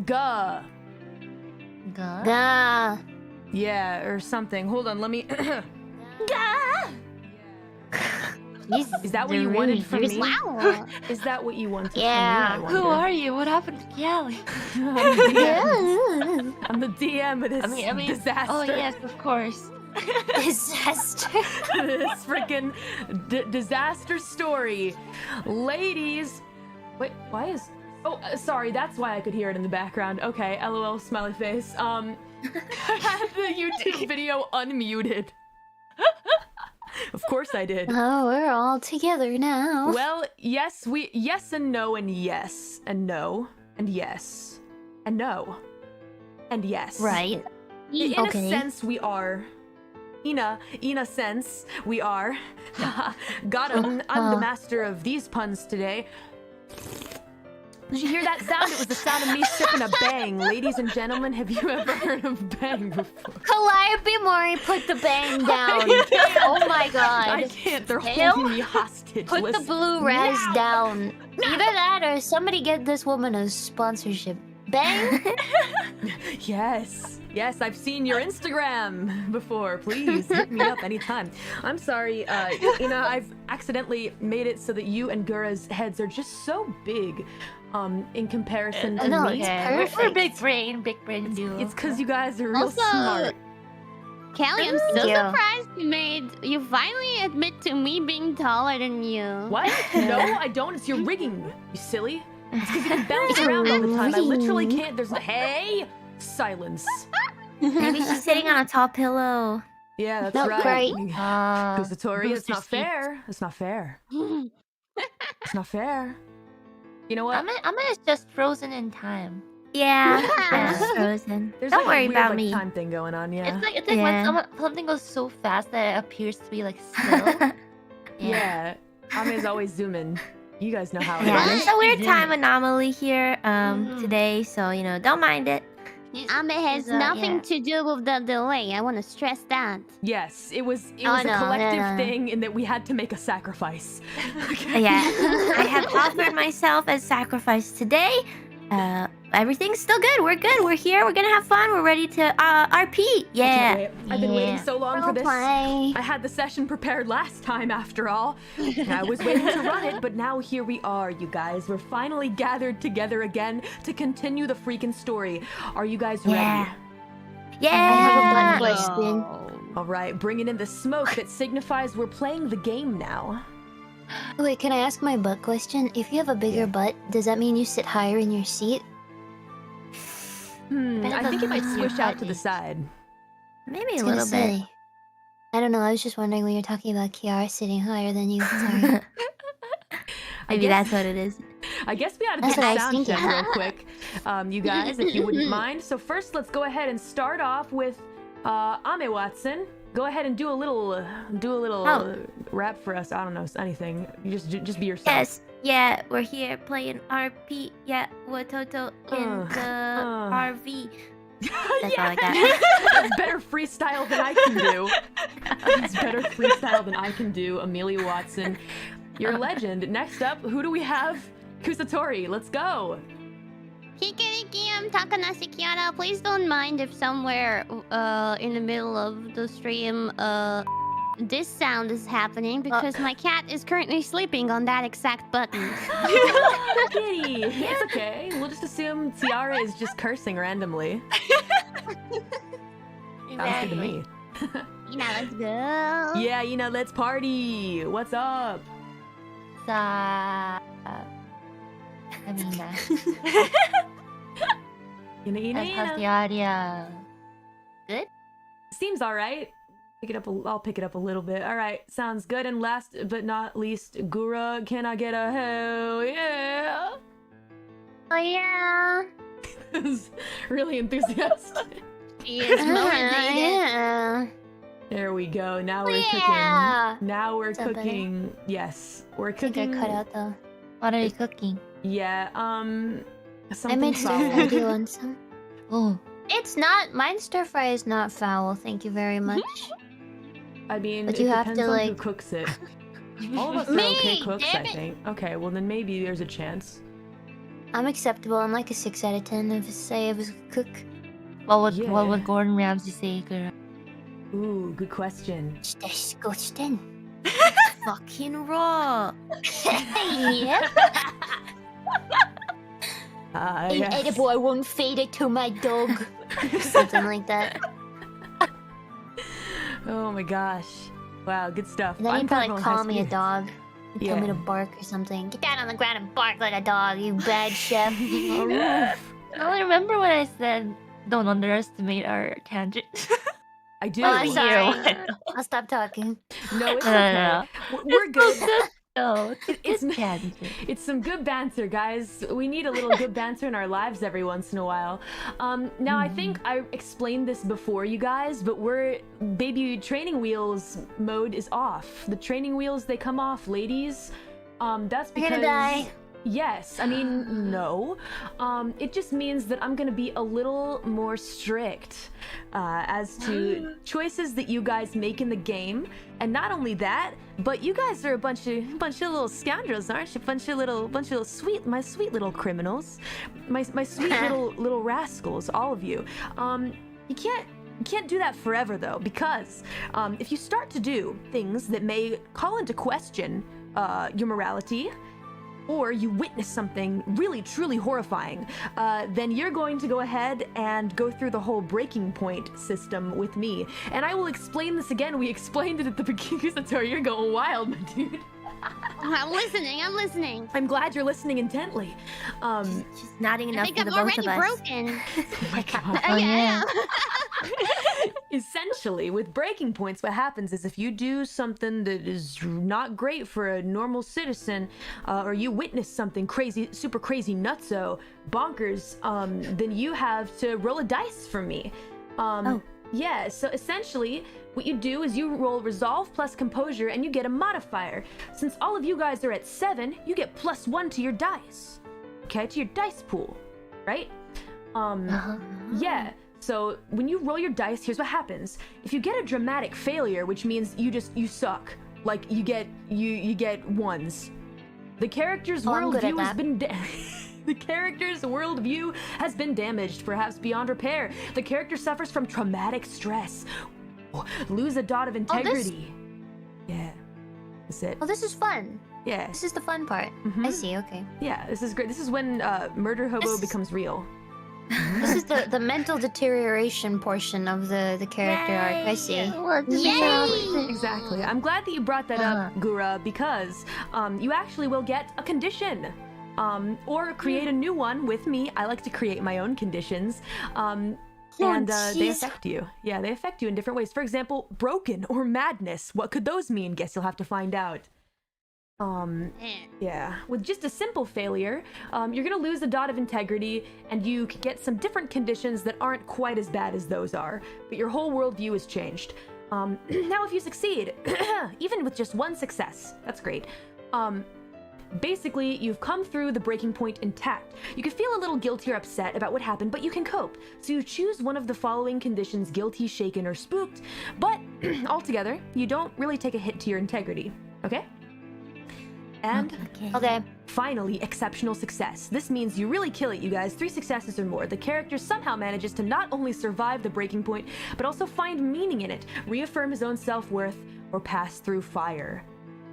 Gah. Gah? Gah. Yeah, or something. Hold on, let me... Gah. Is that what you wanted from me? Wow. Is that what you wanted Yeah. from me? Who are you? What happened to Kiali? I'm the DM of this disaster. Oh yes, of course. Disaster. This freaking disaster story. Ladies. Wait, why is... Oh, sorry, that's why I could hear it in the background. Okay, LOL, smiley face. I had the YouTube video unmuted. Of course I did. Oh, we're all together now. Well, yes and no and yes and no and yes and no and yes. Right. In Okay. a sense, we are. In a sense, we are. Got him. I'm the master of these puns today. Did you hear that sound? It was the sound of me sipping a bang. Ladies and gentlemen, have you ever heard of bang before? Calliope Mori, put the bang down. Oh my god. I can't. They're Hell? holding me hostage. Put the Listen. blue res down. Either that or somebody get this woman a sponsorship. Bang. Yes, I've seen your Instagram before. Please hit me up anytime. I'm sorry, I've accidentally made it so that you and Gura's heads are just so big, in comparison to No, me. it's We're perfect. big brain duo. It's because you guys are real Also, smart. Kelly, I'm Thank so you. surprised you finally admit to me being taller than you. What? No, I don't. It's your rigging, you silly. It's because you can bounce around all the time. I literally can't. There's no... Hey! Silence. Maybe she's sitting on a tall pillow. Yeah, that's Not right. great. Kusatori, it's booster not seats. fair. It's not fair. It's not fair. You know what? Amma is just frozen in time. Yeah, Yeah. I'm just frozen. There's Don't like worry a weird, about like, me. time thing going on, yeah. It's like Yeah. when something goes so fast that it appears to be like still. Yeah. Ame's always zooming. You guys know how it Yeah, is. there's a weird time anomaly here today, so don't mind it. Ame has nothing yeah. to do with the delay. I want to stress that. Yes, it was Oh, a no, collective no, no. thing in that we had to make a sacrifice. Yeah, I have offered myself as sacrifice today. Everything's still good. We're good. We're here. We're gonna have fun. We're ready to RP. Yeah. Okay, I've been waiting Yeah. so long for this. Roleplay. I had the session prepared last time, after all. I was waiting to run it, but now here we are, you guys. We're finally gathered together again to continue the freaking story. Are you guys ready? Yeah. I have a Yeah. butt question. All right, bringing in the smoke that signifies we're playing the game now. Wait, can I ask my butt question? If you have a bigger butt, does that mean you sit higher in your seat? I think it might Your swish out to butt the is- side. Maybe I was a gonna little bit. say. I don't know. I was just wondering when you're talking about Kiara sitting higher than you. Sorry. Maybe guess- that's what it is. I guess we ought to That's do a what I was sound thinking. check real quick, you guys, if you wouldn't mind. So first, let's go ahead and start off with Ame Watson. Go ahead and do a little Oh. rap for us. I don't know, anything. You just be yourself. Yes. Yeah, we're here playing RP. Yeah, Watoto in the RV. That's all I got. That's better freestyle than I can do. That's better freestyle than I can do. Amelia Watson, you're a legend. Next up, who do we have? Kusatori, let's go. Kikiriki, I'm Takanashi Kiara. Please don't mind if somewhere in the middle of the stream this sound is happening because my cat is currently sleeping on that exact button. Kitty, it's okay. We'll just assume Tiara is just cursing randomly. Sounds good to me. Let's go. Yeah, let's party. What's up? Amina. Ina. How's the audio? Seems all right. I'll pick it up a little bit. All right, sounds good. And last but not least, Gura, can I get a hell yeah? Oh yeah. Really enthusiastic. She is motivated. Yeah. There we go. Now we're Yeah. cooking. Now we're Is that better? cooking. Yes, we're I think cooking. I cut out though. What are you cooking? Yeah. I Something made stir fry. foul. Do you want some? Oh. It's not. Mine stir fry is not foul. Thank you very much. I mean, But it you have depends to, on who like- cooks it. All of us are Me, okay cooks, I damn it. think. Okay, well then maybe there's a chance. I'm acceptable. I'm like a 6 out of 10 if say I was a cook. What Yeah. would Gordon Ramsay say, Gura? Ooh, good question. It's disgusting. Fucking raw. Yep. Yes. Inedible, I won't feed it to my dog. Something like that. Oh my gosh. Wow, good stuff. And then I'm he'd probably Purple call High me a Spirits. dog. He'd tell me to Yeah. bark or something. Get down on the ground and bark like a dog, you bad chef. I remember when I said don't underestimate our tangent. I do. Oh, I'm sorry. Yeah. I'll stop talking. No, it's No, okay. no, We're good. No, It's it's tangent. It's some good banter, guys. We need a little good banter in our lives every once in a while. Now, I think I explained this before, you guys, but baby training wheels mode is off. The training wheels, they come off, ladies. That's You're because... gonna die. Yes, I mean, no. It just means that I'm gonna be a little more strict as to choices that you guys make in the game, and not only that, but you guys are a bunch of little scoundrels, aren't you? Bunch of little sweet little criminals, my sweet little rascals, all of you. You can't do that forever though, because if you start to do things that may call into question your morality, or you witness something really truly horrifying, then you're going to go ahead and go through the whole breaking point system with me. And I will explain this again. We explained it at the beginning. Sorry, you're going wild, my dude. I'm listening. I'm glad you're listening intently. She's nodding I enough think for I'm the both already of us. broken. Oh my God. Oh, yeah. Essentially, with breaking points, what happens is if you do something that is not great for a normal citizen, or you witness something crazy, super crazy, nutso, bonkers, then you have to roll a dice for me. Yeah, so essentially, what you do is you roll resolve plus composure and you get a modifier. Since all of you guys are at 7, you get +1 to your dice. Okay, to your dice pool, right? Yeah. So when you roll your dice, here's what happens. If you get a dramatic failure, which means you suck, like you get ones, the character's I'm good at worldview has that. been the character's worldview has been damaged, perhaps beyond repair. The character suffers from traumatic stress. Lose a dot of integrity. Yeah. That's it. Oh, this is fun. Yeah. This is the fun part. Mhm. I see, okay. Yeah, this is great. This is when murder hobo This is- becomes real. This is the mental deterioration portion of the character arc. I see. Yay! Exactly. I'm glad that you brought that up, Gura, because you actually will get a condition. Or create a new one with me. I like to create my own conditions. And they jeez. affect you. Yeah, they affect you in different ways. For example, broken or madness. What could those mean? Guess you'll have to find out. Yeah. With just a simple failure, you're gonna lose a dot of integrity, and you can get some different conditions that aren't quite as bad as those are, but your whole worldview is changed. Now if you succeed, even with just one success, that's great. Basically, you've come through the breaking point intact. You can feel a little guilty or upset about what happened, but you can cope. So you choose one of the following conditions: guilty, shaken, or spooked, but altogether, you don't really take a hit to your integrity, okay? And Okay. finally, exceptional success. This means you really kill it, you guys. 3 successes or more. The character somehow manages to not only survive the breaking point, but also find meaning in it, reaffirm his own self-worth, or pass through fire.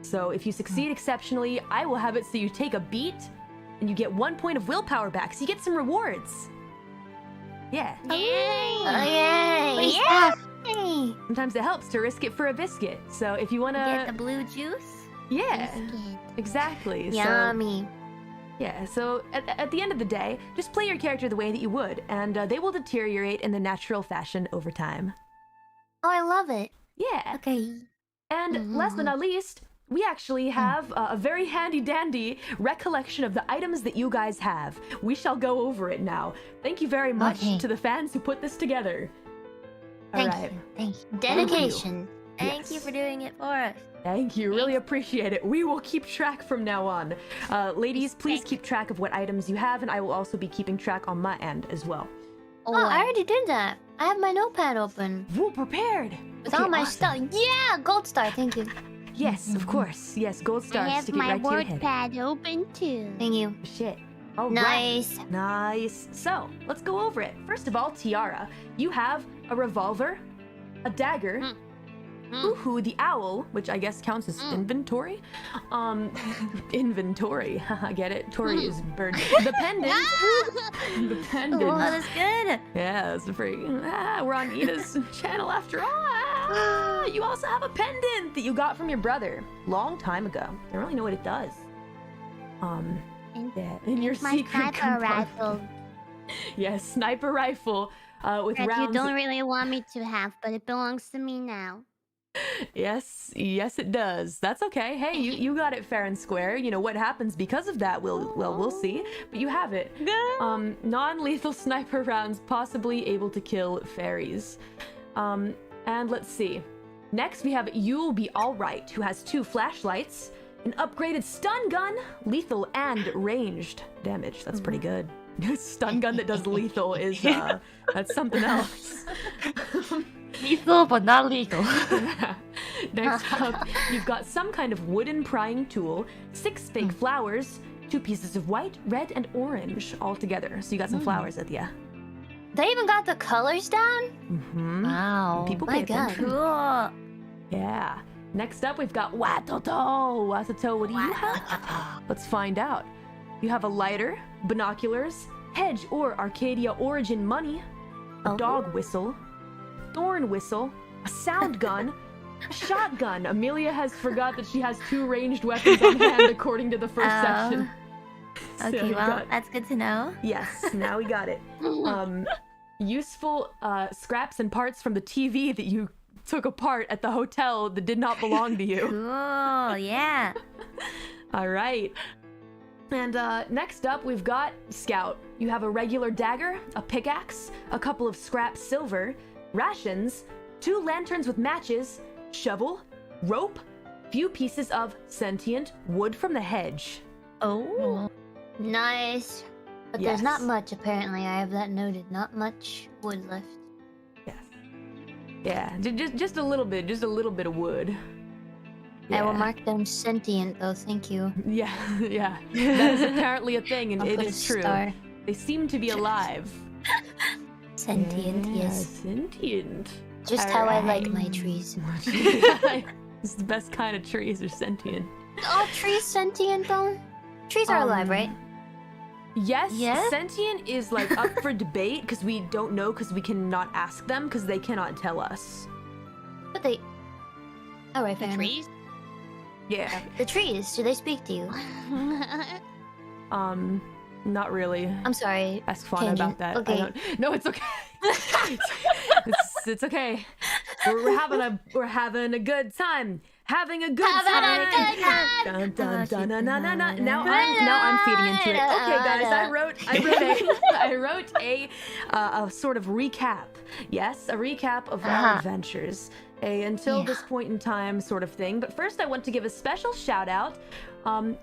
So if you succeed exceptionally, I will have it so you take a beat, and you get 1 point of willpower back, so you get some rewards. Yeah. Yay! Oh, yay! Yeah. Yay! Sometimes it helps to risk it for a biscuit. So if you want Get the to... blue juice. Yeah, exactly. So, Yummy. yeah, so at the end of the day, just play your character the way that you would, and they will deteriorate in the natural fashion over time. Oh, I love it. Yeah. Okay. And last but not least, we actually have a very handy-dandy recollection of the items that you guys have. We shall go over it now. Thank you very much Okay. to the fans who put this together. All Thank right. you. Thank you. Dedication. Thank you Yes. for doing it for us. Thank you. Really appreciate it. We will keep track from now on. Ladies, please keep track of what items you have, and I will also be keeping track on my end as well. Oh, I already did that. I have my notepad open We're prepared. with Okay, all my awesome. stuff. Yeah, gold star. Thank you. Yes, of course. Yes, gold I stars have stick it my right to your word head. pad open too. Thank you. Shit. All right. Nice. Nice. So, let's go over it. First of all, Tiara, you have a revolver, a dagger, Hoo-hoo the owl, which I guess counts as inventory. Inventory. Haha, get it? Tori is bird. The pendant. The pendant. Oh, that's good. Yeah, it's free. We're on Ida's channel after all. You also have a pendant that you got from your brother long time ago. I don't really know what it does. Yeah, in your My secret sniper compartment. rifle Yes, sniper rifle with that you rounds. don't really want me to have, but it belongs to me now. Yes, it does. That's okay. Hey, you got it fair and square. You know what happens because of that? We'll see. But you have it. Non-lethal sniper rounds, possibly able to kill fairies. And let's see. Next, we have You'll Be Alright, who has 2 flashlights, an upgraded stun gun, lethal and ranged damage. That's pretty good. Stun gun that does lethal is that's something else. Lethal, but not legal. Next up, you've got some kind of wooden prying tool, 6 fake flowers, 2 pieces of white, red, and orange all together. So you got some flowers at the They even got the colors down? Mm-hmm. Wow. People My pay God. attention. Cool. Yeah. Next up, we've got Watoto. Watoto, what do you have? Let's find out. You have a lighter, binoculars, hedge or Arcadia origin money, a dog whistle, thorn whistle, a sound gun, a shotgun. Amelia has forgot that she has 2 ranged weapons on hand according to the first section. So Okay, we've well, got- that's good to know. yes, now we got it. Useful scraps and parts from the TV that you took apart at the hotel that did not belong to you. Cool, yeah. All right. And next up, we've got Scout. You have a regular dagger, a pickaxe, a couple of scrap silver, rations, 2 lanterns with matches, shovel, rope, few pieces of sentient wood from the hedge. Oh. Nice. But there's not Yes. much, apparently. I have that noted. Not much wood left. Yes. Yeah, just a little bit of wood. I will Yeah. mark them sentient, though. Thank you. Yeah, yeah. That is apparently a thing, and I'll it put a is true. star. They seem to be alive. Sentient, yes. Sentient. Just how I like Alright. my trees. It's the best kind of trees are sentient. Are trees sentient, though? Trees are alive, right? Yes, Yeah? sentient is like up for debate because we don't know because we cannot ask them because they cannot tell us. But they... Alright, fair enough. Trees? Yeah. The trees, do they speak to you? Not really. I'm sorry. Ask Fauna about Tangent. that. Okay. I don't. No, it's okay. it's okay. We're having a good time. Having a good time. Dun, dun, dun, dun, dun, dun, dun. Now I'm feeding into it. Okay, guys, I wrote a sort of recap. Yes, a recap of our adventures. Until this point in time sort of thing. But first, I want to give a special shout out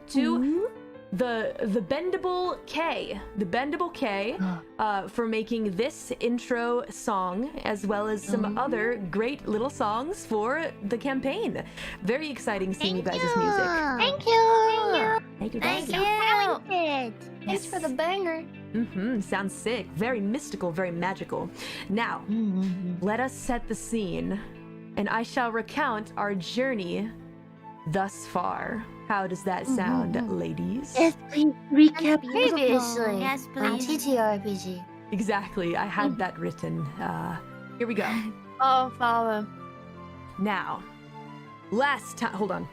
to the Bendable K, for making this intro song, as well as some other great little songs for the campaign. Very exciting seeing you guys' music. Thank you! Thank you, Thank guys. you. Talented. Thanks for the banger. Sounds sick. Very mystical, very magical. Now, let us set the scene, and I shall recount our journey thus far. How does that sound, ladies? Yes, please recap. Previously, Yes, on please. TTRPG. Exactly. I had that written. Here we go. Oh, follow. Now, last time. Hold on.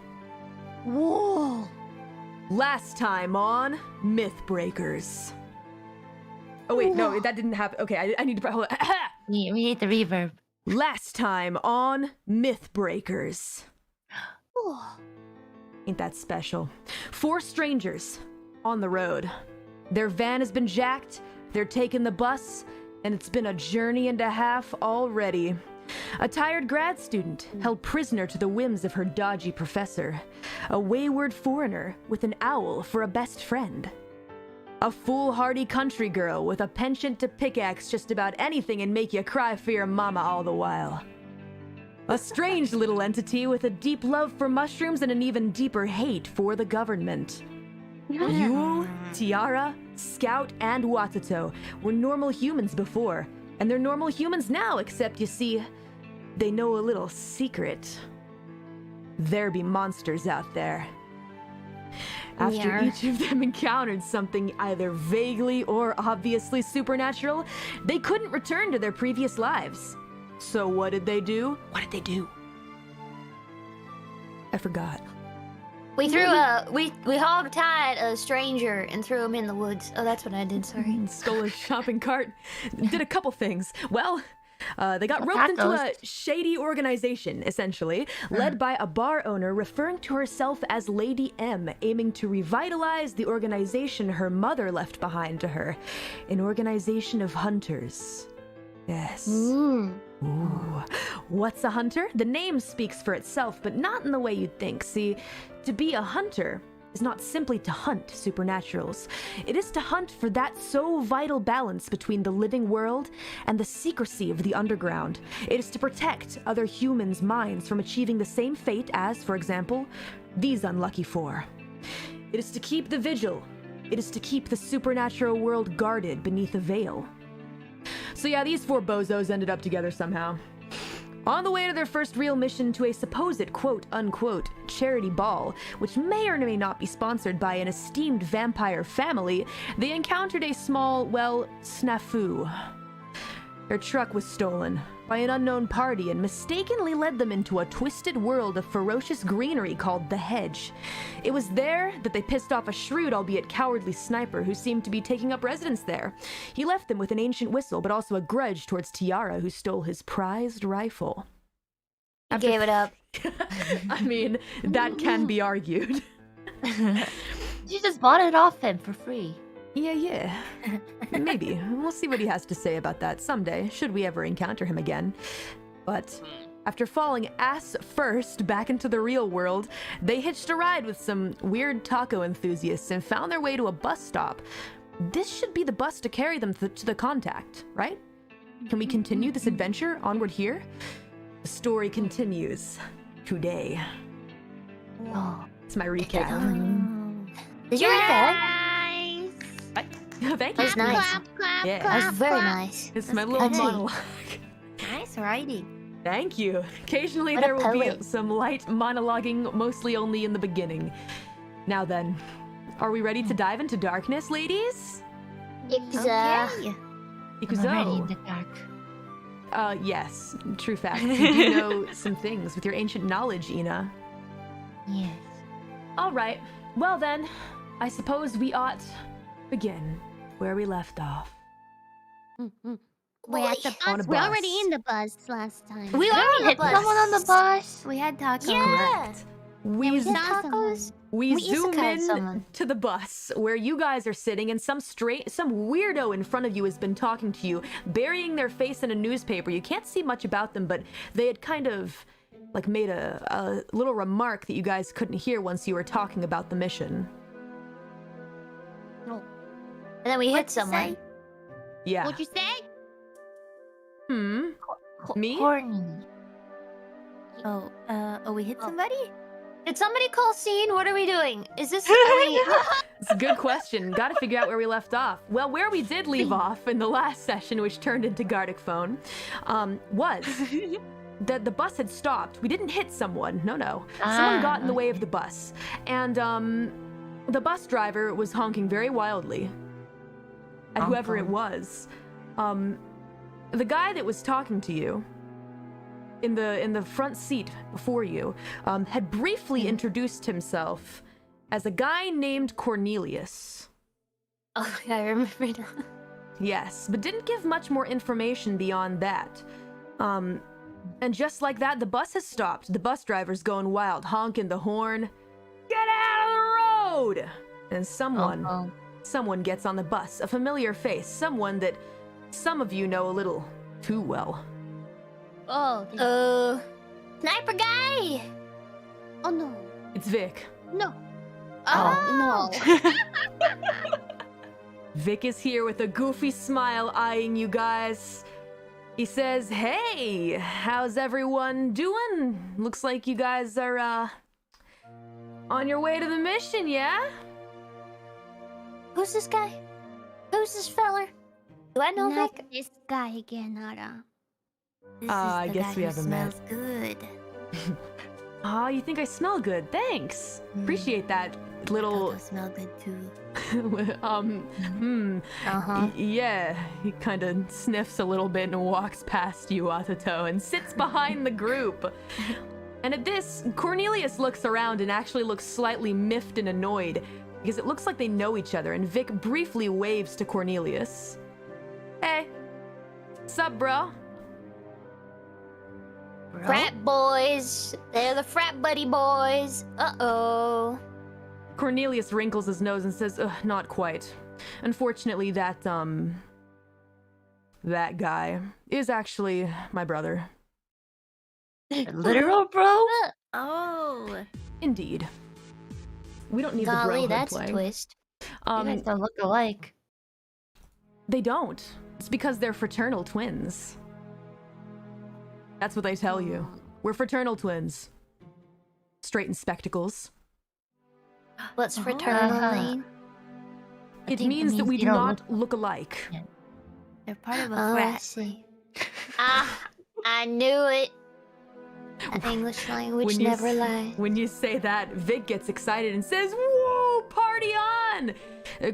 Whoa! Last time on Mythbreakers. Oh wait, no, that didn't happen. Okay, I need to. Hold on. We need the reverb. Last time on Mythbreakers. Ain't that special? 4 strangers on the road. Their van has been jacked, they're taking the bus, and it's been a journey and a half already. A tired grad student held prisoner to the whims of her dodgy professor. A wayward foreigner with an owl for a best friend. A foolhardy country girl with a penchant to pickaxe just about anything and make you cry for your mama all the while. A strange little entity with a deep love for mushrooms and an even deeper hate for the government. Yule, Tiara, Scout and Watato were normal humans before, and they're normal humans now, except you see, they know a little secret. There be monsters out there. After Yeah. each of them encountered something either vaguely or obviously supernatural, they couldn't return to their previous lives. So what did they do? What did they do? I forgot. We threw we hog tied a stranger and threw him in the woods. Oh, that's what I did. Sorry. Stole a shopping cart. Did a couple things. Well, they got roped into a shady organization, essentially, led by a bar owner referring to herself as Lady M, aiming to revitalize the organization her mother left behind to her. An organization of hunters. Yes. Ooh. What's a hunter? The name speaks for itself, but not in the way you'd think. See, to be a hunter is not simply to hunt supernaturals. It is to hunt for that so vital balance between the living world and the secrecy of the underground. It is to protect other humans' minds from achieving the same fate as, for example, these unlucky four. It is to keep the vigil. It is to keep the supernatural world guarded beneath a veil. So yeah, these four bozos ended up together somehow. On the way to their first real mission to a supposed quote-unquote charity ball, which may or may not be sponsored by an esteemed vampire family, they encountered a small, well, snafu. Their truck was stolen by an unknown party and mistakenly led them into a twisted world of ferocious greenery called the Hedge. It was there that they pissed off a shrewd, albeit cowardly sniper who seemed to be taking up residence there. He left them with an ancient whistle, but also a grudge towards Tiara, who stole his prized rifle. He gave it up. I mean, that can be argued. She just bought it off him for free. Yeah. Maybe. We'll see what he has to say about that someday, should we ever encounter him again. But after falling ass first back into the real world, they hitched a ride with some weird taco enthusiasts and found their way to a bus stop. This should be the bus to carry them to the contact, right? Can we continue this adventure onward here? The story continues today. Oh. It's my recap. Did you read that? Thank That's you. nice. Clap, Yeah. That was clap, very clap. nice. It's my little That's monologue. Nice writing. Thank you. Occasionally What a there will be poet. some light monologuing, mostly only in the beginning. Now then, are we ready to dive into darkness, ladies? Okay. Because I'm already in the dark. yes, true fact. You do know some things with your ancient knowledge, Ina. Yes. All right. Well then, I suppose we ought begin where we left off. We're at the On a bus. We're bus. already in the bus last time. We are on the Hit bus. someone on the bus. We had tacos. Yeah. We we zoom saw someone. We We zoom isekai in someone. to the bus where you guys are sitting, and some weirdo in front of you has been talking to you, burying their face in a newspaper. You can't see much about them, but they had kind of like made a little remark that you guys couldn't hear once you were talking about the mission. And then we hit What'd you someone. say? Yeah. What'd you say? Me? Horny. Oh, we hit somebody? Did somebody call scene? What are we doing? Is this? Are we... It's a good question. Gotta figure out where we left off. Well, where we did leave off in the last session, which turned into Gardic Phone, was that the bus had stopped. We didn't hit someone. No. Someone got in the way of the bus. And the bus driver was honking very wildly at whoever it was. The guy that was talking to you in the front seat before you had briefly introduced himself as a guy named Cornelius. Oh, yeah, I remember now. Yes, but didn't give much more information beyond that. And just like that, the bus has stopped. The bus driver's going wild, honking the horn. Get out of the road! And someone gets on the bus, a familiar face, someone that some of you know a little too well. Oh. Sniper guy. Oh no. It's Vic. No. Oh, no. Vic is here with a goofy smile eyeing you guys. He says, "Hey, how's everyone doing? Looks like you guys are, on your way to the mission, yeah?" Who's this guy? Who's this feller? Do I know Not Vic? this guy again, Ada. This I is the guess guy we who haven't met. smells good. Ah, you think I smell good? Thanks. Appreciate that little. Toto smell good too. Uh-huh. Yeah, he kind of sniffs a little bit and walks past you, Watato, and sits behind the group. And at this, Cornelius looks around and actually looks slightly miffed and annoyed because it looks like they know each other, and Vic briefly waves to Cornelius. Hey. Sup, bro? Frat boys. They're the frat buddy boys. Uh-oh. Cornelius wrinkles his nose and says, "Ugh, not quite. Unfortunately, that guy is actually my brother." Literal bro? Oh. Indeed. We don't need the Golly, brohood that's a play. twist. You guys don't look alike. They don't. It's because they're fraternal twins. That's what they tell you. We're fraternal twins. Straight in spectacles. What's fraternally? It think it means that means we you do don't not look alike. They're part of a Oh, I frat. see. I knew it. English language When you never s- lies. When you say that, Vic gets excited and says, "Whoa, party on!"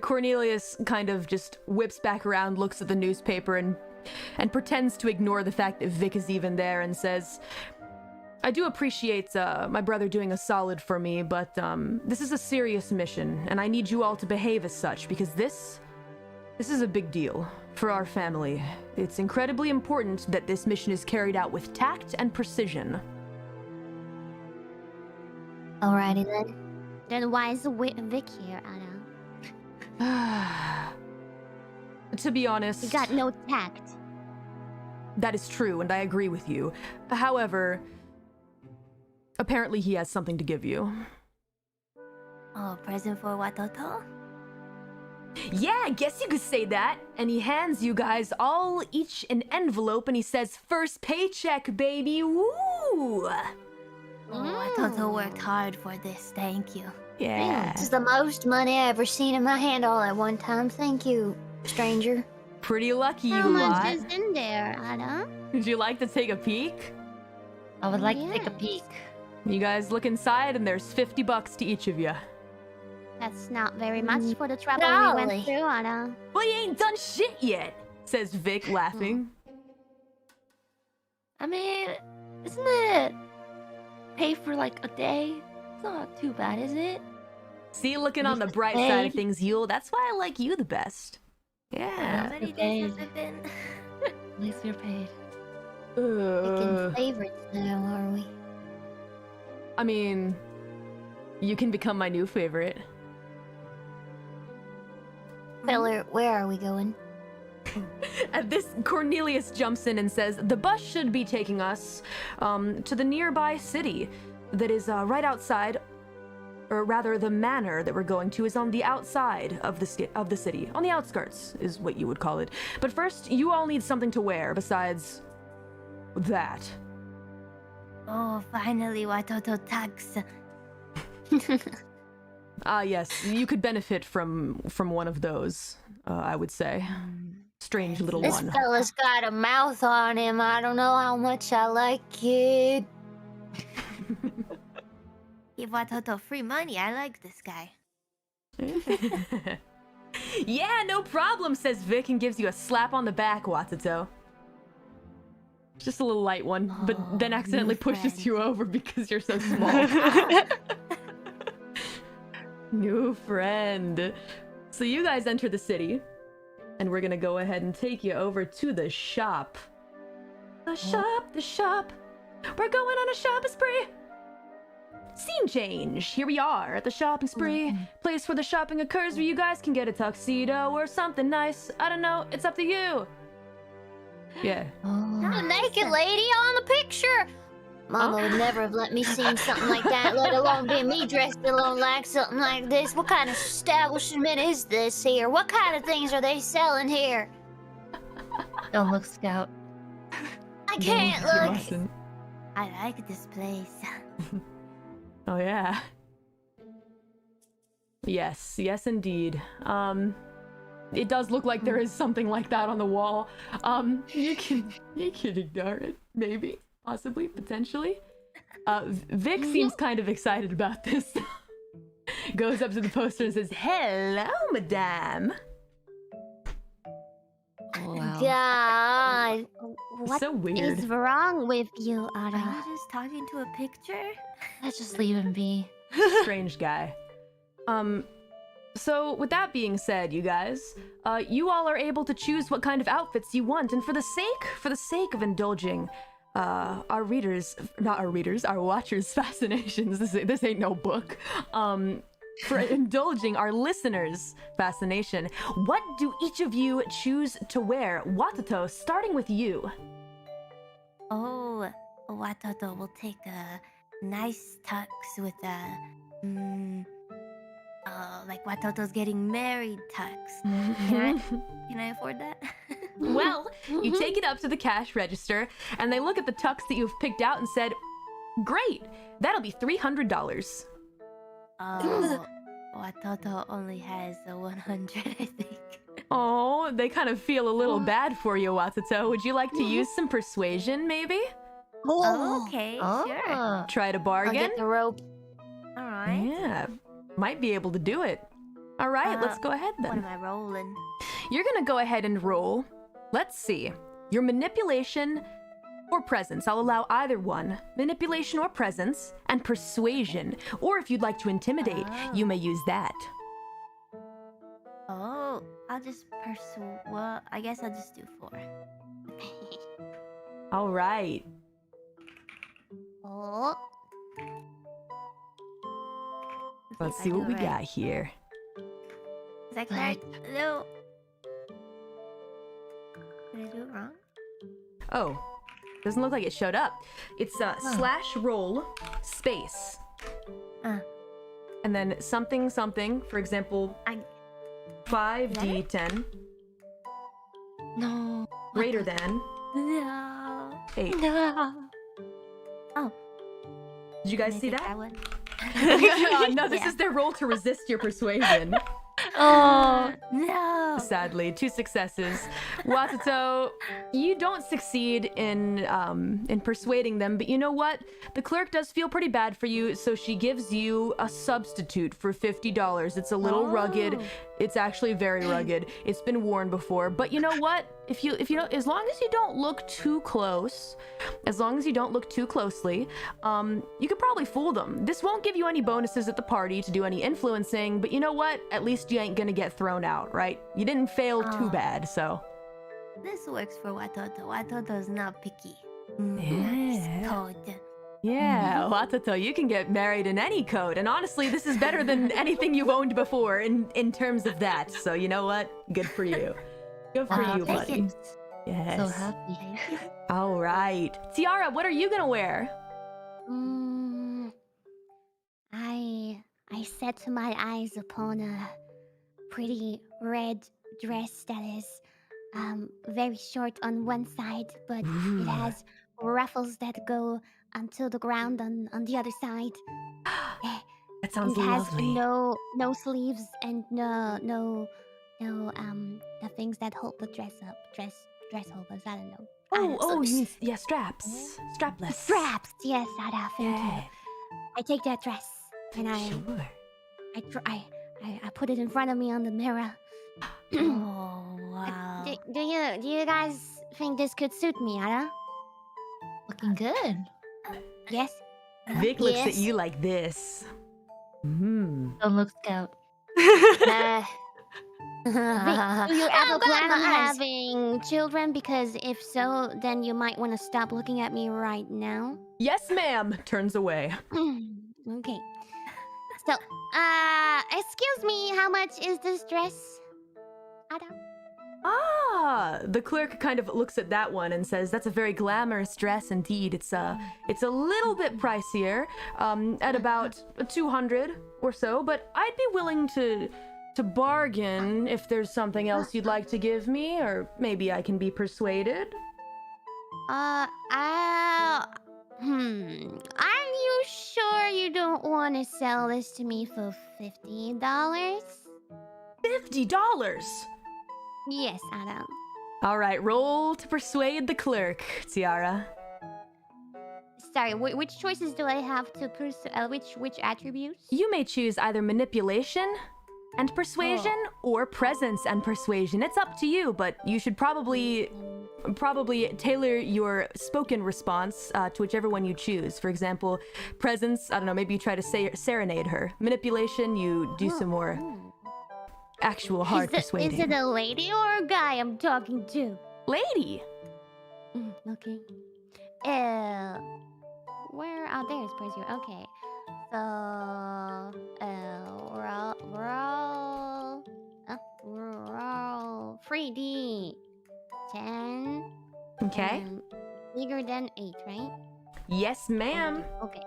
Cornelius kind of just whips back around, looks at the newspaper, and pretends to ignore the fact that Vic is even there and says, "I do appreciate my brother doing a solid for me, but this is a serious mission, and I need you all to behave as such, because this is a big deal for our family. It's incredibly important that this mission is carried out with tact and precision." Alrighty then. Then why is Vic here, Ada? To be honest, You got no tact. that is true, and I agree with you. However, apparently he has something to give you. Oh, a present for Watoto? Yeah, I guess you could say that. And he hands you guys all each an envelope, and he says, "First paycheck, baby, woo!" Oh, Watoto worked hard for this. Thank you. Yeah. This is the most money I ever seen in my hand all at one time. Thank you, stranger. Pretty lucky, How you much lot. is in there, Ada? Would you like to take a peek? I would like to take a Yes. peek. You guys look inside, and there's $50 to each of you. That's not very much for the trouble we Golly. went through, Ada. Well, you ain't done shit yet, says Vic, laughing. I mean, isn't it pay for like a day? It's not too bad, is it? See, looking on the At least bright it's side of paid. things, Yule. That's why I like you the best. Yeah. Nobody okay. days have been. At least you're paid. Picking favorites now, are we? I mean, you can become my new favorite. Feller, where are we going? At this, Cornelius jumps in and says, "The bus should be taking us to the nearby city that is right outside, or rather the manor that we're going to is on the outside of the city. On the outskirts is what you would call it. But first, you all need something to wear besides that." Oh, finally, Watoto tags. Ah, yes, you could benefit from one of those, I would say. Strange little This one. fella's got a mouth on him. I don't know how much I like it. Give Watoto free money. I like this guy. Yeah, no problem, says Vic and gives you a slap on the back, Watato. Just a little light one, but then Oh, accidentally new pushes friend. you over because you're so small. New friend. So you guys enter the city, and we're gonna go ahead and take you over to the shop. The shop. We're going on a shopping spree. Scene change. Here we are at the shopping spree. Place where the shopping occurs, where you guys can get a tuxedo or something nice. I don't know. It's up to you. Yeah. The naked lady on the picture. Mama would never have let me see something like that, let alone be me dressed alone like something like this. What kind of establishment is this here? What kind of things are they selling here? Don't look, Scout. I can't No, you look. mustn't. I like this place. Oh yeah. Yes, indeed. it does look like there is something like that on the wall. You can ignore it, maybe, possibly, potentially. Vic seems kind of excited about this. Goes up to the poster and says, "Hello, madame." Oh, wow. God. What So weird. is wrong with you, Are Ara? you just talking to a picture? Let's just leave him be. Strange guy. So with that being said, you guys, you all are able to choose what kind of outfits you want, and for the sake of indulging our watchers' fascinations. This ain't no book. For indulging our listeners' fascination, what do each of you choose to wear? Watato, starting with you. Oh, Watoto will take a nice tux with a, like Watoto's getting married tux. Can I afford that? Well, you take it up to the cash register, and they look at the tux that you've picked out and said, "Great, that'll be $300." Oh, Watoto only has a 100, I think. Oh, they kind of feel a little bad for you, Watato. Would you like to use some persuasion, maybe? Oh, okay, sure. Try to I'll bargain? get the rope. All right. Yeah, might be able to do it. All right, let's go ahead What am then. I rolling? You're gonna go ahead and roll. Let's see. Your manipulation or presence. I'll allow either one. Manipulation or presence, and persuasion. Or if you'd like to intimidate, you may use that. Oh, I'll just pursue. Well, I guess I'll just do 4. All right. Oh, Let's if I see do what we it got right. here. Is that correct? No. Did I do it wrong? Oh, doesn't look like it showed up. It's slash roll space. And then something something, for example, I- 5d10 No. greater than No. 8. No. Oh. Did you guys Can I see take that? one? No, this Yeah. is their roll to resist your persuasion. Oh. No. Sadly, 2 successes. Watato, you don't succeed in persuading them, but you know what? The clerk does feel pretty bad for you, so she gives you a substitute for $50. It's a little rugged. Oh. It's actually very rugged. It's been worn before, but you know what? If you don't, as long as you don't look too close, as long as you don't look too closely, you could probably fool them. This won't give you any bonuses at the party to do any influencing, but you know what? At least you ain't gonna get thrown out, right? You didn't fail too bad, so. This works for Watoto. Watoto's not picky. Yeah. Nice code. Yeah, Watato, you can get married in any code, and honestly, this is better than anything you've owned before in terms of that. So you know what? Good for you. Good for you, Thank buddy. you. Yes. So happy. Thank you. All right, Tiara, what are you gonna wear? I set my eyes upon a pretty red dress that is very short on one side, but it has ruffles that go onto the ground on the other side. That sounds It has lovely. no sleeves and no the things that hold the dress up. Dress holders, I don't know. Oh, you mean, yeah, straps. Strapless. Straps, yes, Ada, thank Yeah, you. I take that dress and sure. I put it in front of me on the mirror. Oh, wow. Do you guys think this could suit me, Ada? Looking good. Yes. Vic looks at Yes. you like this. Hmm. Don't look scout. Nah. Do you ever Oh, God, plan on my eyes. having children? Because if so, then you might want to stop looking at me right now. Yes, ma'am. Turns away. Okay. So, excuse me, how much is this dress? Ada? Ah, the clerk kind of looks at that one and says, "That's a very glamorous dress indeed. It's a little bit pricier, at about 200 or so, but I'd be willing to bargain if there's something else you'd like to give me, or maybe I can be persuaded." Are you sure you don't want to sell this to me for $50? $50. Yes, Adam. All right, roll to persuade the clerk, Tiara. Sorry, which choices do I have to pursue? Which attributes? You may choose either manipulation and persuasion or presence and persuasion. It's up to you, but you should probably tailor your spoken response to whichever one you choose. For example, presence, I don't know, maybe you try to serenade her. Manipulation, you do some more actual hard persuading. Is it a lady or a guy I'm talking to? Lady! Okay. Where? Oh, there's Perseus. Okay. So, roll 3D 10. Okay. Bigger than 8, right? Yes, ma'am. Okay.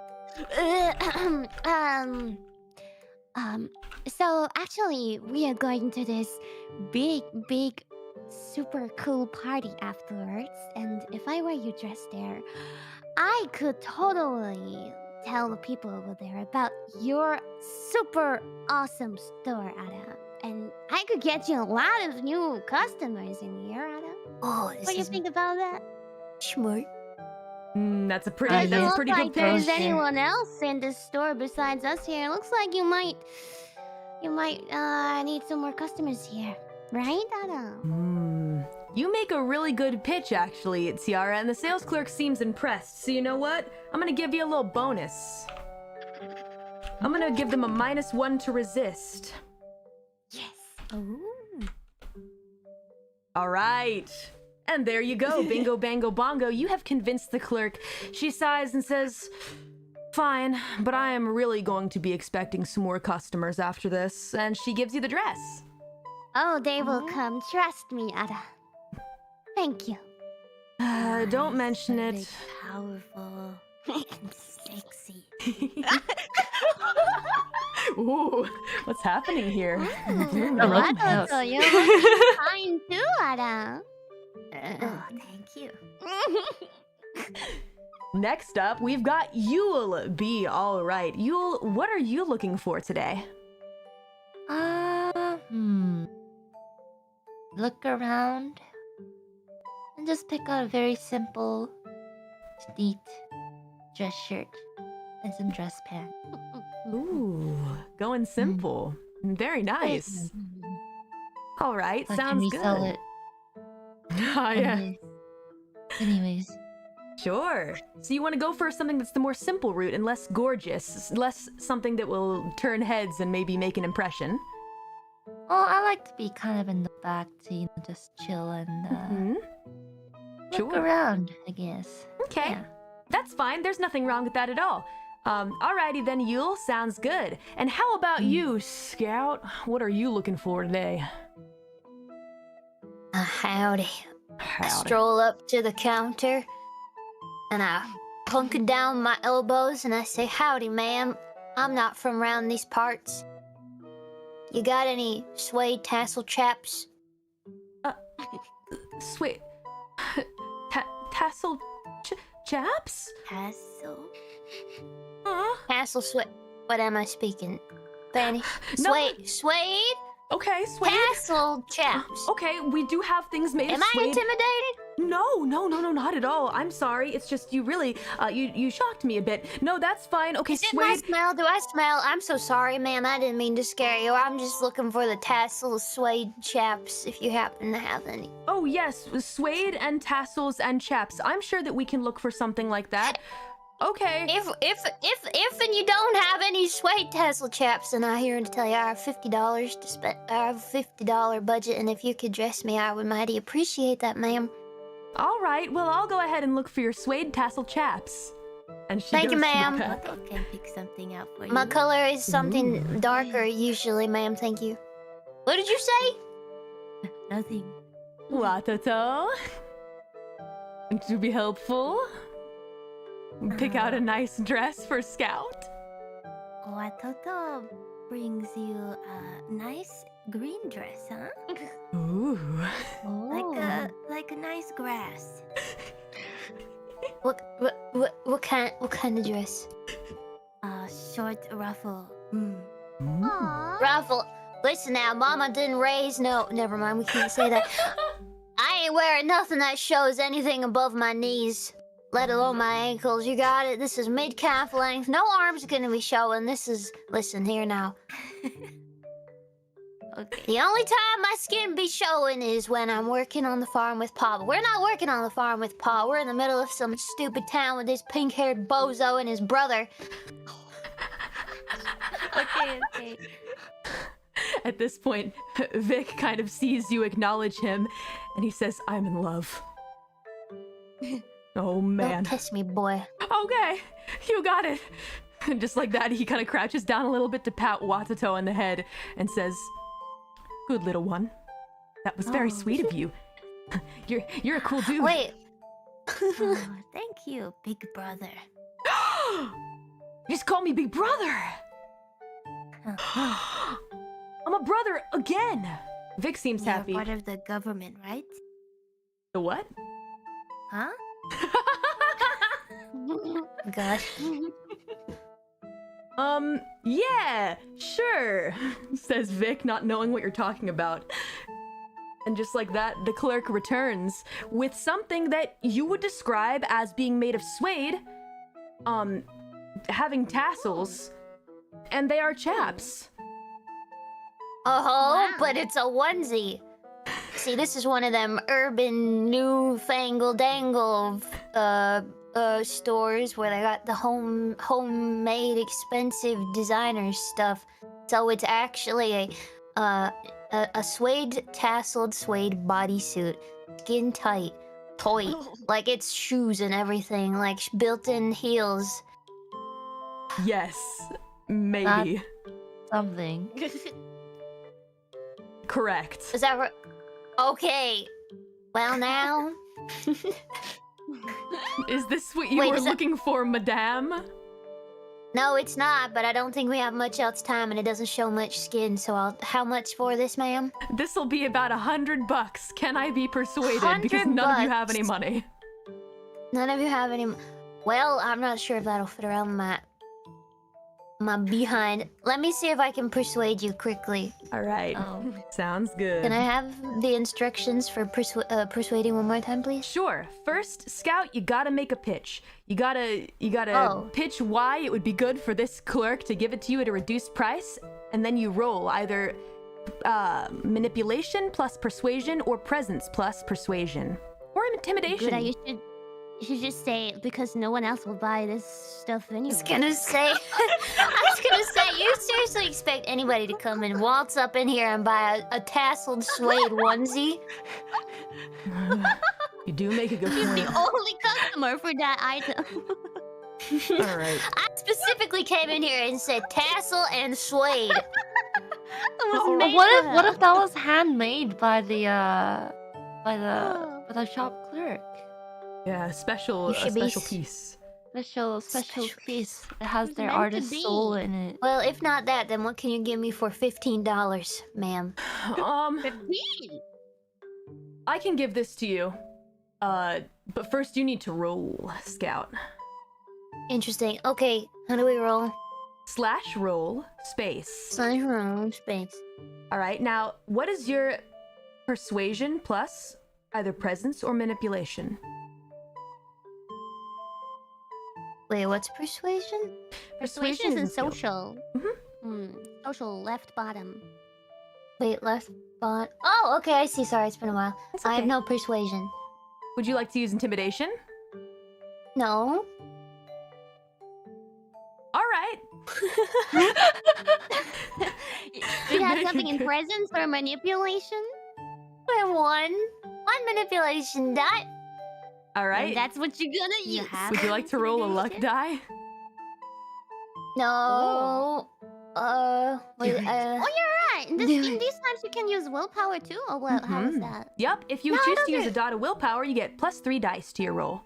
So actually, we are going to this big, super cool party afterwards, and if I were you dressed there, I could totally tell the people over there about your super awesome store, Ada. And I could get you a lot of new customers in here, Ada. Oh, What do you think about that? smart. That's a pretty Doesn't look good like there's pitch. anyone else in the store besides us here. It looks like you might need some more customers here, right, Ada? You make a really good pitch, actually, Tiara, and the sales clerk seems impressed. So you know what? I'm gonna give you a little bonus. I'm gonna give them a -1 to resist. Yes. All right. And there you go, bingo, bango, bongo. You have convinced the clerk. She sighs and says, fine, but I am really going to be expecting some more customers after this. And she gives you the dress. Oh, they will come. Trust me, Ada. Thank you. Don't mention So it. big, powerful, and sexy. Ooh, what's happening here? What? So you're looking fine too, Ada. Oh, thank you. Next up, we've got Yule B. All right, Yule, what are you looking for today? Look around and just pick out a very simple, neat dress shirt and some dress pants. Ooh, going simple. Very nice. All right, I can sounds resell good. it. Oh, yeah. Anyways. Sure. So you want to go for something that's the more simple route and less gorgeous, less something that will turn heads and maybe make an impression. Oh, I like to be kind of in the back to just chill and look Sure. around, I guess. Okay. Yeah. That's fine. There's nothing wrong with that at all. Alrighty then, Yule. Sounds good. And how about you, Scout? What are you looking for today? Howdy. I Howdy. stroll up to the counter and I hunker down my elbows and I say, howdy, ma'am. I'm not from around these parts. You got any suede tassel chaps? Sweet. Tassel chaps? Tassel. Tassel suede. What am I speaking? Fanny? No. Suede? Okay, suede. Tassel chaps. Okay, we do have things made Am of I suede. intimidated? No, not at all. I'm sorry. It's just you really, you shocked me a bit. No, that's fine. Okay, Is it my suede. smell? Do I smell? I'm so sorry, ma'am. I didn't mean to scare you. I'm just looking for the tassel suede chaps if you happen to have any. Oh yes, suede and tassels and chaps. I'm sure that we can look for something like that. Okay. If and you don't have any suede tassel chaps, then I'm here to tell you I have $50 to spend. I have a $50 budget, and if you could dress me, I would mighty appreciate that, ma'am. All right. Well, I'll go ahead and look for your suede tassel chaps. And she Thank you, goes to the ma'am. back. I can pick something out for you. My color is something darker usually, ma'am. Thank you. What did you say? Nothing. Watoto. To be helpful. Pick out a nice dress for Scout. Watoto brings you a nice green dress, huh? Ooh. Like a nice grass. What kind of dress? Short ruffle. Aww. Ruffle. Listen now, Mama didn't raise. No, never mind. We can't say that. I ain't wearing nothing that shows anything above my knees, let alone my ankles. You got it. This is mid-calf length. No arms gonna be showing. This is. Listen here now. Okay. The only time my skin be showing is when I'm working on the farm with Pa. But we're not working on the farm with Pa. We're in the middle of some stupid town with this pink-haired bozo and his brother. Okay. At this point, Vic kind of sees you acknowledge him, and he says, "I'm in love." Oh man. Don't kiss me, boy. Okay, you got it. And just like that, he kind of crouches down a little bit to pat Watato on the head and says, "Good little one. That was very sweet of you. You're a cool dude." Wait. Oh, thank you, big brother. You just call me Big Brother. I'm a brother again. Vic seems You're happy. part of the government, right? The what? Huh? Gosh. Yeah, sure, says Vic, not knowing what you're talking about. And just like that, the clerk returns with something that you would describe as being made of suede, having tassels, and they are chaps. Oh, Wow. but it's a onesie. See, this is one of them urban newfangled dangle stores where they got the homemade expensive designer stuff. So it's actually a suede tasseled suede bodysuit, skin tight, toy, like it's shoes and everything, like built-in heels. Yes, maybe. Something. Correct. Is that right? Okay. Well now. Is this what you Wait, were is that- looking for, madame? No, it's not, but I don't think we have much else time and it doesn't show much skin, so how much for this, ma'am? This'll be about $100. Can I be persuaded? Because none of you have any $100. money. None of you have any... Well, I'm not sure if that'll fit around my behind. Let me see if I can persuade you quickly. All right. Oh. Sounds good. Can I have the instructions for persuading one more time, please? Sure. First, Scout, you gotta make a pitch. You gotta Oh. pitch why it would be good for this clerk to give it to you at a reduced price, and then you roll either manipulation plus persuasion or presence plus persuasion or intimidation. Good, you should just say it because no one else will buy this stuff I anyway. was gonna say, you seriously expect anybody to come and waltz up in here and buy a tasseled suede onesie? You do make a good She's point. the only customer for that item. All right. I specifically came in here and said tassel and suede. It was made for What her. if that was handmade by the shop clerk? Yeah, a special You should be piece. Special Special piece that has It's their meant to artist be. soul in it. Well, if not that, then what can you give me for $15, ma'am? 15. I can give this to you. But first you need to roll, Scout. Interesting. Okay, how do we roll? Slash roll space. Slash roll space. All right. Now, what is your persuasion plus either presence or manipulation? Wait, what's persuasion? Persuasion is in a skill. social. Mhm. Social left bottom. Wait, left bot. Oh, okay, I see. Sorry, it's been a while. That's I have okay. no persuasion. Would you like to use intimidation? No. All right. Do you have something in presence or manipulation? I won. One manipulation dot. All And right. that's what you're gonna You use. have Would you like to roll a luck Intimidation? die? No. Wait, Oh, you're right. In these times, you can use willpower too. Or what? How is Mhm. that? Yep. If you No, I choose don't to use a get- dot of willpower, you get +3 dice to your roll.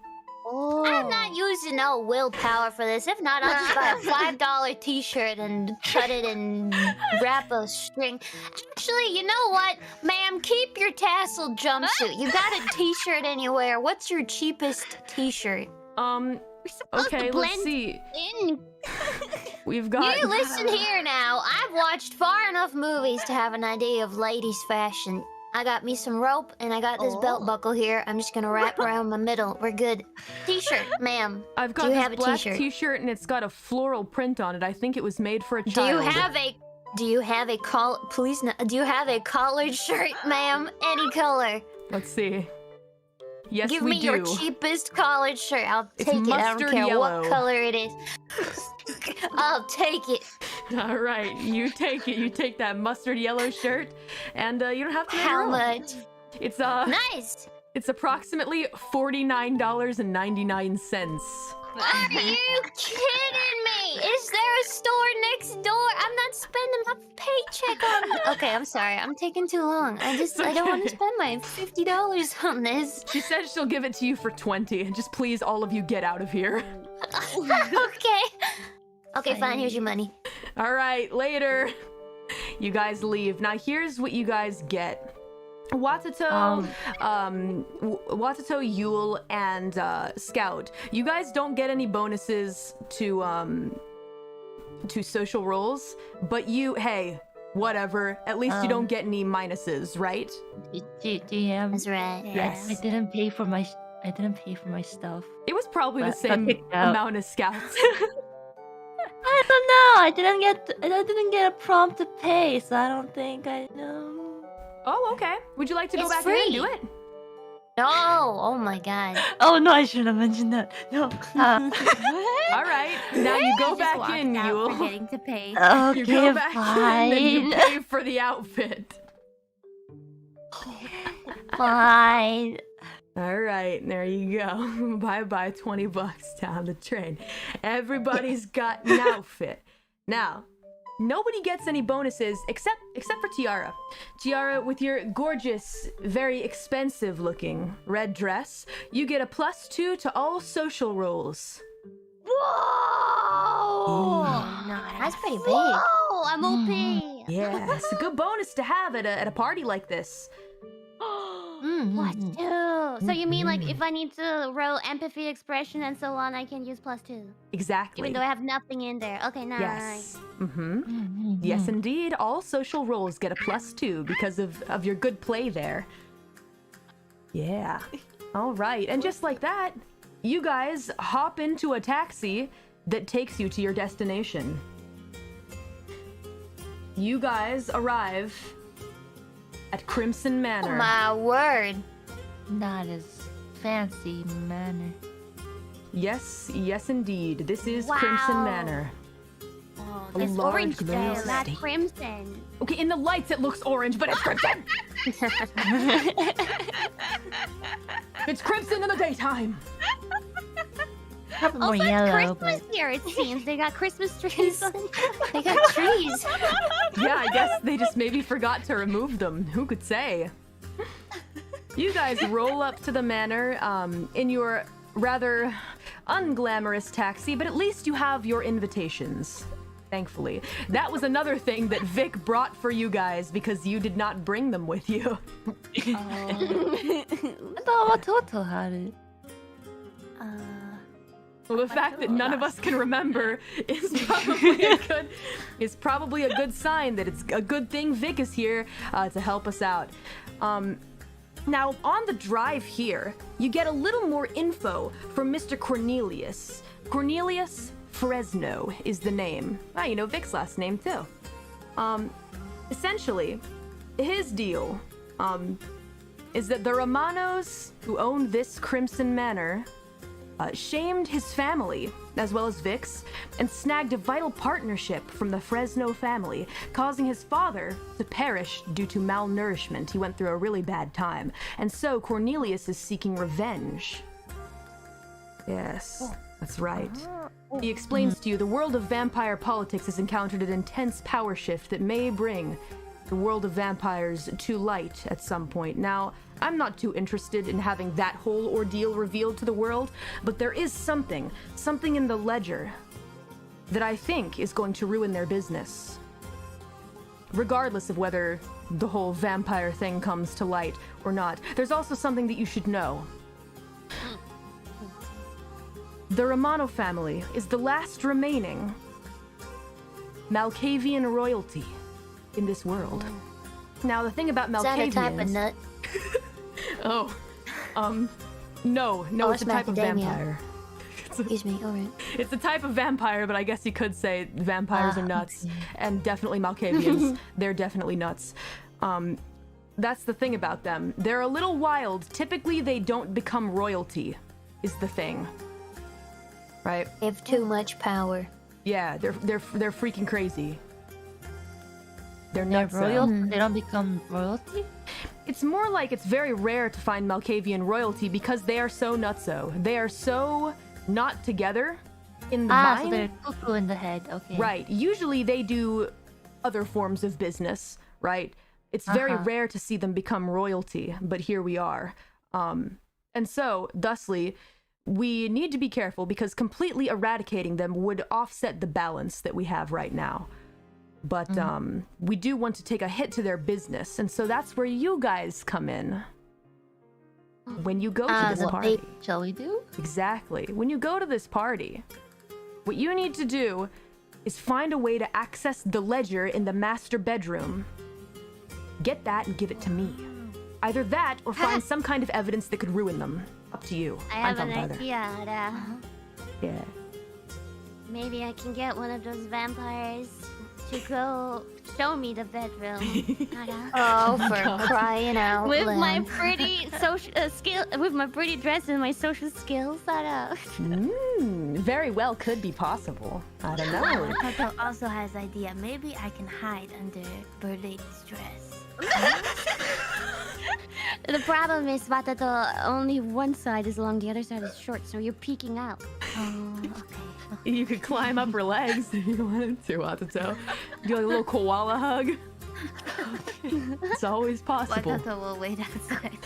Oh. I'm not using no willpower for this. If not, I'll just buy a $5 t-shirt and cut it and wrap a string. Actually, you know what? Ma'am, keep your tasseled jumpsuit. You got a t-shirt anywhere. What's your cheapest t-shirt? We're supposed Okay, to blend let's see. in. We've got. You listen here now. I've watched far enough movies to have an idea of ladies' fashion. I got me some rope and I got this belt buckle here. I'm just gonna wrap around my middle. We're good. T-shirt, ma'am. I've got Do you this have a black t-shirt? t-shirt and it's got a floral print on it. I think it was made for a Do child. you have a do you have a collared shirt, ma'am? Any color. Let's see. Yes, Give we me do. your cheapest collared shirt. I'll It's take it. I don't mustard care yellow. what color it is. I'll take it. All right, you take it. You take that mustard yellow shirt, and you don't have to. make your How own. much? It's Nice. It's approximately $49.99. Are you kidding me? Is there a store next door? I'm not spending my paycheck on. Okay, I'm sorry. I'm taking too long. I don't want to spend my $50 on this. She said she'll give it to you for 20. Just please, all of you, get out of here. Okay. Okay, fine. Here's your money. All right, later. You guys leave. Now here's what you guys get. Watato, Watato, Yule, and Scout. You guys don't get any bonuses to social rolls, but hey, whatever. At least you don't get any minuses, right? DM. That's right. Yes. I didn't pay for my stuff. It was probably the But same picked out. amount as Scouts. I don't know. I didn't get a prompt to pay, so I don't think I know. Oh, okay. Would you like to go It's back in and do free. it? No. Oh my god. Oh no, I shouldn't have mentioned that. No. All right. Now you go Just back walked in, out Yule. forgetting to pay. You Okay, go back in and you fine. pay for the outfit. Fine. All right, there you go. Bye-bye, $20 down the train. Everybody's got an outfit. Now, nobody gets any bonuses except for Tiara. Tiara, with your gorgeous, very expensive-looking red dress, you get a +2 to all social rolls. Whoa. That's pretty big. Oh, I'm OP. Yeah, it's a good bonus to have at a party like this. +2. So you mean like if I need to roll empathy, expression, and so on, I can use +2, Exactly. even though I have nothing in there. Okay, nice. Yes. Yes, indeed. All social rolls get a +2 because of your good play there. Yeah. All right. And just like that, you guys hop into a taxi that takes you to your destination. You guys arrive at Crimson Manor. My word. Not as fancy manner. Yes, indeed. This is Wow. Crimson Manor. Oh, A it's large orange glowing though, not estate. crimson. Okay, in the lights it looks orange, but it's crimson! It's crimson in the daytime! Probably more Also, it's yellow, Christmas but here, it seems. They got Christmas trees. They got trees. Yeah, I guess they just maybe forgot to remove them. Who could say? You guys roll up to the manor in your rather unglamorous taxi, but at least you have your invitations. Thankfully. That was another thing that Vic brought for you guys because you did not bring them with you. I thought Watoto had it. Well, the fact that none of us can remember is probably a good sign that it's a good thing Vic is here to help us out. Now, on the drive here, you get a little more info from Mr. Cornelius. Cornelius Fresno is the name. Ah, you know Vic's last name too. Essentially, his deal is that the Romanos who own this Crimson Manor shamed his family, as well as Vic's, and snagged a vital partnership from the Fresno family, causing his father to perish due to malnourishment. He went through a really bad time, and so Cornelius is seeking revenge. Yes, that's right. He explains to you the world of vampire politics has encountered an intense power shift that may bring the world of vampires to light at some point. Now, I'm not too interested in having that whole ordeal revealed to the world, but there is something in the ledger that I think is going to ruin their business. Regardless of whether the whole vampire thing comes to light or not, there's also something that you should know. The Romano family is the last remaining Malkavian royalty in this world. Now, the thing about Is that a type of Malkavians... nut? No, Oh, it's a type of macadamia. vampire. Excuse me. All right. It's a type of vampire, but I guess you could say vampires are nuts. And definitely Malkavians. They're definitely nuts. That's the thing about them. They're a little wild. Typically, they don't become royalty, is the thing. Right? They have too much power. Yeah, they're freaking crazy. They're They're nuts. royal. They don't become royalty. It's more like it's very rare to find Malkavian royalty because they are so nutso. They are so not together in the So mind. they're cuckoo in the head. Okay. Right. Usually they do other forms of business, right? It's very rare to see them become royalty, but here we are. And so, thusly, we need to be careful because completely eradicating them would offset the balance that we have right now. But we do want to take a hit to their business, and so that's where you guys come in. When you go to this party. Shall we do? Exactly. When you go to this party, what you need to do is find a way to access the ledger in the master bedroom. Get that and give it to me. Either that or find some kind of evidence that could ruin them. Up to you. I have I'm an Father. idea. Yeah. Maybe I can get one of those vampires to go show me the bedroom. Oh, for crying out With loud. my pretty social skill, with my pretty dress and my social skills, Very well could be possible. I don't know. Toto also has idea. Maybe I can hide under Birdlady's dress. The problem is, Watato, only one side is long, the other side is short, so you're peeking out. Oh, okay. You could climb up her legs if you wanted to, Watato. Do like a little koala hug. It's always possible. Watato will wait outside.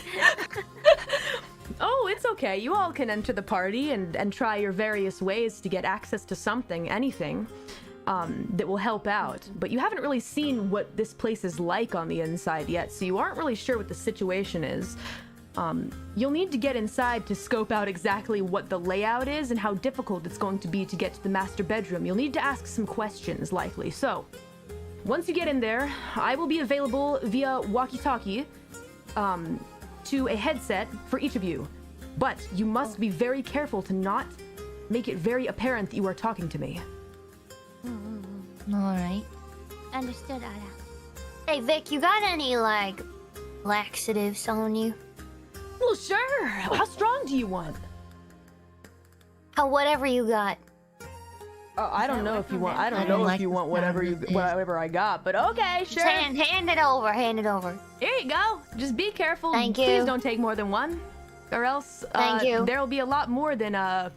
Oh, it's okay. You all can enter the party and try your various ways to get access to something, anything, that will help out. But you haven't really seen what this place is like on the inside yet, so you aren't really sure what the situation is. You'll need to get inside to scope out exactly what the layout is and how difficult it's going to be to get to the master bedroom. You'll need to ask some questions, likely. So, once you get in there, I will be available via walkie-talkie to a headset for each of you. But you must be very careful to not make it very apparent that you are talking to me. Alright. Understood, Ada. Hey, Vic, you got any, like, laxatives on you? Well, sure. How strong do you want? Whatever you got. I don't know if you want. I don't I know don't if like you the want whatever sound of it. whatever I got, but okay, Just sure. hand it over. Hand it over. Here you go. Just be careful. Thank Please you. don't take more than one, or else Thank you. there will be a lot more than there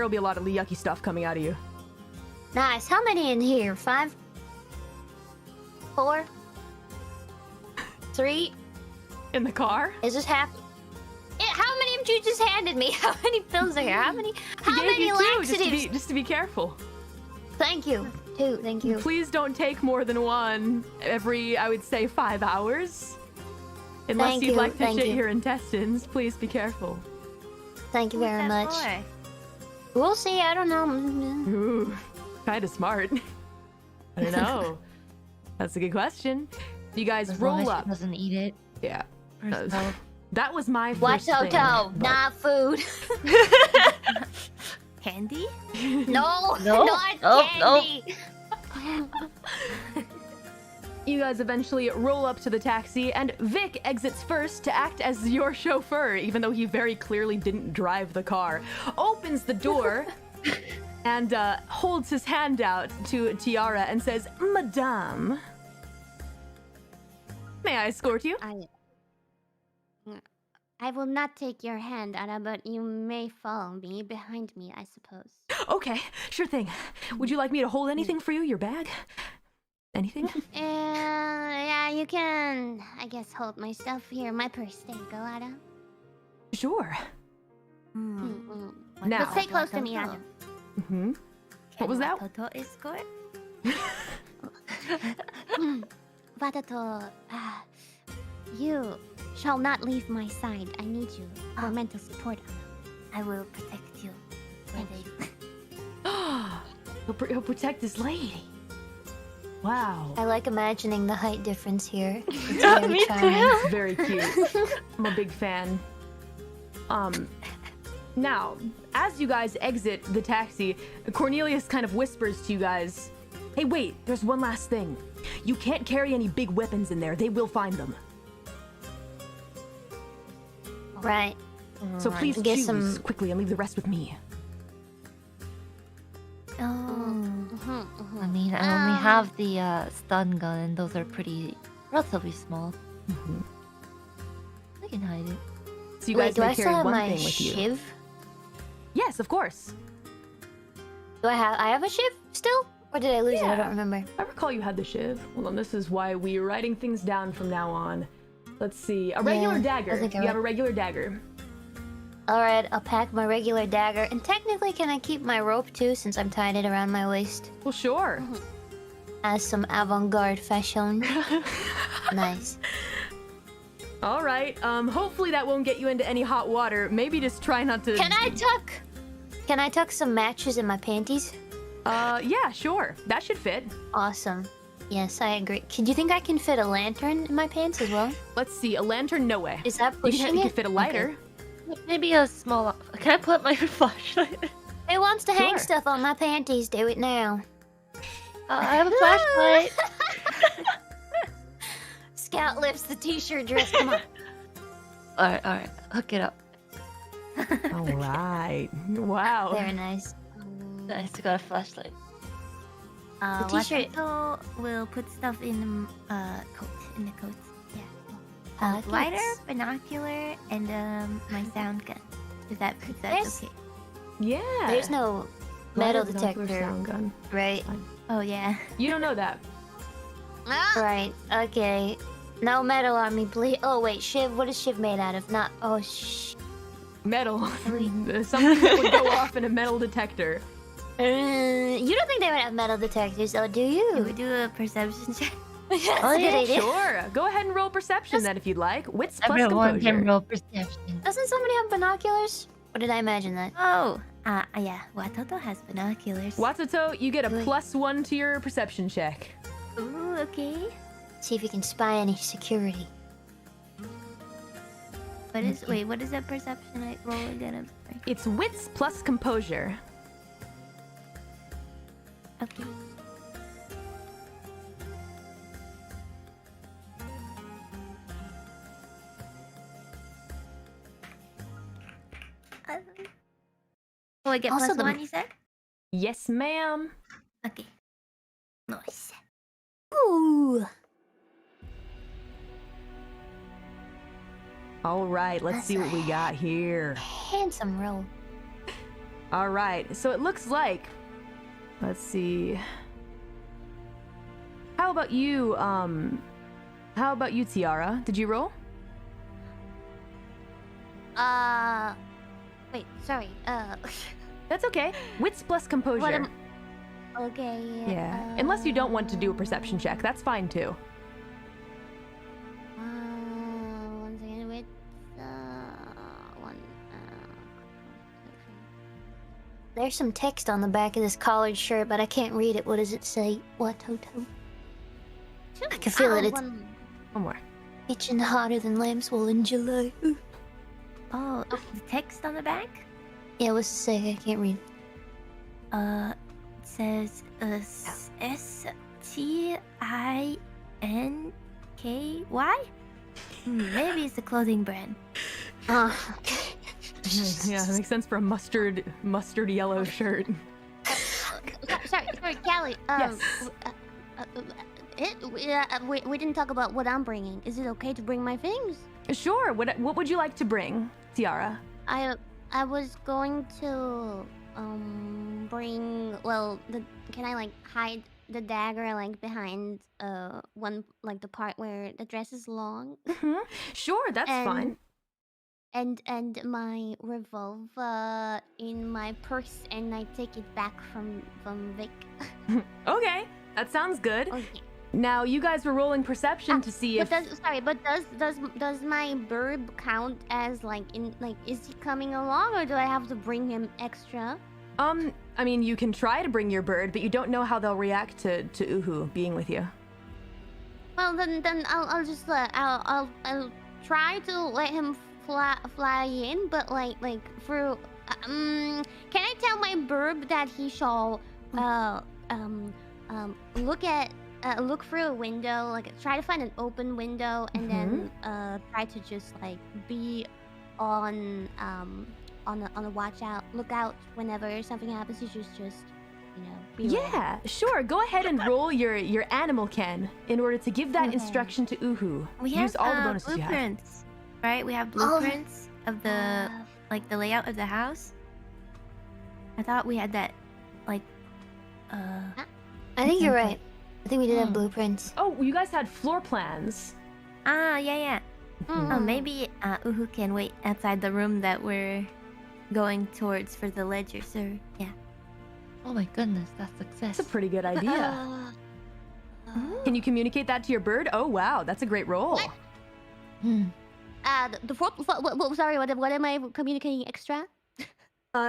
will be a lot of yucky stuff coming out of you. Nice. How many in here? 5? 4? 3? In the car. Is this half? Yeah, how many have you just handed me? How many pills are here? How many I gave many you two, laxatives? just to be careful. Thank you. 2, thank you. Please don't take more than one every, I would say, 5 hours. Unless Thank you'd you, like to thank shit you. your intestines, please be careful. Thank you very much. For? We'll see. I don't know. Ooh, kind of smart. I don't know. That's a good question. You guys As long roll as up. she doesn't eat it Yeah. herself. That was my What first thing. Toto? but- Not food. Candy? No, No, not no, candy. You guys eventually roll up to the taxi, and Vic exits first to act as your chauffeur, even though he very clearly didn't drive the car. Opens the door and holds his hand out to Tiara and says, "Madame, may I escort you?" I will not take your hand, Ada, but you may follow me behind me, I suppose. Okay, sure thing. Would you like me to hold anything for you? Your bag? Anything? Yeah, you can, I guess, hold my stuff here. My purse. There you go, Ada. Sure. Mm-mm. Now. But stay close to me, Ada. Mm-hmm. What was that? Toto escort? Watato, you shall not leave my side. I need you for mental support. I will protect you. Thank you. He'll protect this lady. Wow. I like imagining the height difference here. It's very charming. It's very cute. I'm a big fan. Now, as you guys exit the taxi, Cornelius kind of whispers to you guys, "Hey, wait, there's one last thing. You can't carry any big weapons in there. They will find them. Right. So please Get choose some- quickly and leave the rest with me." Oh. I mean, I only have the stun gun, and those are relatively small. I can hide it. So you Wait, guys do may I still carry have one my thing with you. shiv? Yes, of course. Do I have a shiv still? Or did I lose it? I don't remember. I recall you had the shiv. Well, then this is why we're writing things down from now on. Let's see. A regular Yeah, dagger. I think I You have a read- regular dagger. Alright, I'll pack my regular dagger. And technically, can I keep my rope too, since I'm tied it around my waist? Well, sure. As some avant-garde fashion. Nice. All right. Hopefully that won't get you into any hot water. Maybe just try not to. Can I tuck some matches in my panties? Yeah, sure. That should fit. Awesome. Yes, I agree. Do you think I can fit a lantern in my pants as well? Let's see. A lantern, no way. Is that You pushing can it? fit a lighter. Maybe a small. Can I put my flashlight? Who wants to hang Sure. stuff on my panties? Do it now. I have a flashlight. Scout lifts the t-shirt dress. Come on. All right. Hook it up. All right. Wow. Very nice. Nice. I got a flashlight. The t-shirt- Watato will put stuff in the coat. In the coat. Yeah. Pockets. Lighter, binocular, and my sound gun. Is that There's- okay? Yeah. There's no metal Lighter, binocular, detector, sound gun. right? Oh yeah. You don't know that. Right. Okay. No metal on me, please. Oh wait, Shiv. What is Shiv made out of? Not. Oh Metal. Something that would go off in a metal detector. You don't think they would have metal detectors, though, do you? Can we do a perception check? That's Oh, a good yeah, idea. Sure. Go ahead and roll perception then if you'd like. Wits plus Everyone can composure. roll perception. Doesn't somebody have binoculars? Or did I imagine that? Oh, yeah. Watato has binoculars. Watato, you get a Really? +1 to your perception check. Ooh, okay. See if you can spy any security. What is that perception roll again? I'm sorry. It's wits plus composure. Okay. Oh, I get Also plus the- one, you said? Yes, ma'am. Okay. Nice. Ooh. All right, let's That's see what we got here. Handsome roll. All right, so it looks like, let's see. How about you, Tiara? Did you roll? Wait, sorry. That's okay. Wits plus composure. What am- okay. Yeah. Unless you don't want to do a perception check, that's fine too. One second, with one. There's some text on the back of this collared shirt, but I can't read it. What does it say? Watoto. I can feel it. It's One. One more. itching hotter than lamb's wool in July. Oh, the text on the back? Yeah, what's it say? I can't read. It says STINKY. Maybe it's a clothing brand. Okay. Yeah, that makes sense for a mustard yellow shirt. Sorry, Callie. Yes. We didn't talk about what I'm bringing. Is it okay to bring my things? Sure. What would you like to bring, Tiara? I was going to bring. Well, can I hide the dagger behind one the part where the dress is long? Sure, that's fine. And my revolver in my purse, and I take it back from Vic. Okay, that sounds good. Okay. Now you guys were rolling perception to see if. Does my bird count as is he coming along, or do I have to bring him extra? I mean, you can try to bring your bird, but you don't know how they'll react to Uhu being with you. Well, then I'll just I'll try to let him fly in, but like through. Can I tell my bird that he shall look through a window, like try to find an open window, and then try to just like be on a lookout whenever something happens. You just be ready. Yeah, sure. Go ahead and roll your animal can in order to give that instruction to Uhu. We Use have all the bonuses you have. blueprints, right? We have blueprints of the like the layout of the house. I thought we had that, like, I think you're right. I think we did have blueprints. Oh, you guys had floor plans. yeah. Oh, maybe Uhu can wait outside the room that we're going towards for the ledger, sir. Yeah. Oh my goodness, that's success. That's a pretty good idea. Can you communicate that to your bird? Oh wow, that's a great roll. Sorry, what am I communicating extra?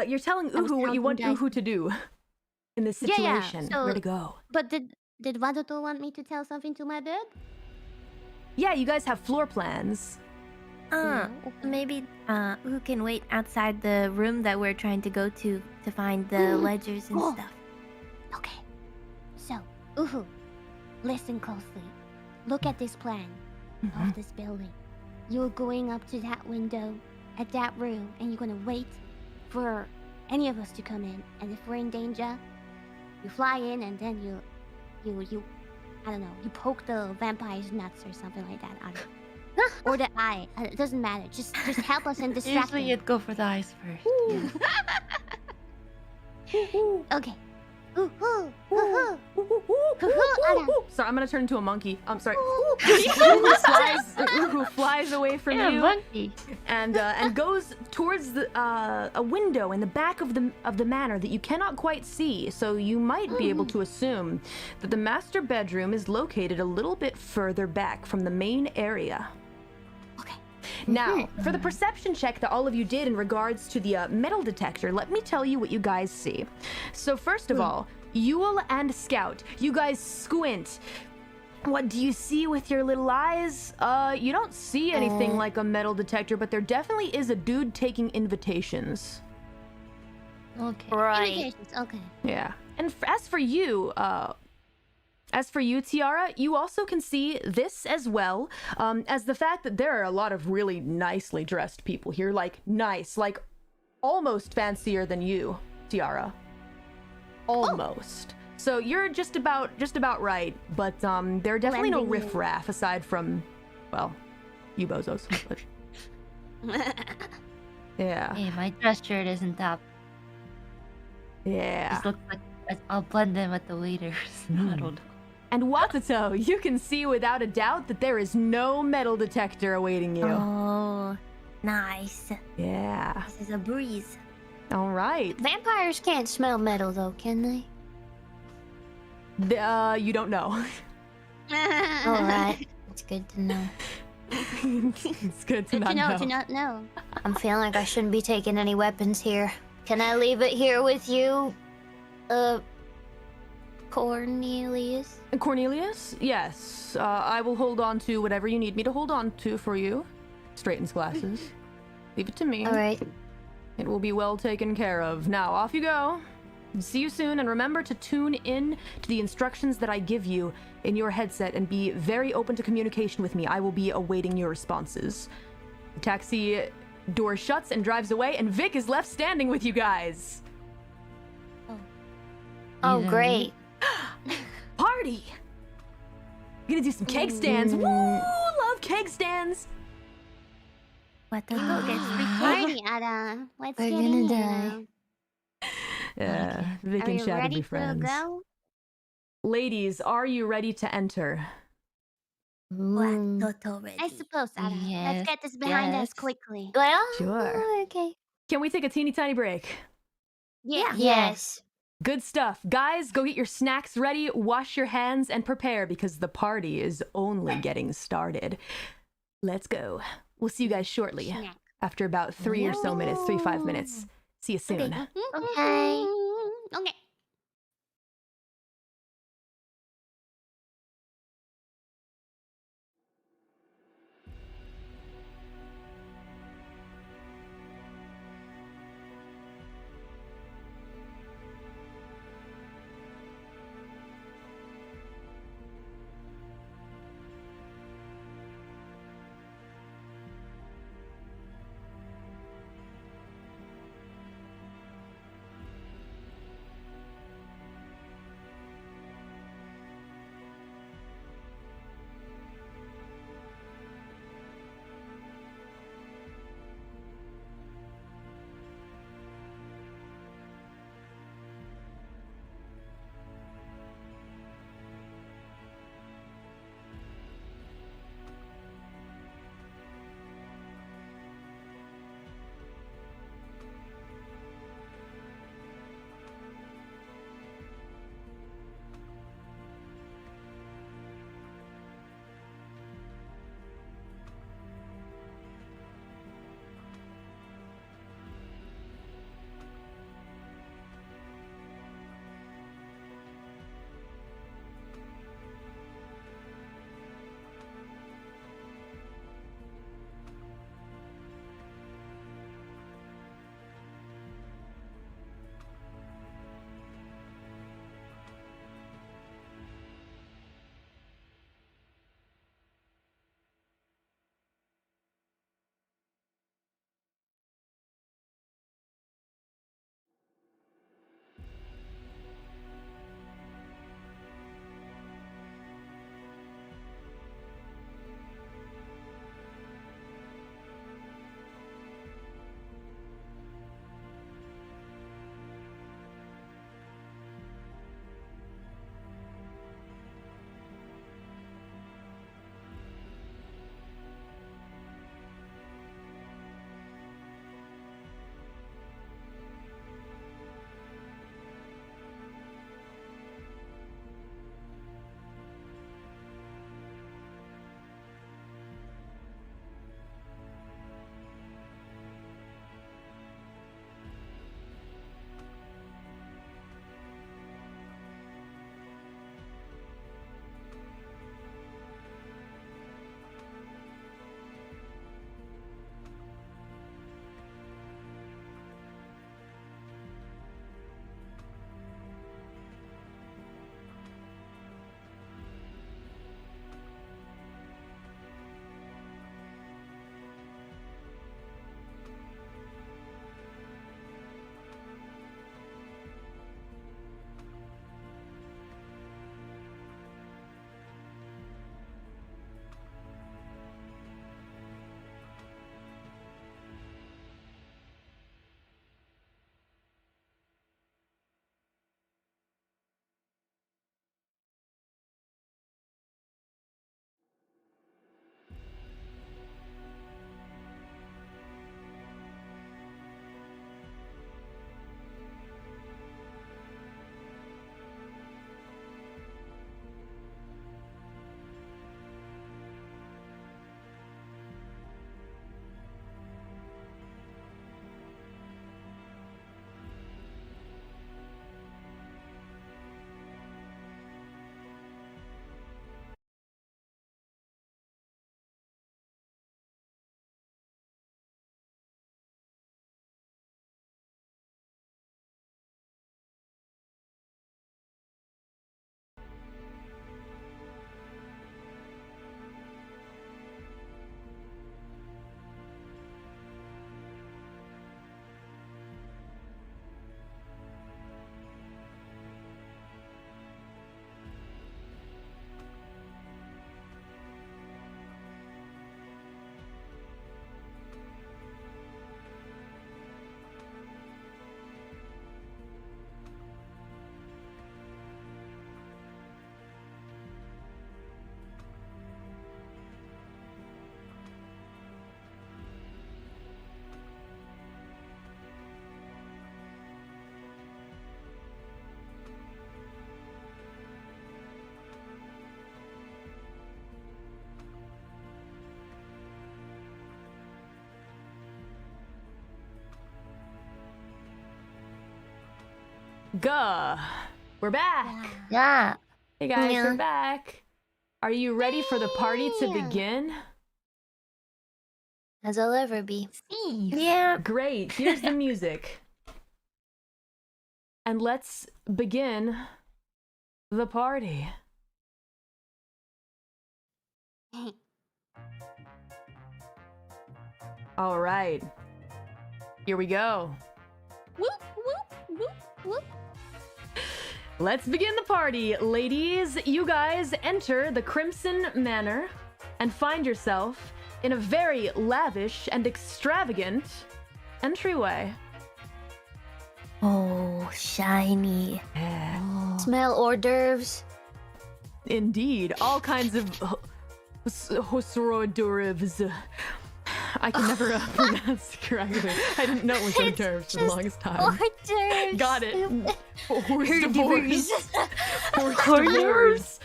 You're telling Uhu what you want Uhu to do in this situation. So, where to go. But did Wadoto want me to tell something to my bird? Yeah, you guys have floor plans. Maybe Uhu can wait outside the room that we're trying to go to find the ledgers and stuff. Okay. So, Uhu, listen closely. Look at this plan of this building. You're going up to that window at that room, and you're gonna wait for any of us to come in. And if we're in danger, you fly in, and then you I don't know, you poke the vampire's nuts or something like that. I don't know. Or the eye. It doesn't matter. Just help us and distract Usually him. you'd go for the eyes first. Okay. Sorry, I'm gonna turn into a monkey. I'm sorry. Uhu flies away from you monkey. and goes towards a window in the back of the manor that you cannot quite see. So you might be able to assume that the master bedroom is located a little bit further back from the main area. Okay. Now, for the perception check that all of you did in regards to the metal detector, let me tell you what you guys see. So first of all, Yule and Scout, you guys squint. What do you see with your little eyes? You don't see anything like a metal detector, but there definitely is a dude taking invitations. Okay. Right. Invitations, okay. Yeah. And as for you, Tiara, you also can see this as well, as the fact that there are a lot of really nicely dressed people here, like almost fancier than you, Tiara. Almost. So you're just about right, but there are definitely no Blending in. riffraff aside from, well, you bozos. But... yeah. Hey, my dress shirt isn't up. Yeah. Just looks like I'll blend in with the waiters. I don't know. And Watato, you can see without a doubt that there is no metal detector awaiting you. Oh, nice. Yeah. This is a breeze. All right. Vampires can't smell metal, though, can they? You don't know. All right. It's good to know. It's good to Good to not know, know. to not know. I'm feeling like I shouldn't be taking any weapons here. Can I leave it here with you, Cornelius? Cornelius? Yes. I will hold on to whatever you need me to hold on to for you. Straightens glasses. Leave it to me. All right. It will be well taken care of. Now, off you go. See you soon, and remember to tune in to the instructions that I give you in your headset and be very open to communication with me. I will be awaiting your responses. The taxi door shuts and drives away, and Vic is left standing with you guys. Oh, Yeah. great. Party! We're gonna do some keg stands. Woo! Love keg stands! Watato gets free Party, Ada. Let's We're get gonna in die. Yeah, Vic Are and you Shad will ready be to friends. go? Ladies, are you ready to enter? Watato ready. I suppose, Ada. Yes, Let's get this behind us yes. quickly. Well, Sure. Okay. Can we take a teeny tiny break? Yeah. Yes. Good stuff. Guys, go get your snacks ready, wash your hands, and prepare because the party is only getting started. Let's go. We'll see you guys shortly. Snack. After about 3 or so minutes, 3-5 minutes. See you soon. Okay. Okay. Gah. We're back. Yeah. Hey guys, Yeah. we're back. Are you ready for the party to Yeah. begin? As I'll ever be. Yeah. Great. Here's the music. And let's begin the party. All right. Here we go. Whoop, whoop, whoop, whoop. Let's begin the party. Ladies, you guys enter the Crimson Manor and find yourself in a very lavish and extravagant entryway. Oh, shiny. Smell hors d'oeuvres. Indeed, all kinds of hors d'oeuvres. I can never pronounce it correctly. I didn't know it was hors d'oeuvres for the longest time. Hors d'oeuvres. Got it. Hors d'oeuvres. d'oeuvres. Hors d'oeuvres.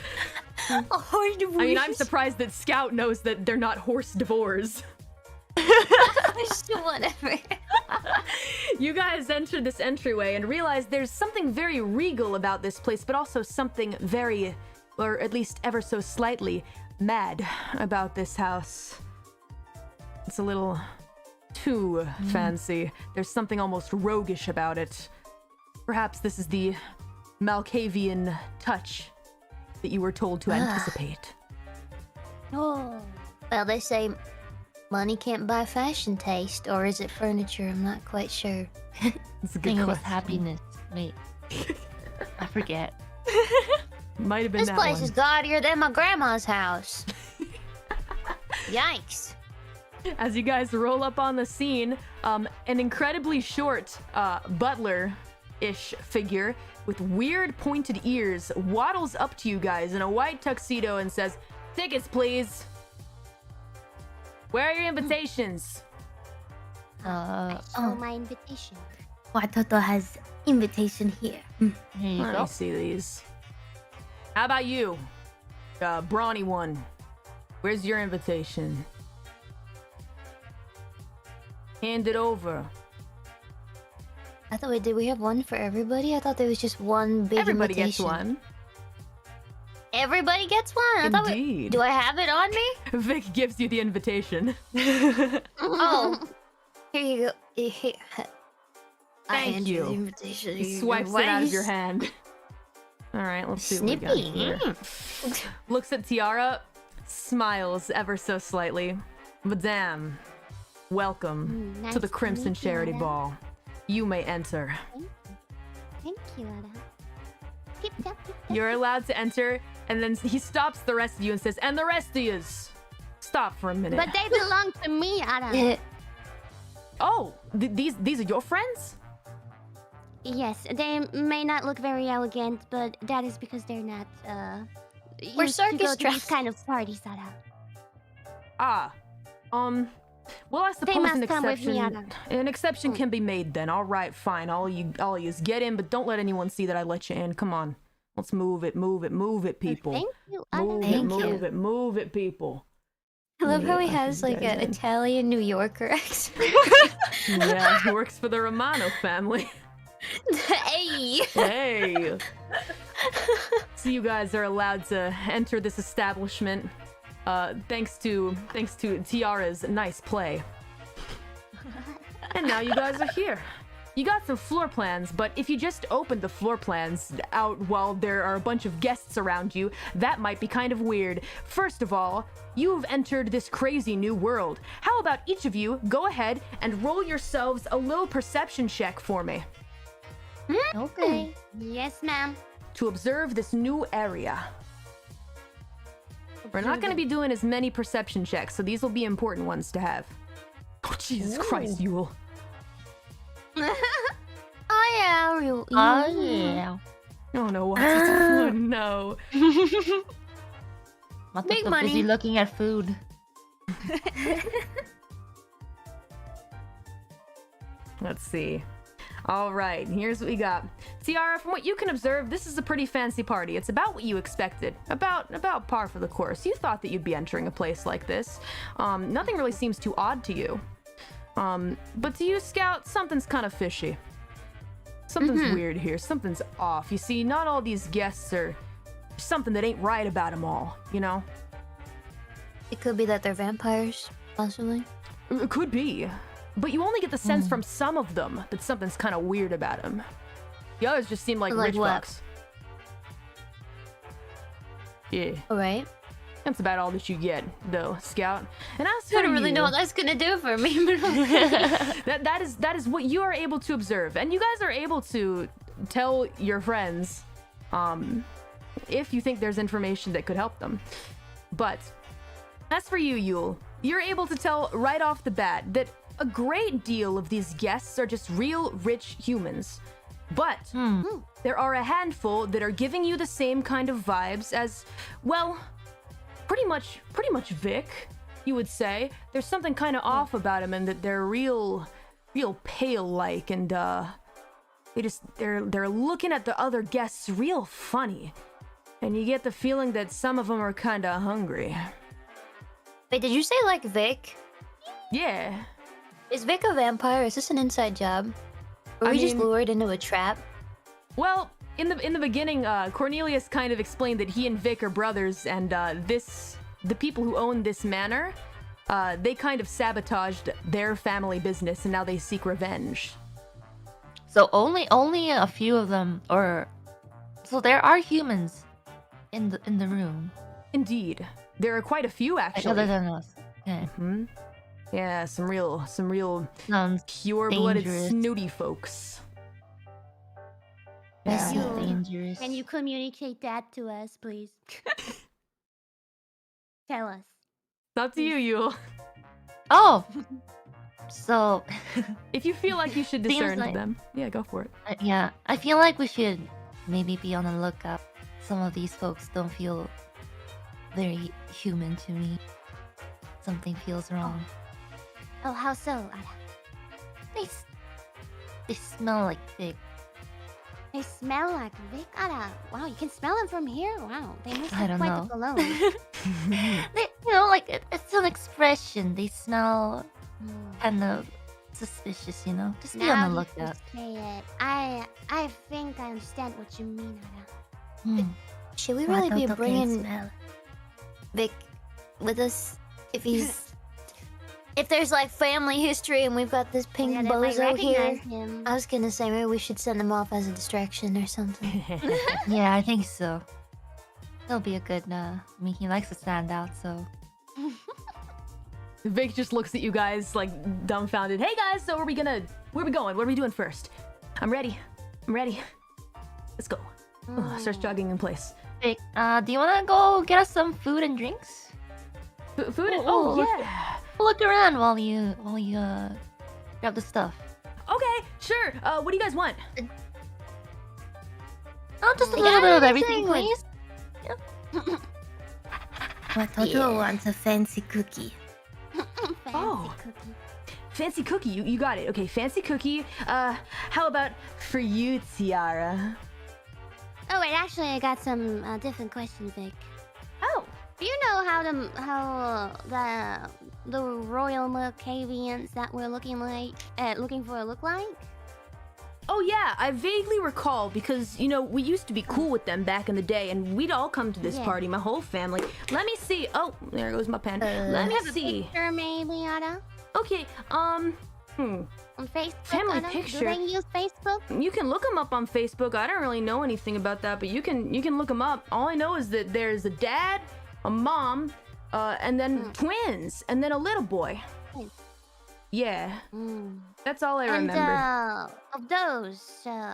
Hors d'oeuvres. I mean, I'm surprised that Scout knows that they're not horse divorce. Whatever. You guys enter this entryway and realize there's something very regal about this place, but also something very, or at least ever so slightly, mad about this house. It's a little too fancy. There's something almost roguish about it. Perhaps this is the Malkavian touch that you were told to anticipate. Oh. Well, they say money can't buy fashion taste, or is it furniture? I'm not quite sure. It's a I good think it was question. happiness. Wait. I forget. Might have been This that place one. is gaudier than my grandma's house. Yikes. As you guys roll up on the scene, an incredibly short butler-ish figure with weird pointed ears waddles up to you guys in a white tuxedo and says, "Tickets, please. Where are your invitations?" Oh, my invitation. Watoto has invitation here. Here you Let go. me see these. How about you, brawny one? Where's your invitation? Hand it over. I thought, did we have one for everybody? I thought there was just one big Everybody gets invitation. one. Everybody gets one? I thought Indeed. do I have it on me? Vic gives you the invitation. Oh. Here you go. Here. I Thank hand you. the invitation. He swipes it out of your hand. All right, let's see what we got Snippy. here. Looks at Tiara, smiles ever so slightly. Madame, welcome Nice to the to Crimson meet you, Charity Ada. Ball. You may enter. Thank you, Ada. Tip, tap, tip, tap. You're allowed to enter, and then he stops the rest of you and says, "And the rest of yous, stop for a minute." But they belong to me, Ada. Yeah. Oh, these are your friends? Yes, they may not look very elegant, but that is because they're not, We're used to go circus to these dressed. kind of parties, Ada. Ah, well, I suppose must an come with me, exception. Anna. An exception can be made then. All right, fine. All yous get in, but don't let anyone see that I let you in. Come on, let's move it, people. Thank you, Ada. Move it, Thank move you. it, move it, people. I love how he Yeah, has you like guys an in. Italian New Yorker accent. Yeah, he works for the Romano family. Hey! Hey. So you guys are allowed to enter this establishment, thanks to Tiara's nice play. And now you guys are here. You got some floor plans, but if you just opened the floor plans out while there are a bunch of guests around you, that might be kind of weird. First of all, you've entered this crazy new world. How about each of you go ahead and roll yourselves a little perception check for me Okay. Yes, ma'am. to observe this new area. We're not going to be doing as many perception checks, so these will be important ones to have. Oh, Jesus Christ, Yule. Oh yeah, you. Oh yeah. Oh no, what? Oh no. Big Watoto money. busy looking at food. Let's see. All right, here's what we got. Tiara, from what you can observe, this is a pretty fancy party. It's about what you expected. About par for the course. You thought that you'd be entering a place like this. Nothing really seems too odd to you. But to you, Scout, something's kind of fishy. Something's weird here. Something's off. You see, not all these guests are something that ain't right about them all, you know? It could be that they're vampires, possibly. It could be. But you only get the sense from some of them that something's kind of weird about them. The others just seem like Like rich what? fucks. Yeah. Alright. That's about all that you get, though, Scout. And as I for don't really you, know what that's gonna do for me, but okay. that is what you are able to observe, and you guys are able to tell your friends, if you think there's information that could help them. But as for you, Yule, you're able to tell right off the bat that a great deal of these guests are just real rich humans. But there are a handful that are giving you the same kind of vibes as, well, pretty much Vic, you would say. There's something kind of off about him, and that they're real pale-like, and they're looking at the other guests real funny, and you get the feeling that some of them are kind of hungry. Wait, did you say like Vic? Yeah. Is Vic a vampire? Is this an inside job? Were I we just mean- lured into a trap? Well, in the beginning, Cornelius kind of explained that he and Vic are brothers, and the people who own this manor, they kind of sabotaged their family business, and now they seek revenge. So only a few of them, or so there are humans in the room, Indeed, there are quite a few like, actually. other than us. Okay, Yeah, some real sounds pure-blooded dangerous. snooty folks. yeah, You- dangerous. Can you communicate that to us, please? Tell us. It's up to you, Yule. Oh, so If you feel like you should Seems discern like- them, yeah, go for it. yeah, I feel like we should maybe be on the lookout. Some of these folks don't feel very human to me. Something feels wrong. Oh, how so, Ada? They smell like Vic. They smell like Vic. Ada. Wow, you can smell them from here. Wow, they must I have don't quite know. the cologne. They, like it's an expression. They smell kind of suspicious, you know. Just be Now on the that you lookout. say it, I think I understand what you mean, Ada. Hmm. Should we Why really be don't they bringing smell? Vic with us if he's if there's like family history and we've got this pink Yeah, they might bozo here? recognize him. I was gonna say maybe we should send him off as a distraction or something. Yeah, I think so. He'll be a good. I mean, he likes to stand out, so. Vic just looks at you guys like dumbfounded. Hey guys, so where are we going? What are we doing first? I'm ready. Let's go. Starts jogging in place. Vic, do you wanna go get us some food and drinks? Food? Oh, Oh, yeah. We'll look around while you grab the stuff. Okay, sure. What do you guys want? Oh, just a We little got bit of everything everything, with- please. Watoto wants a fancy cookie. Fancy Oh. cookie. Fancy cookie. You got it. Okay, fancy cookie. How about for you, Tiara? Oh wait, actually, I got some different questions, Vic. Oh. Do you know how the Royal Mercavians that we're looking for look like? Oh yeah, I vaguely recall because, you know, we used to be cool with them back in the day and we'd all come to this Yeah. party, my whole family. Let me see. Oh, there goes my pen. Let me Have a see. picture, maybe, Ada? Okay, On Facebook, Family Ada? picture? Do they use Facebook? you can look them up on Facebook. I don't really know anything about that, but you can look them up. All I know is that there's a dad, a mom, and then twins, and then a little boy. Twins. Yeah, Mm. that's all I And remember.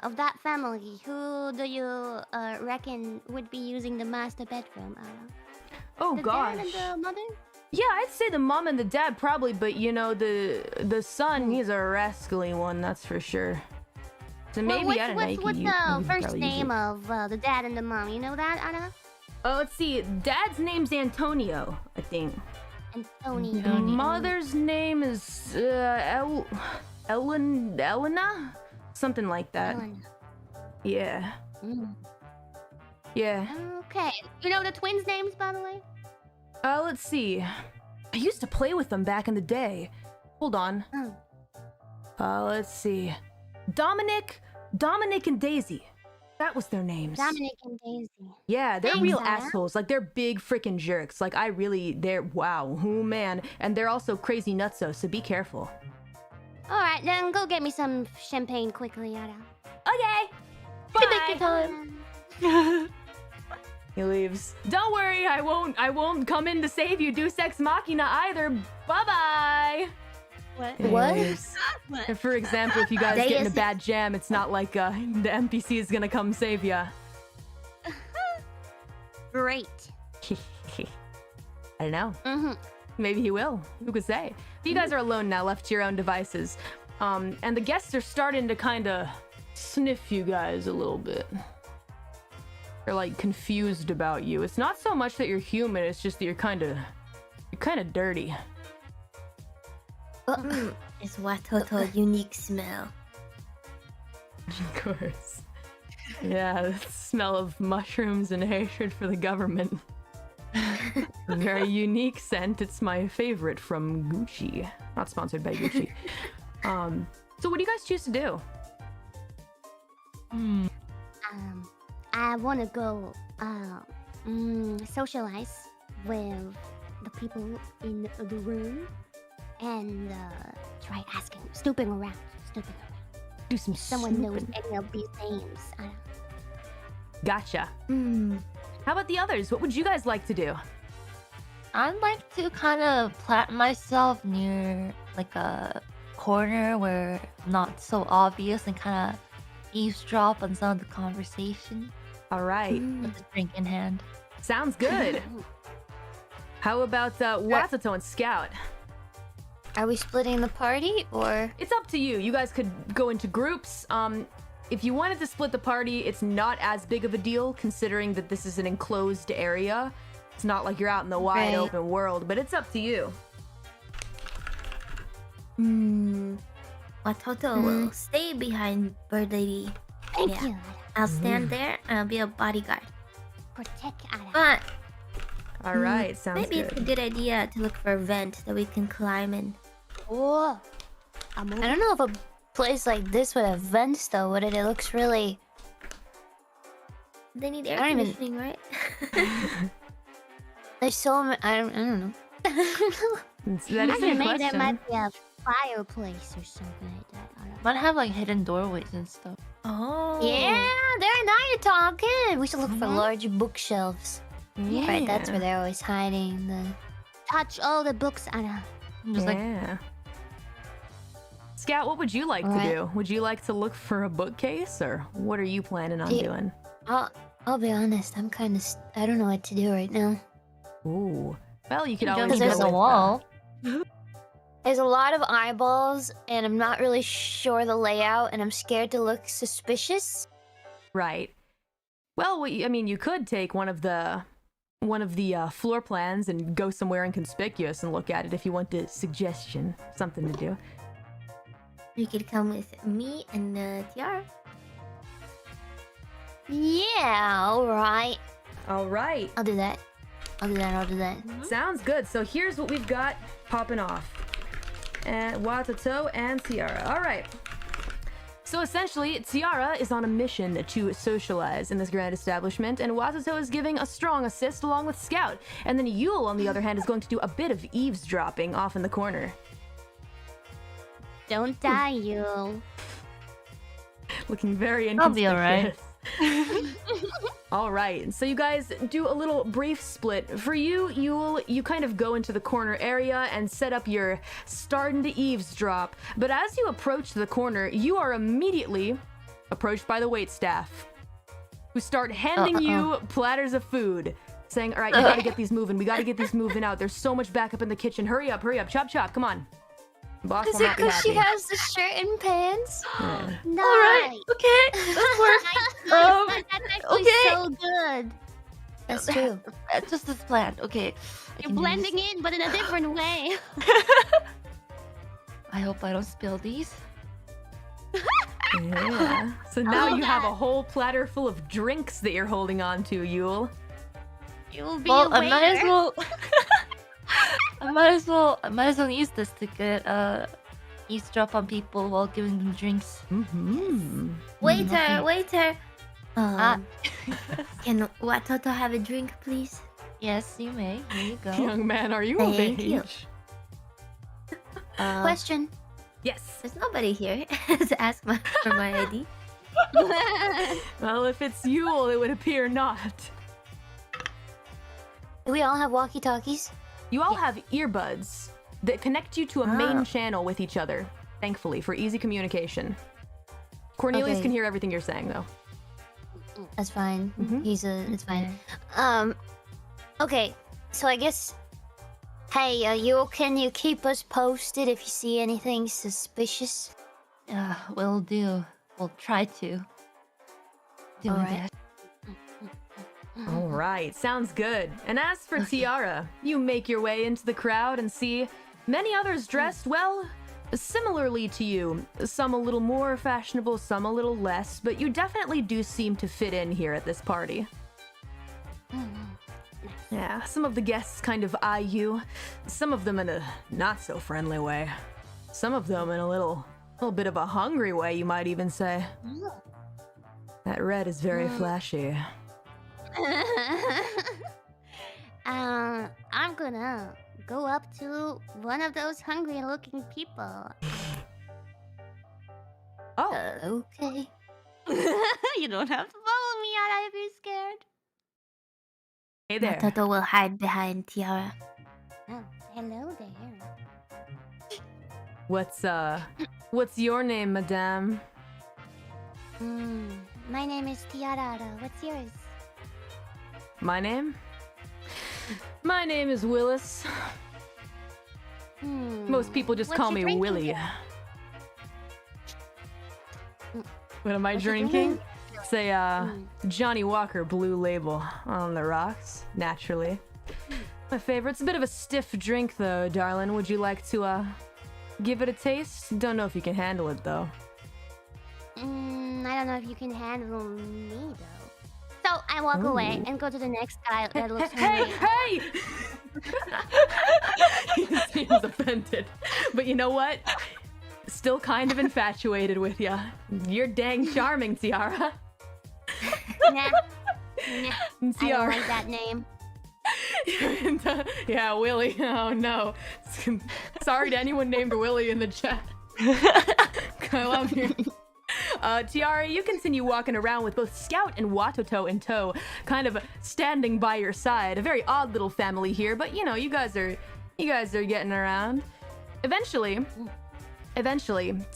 of that family, who do you reckon would be using the master bedroom, Ada? Oh The gosh. dad and the mother? Yeah, I'd say the mom and the dad probably, but you know the son, he's a rascally one, that's for sure. So maybe Well, I don't know. you what's could- you the could first probably use name it. of the dad and the mom? You know that, Ada? Let's see. Dad's name's Antonio, I think. Antonio. The mother's name is Elena, something like that. Ellen. Yeah, Mm. yeah. Okay. You know the twins' names, by the way? Let's see. I used to play with them back in the day. Hold on. Oh. Let's see. Dominic, Dominic and Daisy. That was their names. Dominic and Daisy. Yeah, they're Thanks, real Anna. assholes. Like, they're big freaking jerks. Like, they're, wow, oh man. And they're also crazy nutso, so be careful. All right, then go get me some champagne quickly, Yada. Okay, Take your bye. time. He leaves. Don't worry, I won't come in to save you, Deus Ex Machina either. Bye-bye. What? And he What? leaves. And for example, if you guys get in a Deus- bad jam, it's not like the NPC is gonna come save ya. Great. I don't know. Mm-hmm. Maybe he will. Who could say? But you guys are alone now, left to your own devices. And the guests are starting to kind of sniff you guys a little bit. They're like confused about you. It's not so much that you're human, it's just that you're kind of dirty. It's Watoto unique smell. Of course. Yeah, the smell of mushrooms and hatred for the government. A very unique scent. It's my favorite from Gucci. Not sponsored by Gucci. So what do you guys choose to do? I want to go socialize with the people in the room and try asking, snooping around. Do some Someone knows snooping. any of these names. Gotcha. How about the others? What would you guys like to do? I'd like to kind of plant myself near like a corner where not so obvious and kind of eavesdrop on some of the conversation All right. with a drink in hand. Sounds good. How about Watato and Scout? Are we splitting the party or? It's up to you. You guys could go into groups. If you wanted to split the party, it's not as big of a deal considering that this is an enclosed area. It's not like you're out in the wide Right. open world, but it's up to you. Watoto will stay behind Bird Lady. Thank Yeah. you. I'll stand there and I'll be a bodyguard. Protect Ada. But All right, sounds maybe it's a good. good idea to look for a vent that we can climb in. Oh. I don't know if a place like this would have vents though, would it? It looks really. They need air I don't even- conditioning, right? There's so many. I don't know. That is a good Maybe there question. might be a fireplace or something like that. I don't know. Might have like hidden doorways and stuff. Oh. Yeah, there. Now you're talking. We should look for large bookshelves. Yeah. Right, that's where they're always hiding. Touch all the books, Anna. I'm just like, Yeah. Scout, what would you like to Alright. do? Would you like to look for a bookcase, or what are you planning on Yeah. doing? I'll be honest. I'm kind of. I don't know what to do right now. Ooh. Well, you could don't always think go there's a with, wall. There's a lot of eyeballs, and I'm not really sure the layout, and I'm scared to look suspicious. Right. Well, I mean, you could take one of the floor plans and go somewhere inconspicuous and look at it if you want a suggestion, something to do. You could come with me and Tiara. Yeah, all right. All right. I'll do that. I'll do that. Sounds good. So here's what we've got popping off. And Watato and Tiara. All right. So essentially, Tiara is on a mission to socialize in this grand establishment, and Watato is giving a strong assist along with Scout. And then Yule, on the other hand, is going to do a bit of eavesdropping off in the corner. Don't die, you. Looking very I'll be alright. All right, so you guys do a little brief split. For you, Yule, you kind of go into the corner area and set up your starting to eavesdrop. But as you approach the corner, you are immediately approached by the waitstaff, who start handing you platters of food, saying, "All right, you gotta get these moving. We gotta get these moving out. There's so much backup in the kitchen. Hurry up, chop, chop. Come on." Boss Is will it not be because she happy. has the shirt and pants? Yeah. Nice. Alright, okay, that works. That's actually okay. so good. That's true. Just as planned. Okay. I You're can do blending this. in, but in a different way. I hope I don't spill these. Yeah. So now love you have a that. whole platter full of drinks that you're holding on to, Yule. You'll be Well, a I might as waiter. well. I might as well use this to get eavesdrop on people while giving them drinks. Mm-hmm. Waiter, waiter. Ah. Can Watoto have a drink, please? Yes, you may. Here you go. Young man, are you of Thank you. age? Question. Yes. There's nobody here to ask for my ID. Well, if it's Yule, it would appear not. Do we all have walkie-talkies? You all have earbuds that connect you to a main channel with each other, thankfully, for easy communication. Cornelius Okay. can hear everything you're saying, though. That's fine. Mhm. It's fine. Okay. So I guess. Hey, Yule, can you keep us posted if you see anything suspicious? Will do. We'll try to. Do my Alright. best. All right, sounds good. And as for Tiara, you make your way into the crowd and see many others dressed, well, similarly to you. Some a little more fashionable, some a little less, but you definitely do seem to fit in here at this party. Yeah, some of the guests kind of eye you, some of them in a not so friendly way, some of them in a little bit of a hungry way, you might even say. That red is very flashy. I'm gonna go up to one of those hungry-looking people. Oh, Okay. You don't have to follow me out if you're scared. hey there. Watoto will hide behind Tiara. Oh, hello there. What's your name, madame? My name is Tiarara. What's yours? My name? My name is Willis. Most people just What call you me drinking Willie. there? What am I What you drinking? drinking? It's a Johnny Walker Blue Label on the rocks, naturally. My favorite. It's a bit of a stiff drink, though, darling. Would you like to give it a taste? Don't know if you can handle it, though. I don't know if you can handle me though. So I walk away and go to the next guy that looks Hey, hungry. hey! He seems offended. But you know what? Still kind of infatuated with ya. You're dang charming, Tiara. Nah, I don't Tiara. like that name. And, yeah, Willie. Oh no. Sorry to anyone named Willie in the chat. I love you. Tiara, you continue walking around with both Scout and Watoto in tow, kind of standing by your side. A very odd little family here, but you know, you guys are getting around. Eventually,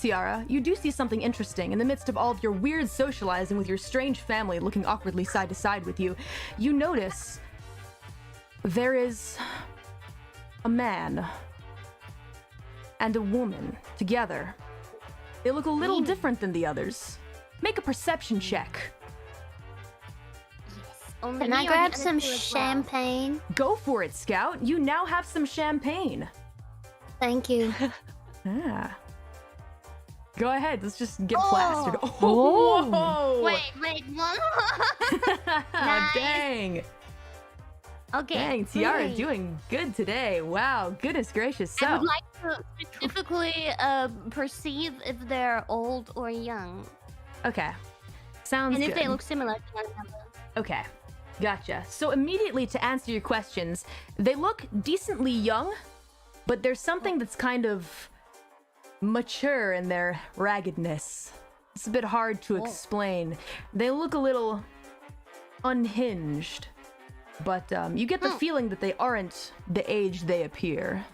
Tiara, you do see something interesting. In the midst of all of your weird socializing with your strange family looking awkwardly side to side with you, you notice there is a man and a woman together. They look a little different than the others. Make a perception check. Only Can I me or the grab other some two as well? champagne? Go for it, Scout. You now have some champagne. Thank you. Ah. Go ahead. Let's just get Oh. plastered. Oh. Whoa! Wait, one more. Nice. Dang. Okay. Dang, Tiara great. doing good today. Wow, goodness gracious. I So, would like to specifically perceive if they're old or young, okay. Sounds and good. if they look similar to one another. Okay, gotcha. So immediately to answer your questions, they look decently young, but there's something that's kind of mature in their raggedness. It's a bit hard to explain. They look a little unhinged, but you get the feeling that they aren't the age they appear.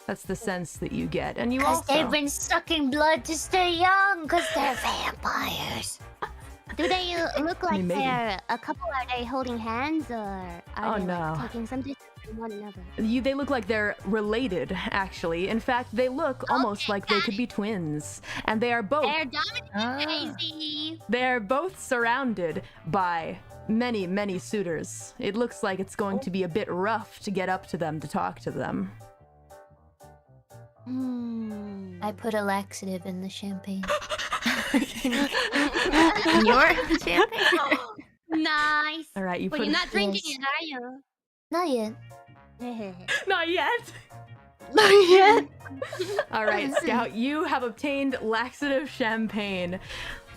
That's the sense that you get, and you Because also. they've been sucking blood to stay young, because they're vampires. Do they look like Maybe. they're a couple? Are they holding hands or are Oh, they no. like, taking some distance from one another? They look like they're related, actually. In fact, they look almost Okay, like they could be twins. And they are both They're Dominic Ah. and Daisy. they're both surrounded by many, many suitors. It looks like it's going to be a bit rough to get up to them to talk to them. I put a laxative in the champagne. Your champagne? Nice. All right, you But put you're not drinking Yes. it, are you? Not yet. Not yet. Not yet. All right, Scout, you have obtained laxative champagne.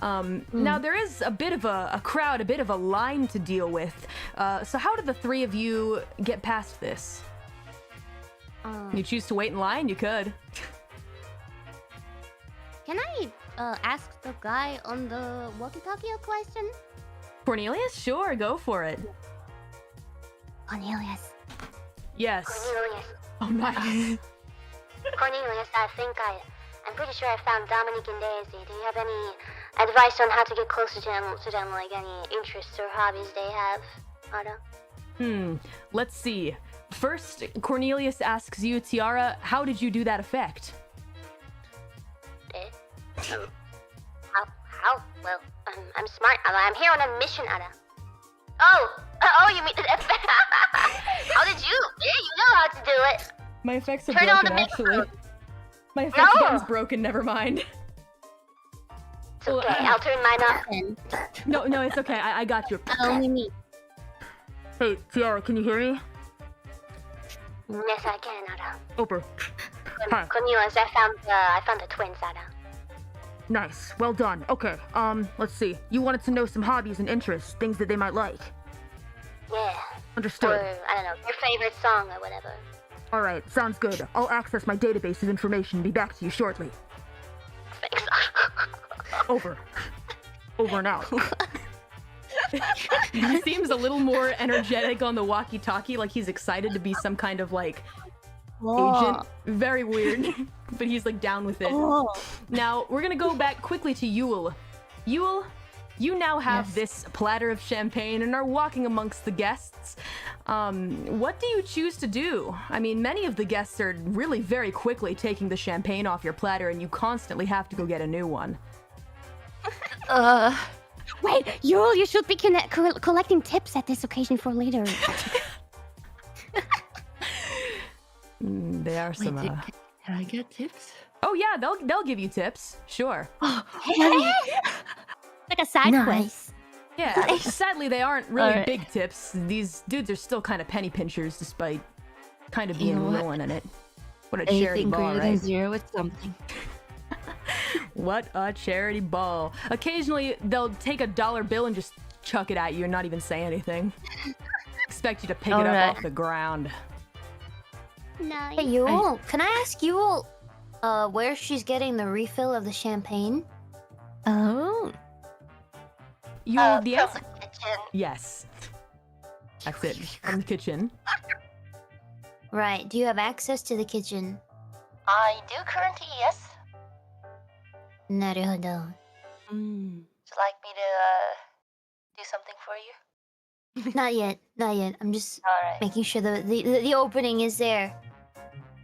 Now there is a bit of a crowd, a bit of a line to deal with. So how did the three of you get past this? You choose to wait in line? You could. Can I ask the guy on the walkie-talkie a question? Cornelius? Sure, go for it. Cornelius. Yes. Cornelius. Oh, nice. Cornelius, I'm pretty sure I found Dominic and Daisy. Do you have any advice on how to get closer to them, like any interests or hobbies they have, Otto? Let's see. First, Cornelius asks you, Tiara, how did you do that effect? How? Well, I'm smart. I'm here on a mission, Ada. Oh, you mean how did you? Yeah, you know how to do it. My effects are Turn on broken, the actually. microphone. My effects No. gun's broken, never mind. It's okay. I'll turn mine off. No, it's okay. I got you. Only me. Hey, Tiara, can you hear me? Yes, I can, Ada. Oprah. Hi. Cornelius, I found the twins, Ada. Nice. Well done. Okay, let's see. You wanted to know some hobbies and interests, things that they might like. Yeah. Understood. Or, I don't know, your favorite song or whatever. Alright, sounds good. I'll access my database of information and be back to you shortly. Thanks. Over. Over and out. He seems a little more energetic on the walkie-talkie, like he's excited to be some kind of, like, agent. Very weird. But he's, like, down with it. Now, we're gonna go back quickly to Yule. Yule, you now have this platter of champagne and are walking amongst the guests. What do you choose to do? I mean, many of the guests are really very quickly taking the champagne off your platter and you constantly have to go get a new one. Wait, Yule, you should be collecting tips at this occasion for later. There are some. Can I get tips? Oh yeah, they'll give you tips. Sure. Like a side quest. Yeah. Sadly, they aren't really Alright. big tips. These dudes are still kind of penny pinchers, despite kind of You being know what? rolling in it. What a charity Anything ball, greater than right? zero is something. What a charity ball. Occasionally, they'll take a dollar bill and just chuck it at you and not even say anything. Expect you to pick it up Alright. off the ground. Nice. Hey, Yule, can I ask Yule, where she's getting the refill of the champagne? Oh. You the From answer? the kitchen. Yes. That's it. From the kitchen. Right. Do you have access to the kitchen? I do currently, yes. Naruhodo. Would you like me to do something for you? Not yet. Not yet. I'm just Alright. making sure the opening is there.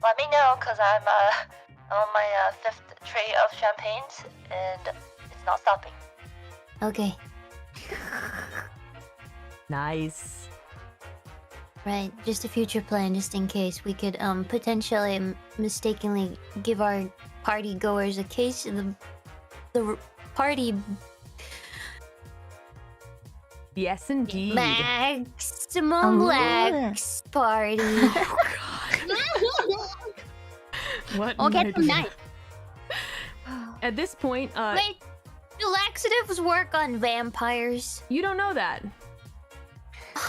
Let me know, because I'm on my 5th tray of champagnes, and it's not stopping. Okay. Nice. Right. Just a future plan, just in case we could potentially mistakenly give our party goers a case of the party Yes, indeed. maximum Oh. lax party. What? I'll get some night- knife. At this point, Wait, do laxatives work on vampires? you don't know that.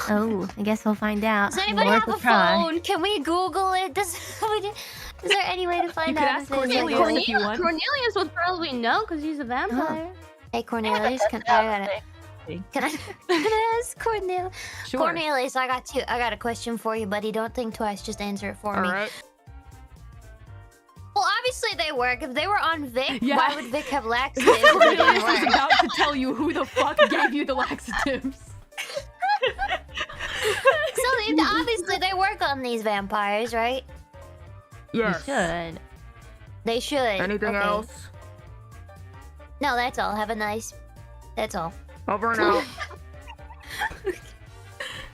Oh, I guess we'll find out. Does anybody Worth have a try. phone? Can we Google it? Is there any way to find You could out? ask if it's Cornelius like- if you want. Cornelius would probably know because he's a vampire. Hey Cornelius, can I ask Cornelius? Sure. Cornelius, I got a question for you, buddy. Don't think twice. Just answer it for me. Alright. Well, obviously they work. If they were on Vic, Yeah. why would Vic have laxatives? if they Cornelius didn't is work? about to tell you who the fuck gave you the laxatives. So obviously they work on these vampires, right? You should. They should. Anything Okay. else? No, that's all. Have a nice. That's all. Over and out.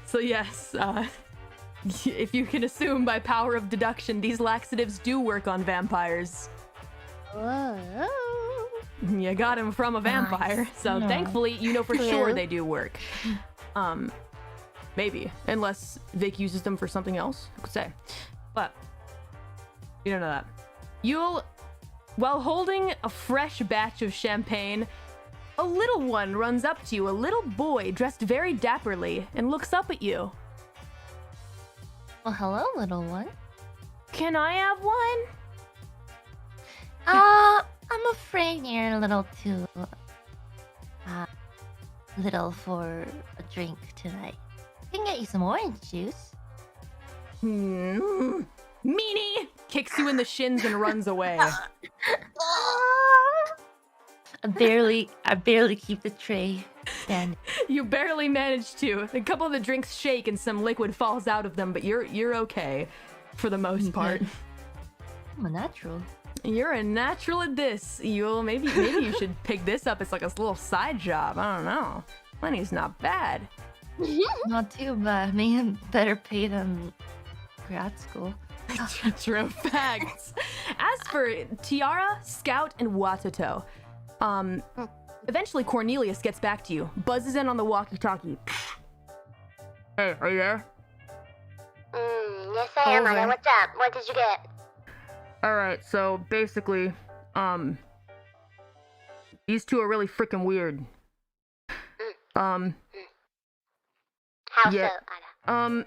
So yes, if you can assume by power of deduction, these laxatives do work on vampires. Whoa. You got him from a vampire, so Nice. thankfully you know for sure True. they do work. Maybe, unless Vic uses them for something else, I could say. But you don't know that. While holding a fresh batch of champagne, a little one runs up to you, a little boy dressed very dapperly, and looks up at you. Well, hello, little one. Can I have one? I'm afraid you're a little too little for a drink tonight. I can get you some orange juice. Meanie! Kicks you in the shins and runs away. I barely keep the tray standing. You barely manage to. A couple of the drinks shake and some liquid falls out of them, but you're okay for the most part. I'm a natural. You're a natural at this. Maybe you should pick this up as like a little side job. I don't know. Money's not bad. Not too bad. Man, better pay than grad school. True facts. As for Tiara, Scout, and Watoto, eventually Cornelius gets back to you, buzzes in on the walkie-talkie. Hey, are you there? Yes, I am. Over. What's up? What did you get? Alright, so basically, these two are really freaking weird. How yeah. so?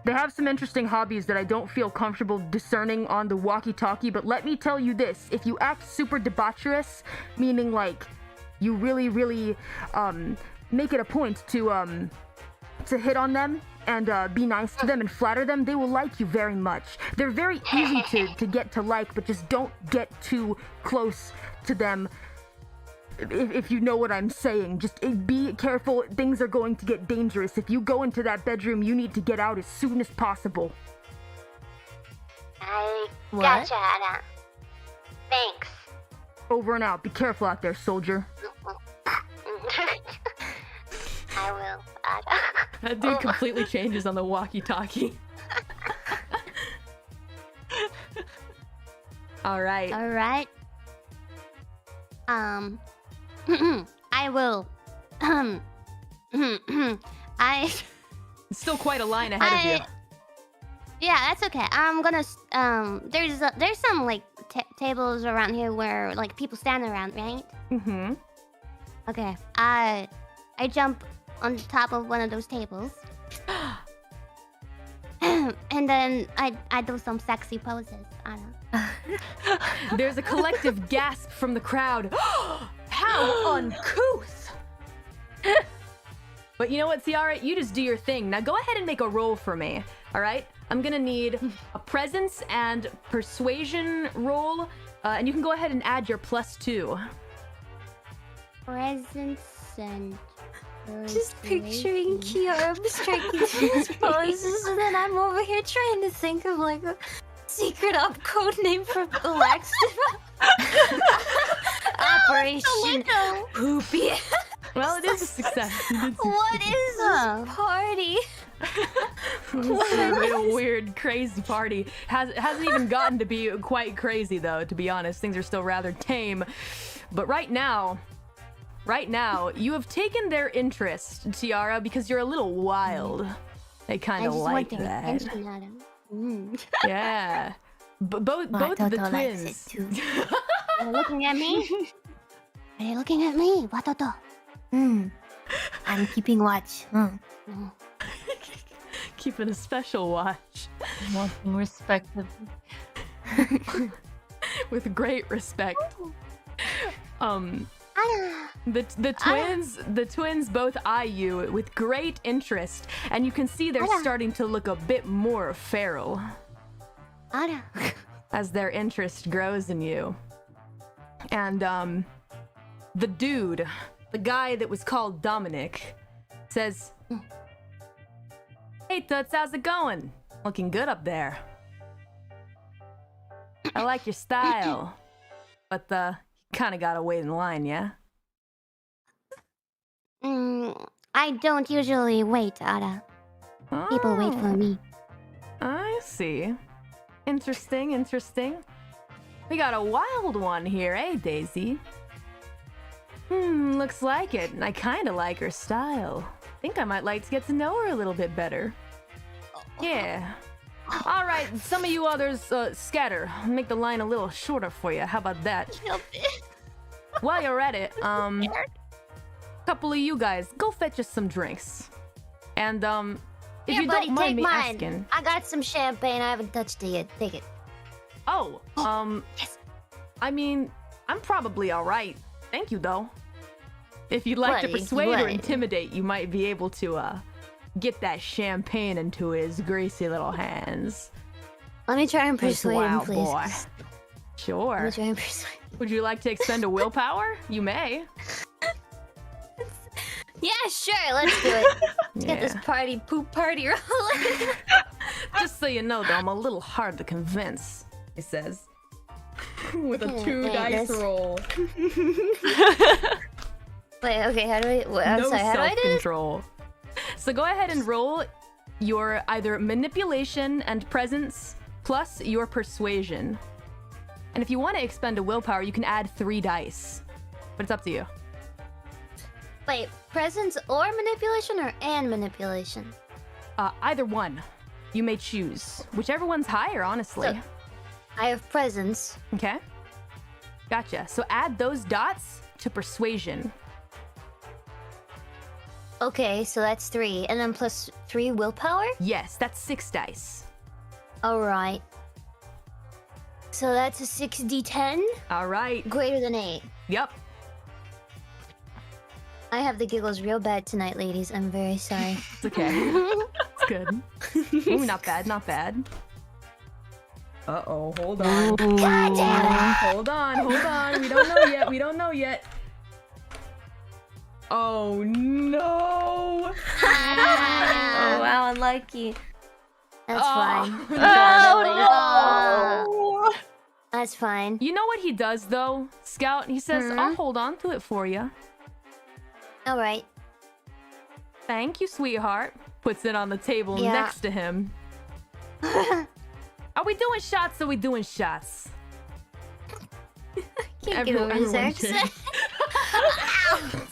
They have some interesting hobbies that I don't feel comfortable discerning on the walkie-talkie, but let me tell you this, if you act super debaucherous, meaning like, you really, really, make it a point to hit on them and be nice to them and flatter them, they will like you very much. They're very easy to get to like, but just don't get too close to them. If you know what I'm saying, just be careful. Things are going to get dangerous. If you go into that bedroom, you need to get out as soon as possible. I What? gotcha, Anna. Thanks. Over and out. Be careful out there, soldier. I will, Anna. That dude completely changes on the walkie-talkie. All right. All right. I will. Still quite a line ahead of you. Yeah, that's okay. I'm gonna. There's some like tables around here where like people stand around, right? Mm-hmm. Okay. I jump on top of one of those tables, and then I do some sexy poses. I don't know. There's a collective gasp from the crowd. How uncouth! But you know what, Tiara? You just do your thing. Now go ahead and make a roll for me, all right? I'm gonna need a presence and persuasion roll, and you can go ahead and add your +2. Presence and. Just picturing Kiara striking these poses, and then I'm over here trying to think of like a secret code name for the laxative. Operation Poopy. Well, it is a success. What is this party? It's a real weird, crazy party. Hasn't even gotten to be quite crazy though, to be honest. Things are still rather tame. But right now, you have taken their interest, Tiara, because you're a little wild. They kind of like that. Attention at him. Yeah. Both of the twins. Are they looking at me? Are they looking at me? Watoto. I'm keeping watch. Keeping a special watch. Wanting respect. With great respect. The twins both eye you with great interest, and you can see they're starting to look a bit more feral Ara. as their interest grows in you. And the dude, the guy that was called Dominic, says, "Hey Toots, how's it going? Looking good up there. I like your style, but you kind of gotta wait in line, yeah?" I don't usually wait, Ara. People wait for me. I see. Interesting. We got a wild one here, eh, Daisy? Looks like it, and I kinda like her style. Think I might like to get to know her a little bit better. Yeah. All right, some of you others scatter. Make the line a little shorter for you. How about that? While you're at it, couple of you guys, go fetch us some drinks. And if Here, you buddy, don't mind take me mine. asking. I got some champagne. I haven't touched it yet. Take it. Oh, Yes. I mean, I'm probably all right. Thank you, though. If you'd like to Buddy, persuade or buddy. intimidate, you might be able to get that champagne into his greasy little hands. Let me try and This persuade him, wild please. boy. Let Sure. me try and persuade. Would you like to expend a willpower? You may. Yeah, sure. Let's do it. Let's get this Yeah. poop party rolling. Just so you know, though, I'm a little hard to convince, he says. With a Yeah, 2 yeah, dice this- roll. Wait, okay. How do I? I'm No sorry. How do I do this? self-control. So go ahead and roll your either manipulation and presence plus your persuasion. And if you want to expend a willpower, you can add 3 dice. But it's up to you. Wait, presence or manipulation or and manipulation? Either one. You may choose. Whichever one's higher, honestly. So- I have presence. Okay? Gotcha. So add those dots to persuasion. Okay, so that's 3, and then plus 3 willpower. Yes, that's 6 dice. All right. So that's a 6d10, All right. greater than 8. Yep. I have the giggles real bad tonight, ladies. I'm very sorry. It's okay. It's good. Ooh, not bad, not bad. Uh-oh, hold on. God damn it! Hold on. We don't know yet. We don't know yet. Oh, no. Oh wow, unlucky. That's Oh, fine. no. That's fine. You know what he does, though, Scout? He says, I'll hold on to it for you. All right. Thank you, sweetheart. Puts it on the table Yeah. next to him. Are we doing shots or are we doing shots? Can't get over his everyone accent.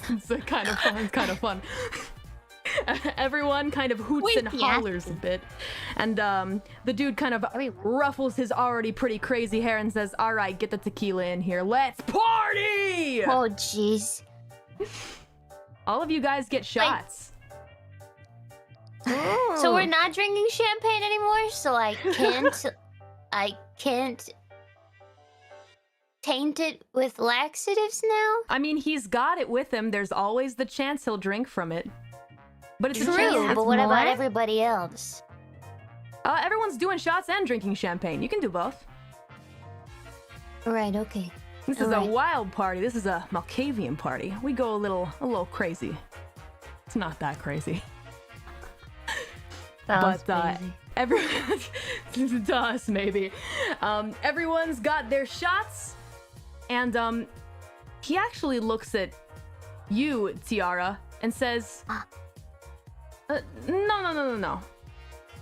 It's kind of fun. Kind of fun. Everyone kind of hoots and Yeah. hollers a bit, and the dude kind of ruffles his already pretty crazy hair and says, "All right, get the tequila in here. Let's party!" Oh, jeez. All of you guys get shots. So we're not drinking champagne anymore. So I can't taint it with laxatives now. I mean, he's got it with him. There's always the chance he'll drink from it. But it's a chance. True, but what more? about everybody else? Everyone's doing shots and drinking champagne. You can do both. Right. Okay. This is a Alright. wild party. This is a Malkavian party. We go a little crazy. It's not that crazy. Sounds But crazy. everyone to us maybe. Everyone's got their shots, and he actually looks at you, Tiara, and says, "No.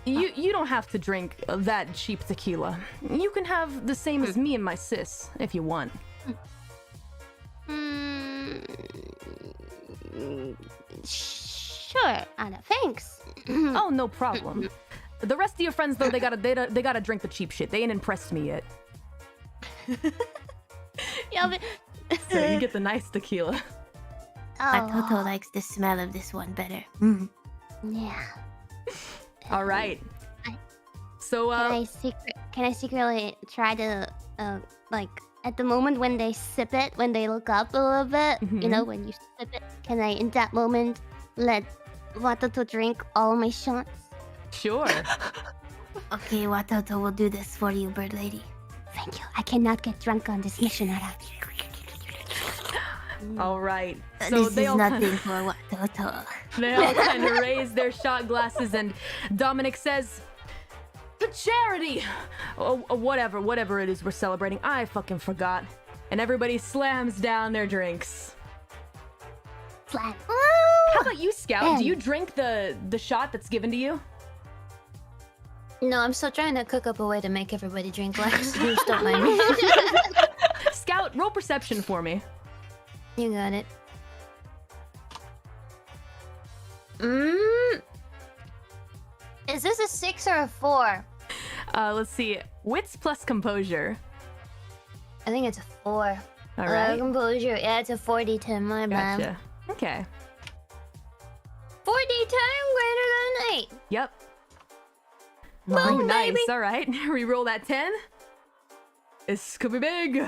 You don't have to drink that cheap tequila. You can have the same as me and my sis if you want." Sure, Anna. Thanks. Oh, no problem. The rest of your friends though, they gotta drink the cheap shit. They ain't impressed me yet. Yeah, but So you get the nice tequila. But oh, Toto likes the smell of this one better. yeah. All right. So Can I secretly try to like at the moment when they sip it, when they look up a little bit, you know, when you sip it, can I in that moment let Watoto drink all my shots? sure. Okay, Watoto will do this for you, bird lady. Thank you. I cannot get drunk on this mission, Ara. All right. So This they is all nothing for Watoto. They all kind of raise their shot glasses, and Dominic says, "For charity!" Oh, whatever it is we're celebrating. I fucking forgot. And everybody slams down their drinks. Flat. How about you, Scout? And- Do you drink the shot that's given to you? No, I'm still trying to cook up a way to make everybody drink laxatives. Don't mind me. Scout, roll perception for me. You got it. Is this a 6 or a 4? Let's see. Wits plus composure. I think it's a 4. All right. Composure. Yeah, it's a 4d10. My bad. Gotcha. Okay. 4d10 greater than 8. Yep. Nice. Oh, nice. All right. Reroll that 10. This could be big.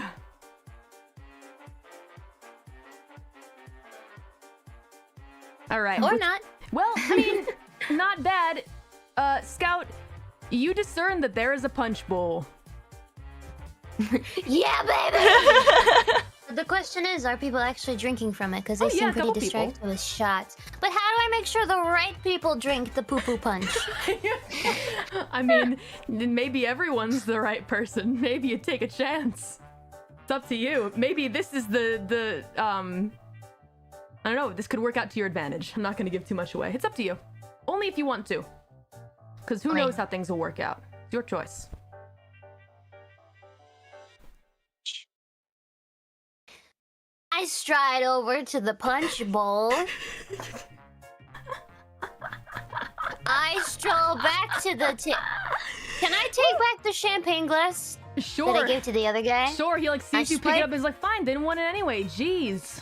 All right. Or not. Well, I mean, not bad. Scout, you discern that there is a punch bowl. Yeah, baby! The question is, are people actually drinking from it? Because they Oh, yeah, seem a pretty couple people. distracted with shots. But how do I make sure the right people drink the poo-poo punch? I mean, maybe everyone's the right person. Maybe you take a chance. It's up to you. Maybe this is the I don't know, this could work out to your advantage. I'm not gonna give too much away. It's up to you. Only if you want to. Because who Fine. knows how things will work out. It's your choice. I stride over to the punch bowl. I stroll back to the Can I take back the champagne glass that Sure. I gave to the other guy? Sure, he like sees I you pick it swipe- up and is like, fine, didn't want it anyway. Jeez.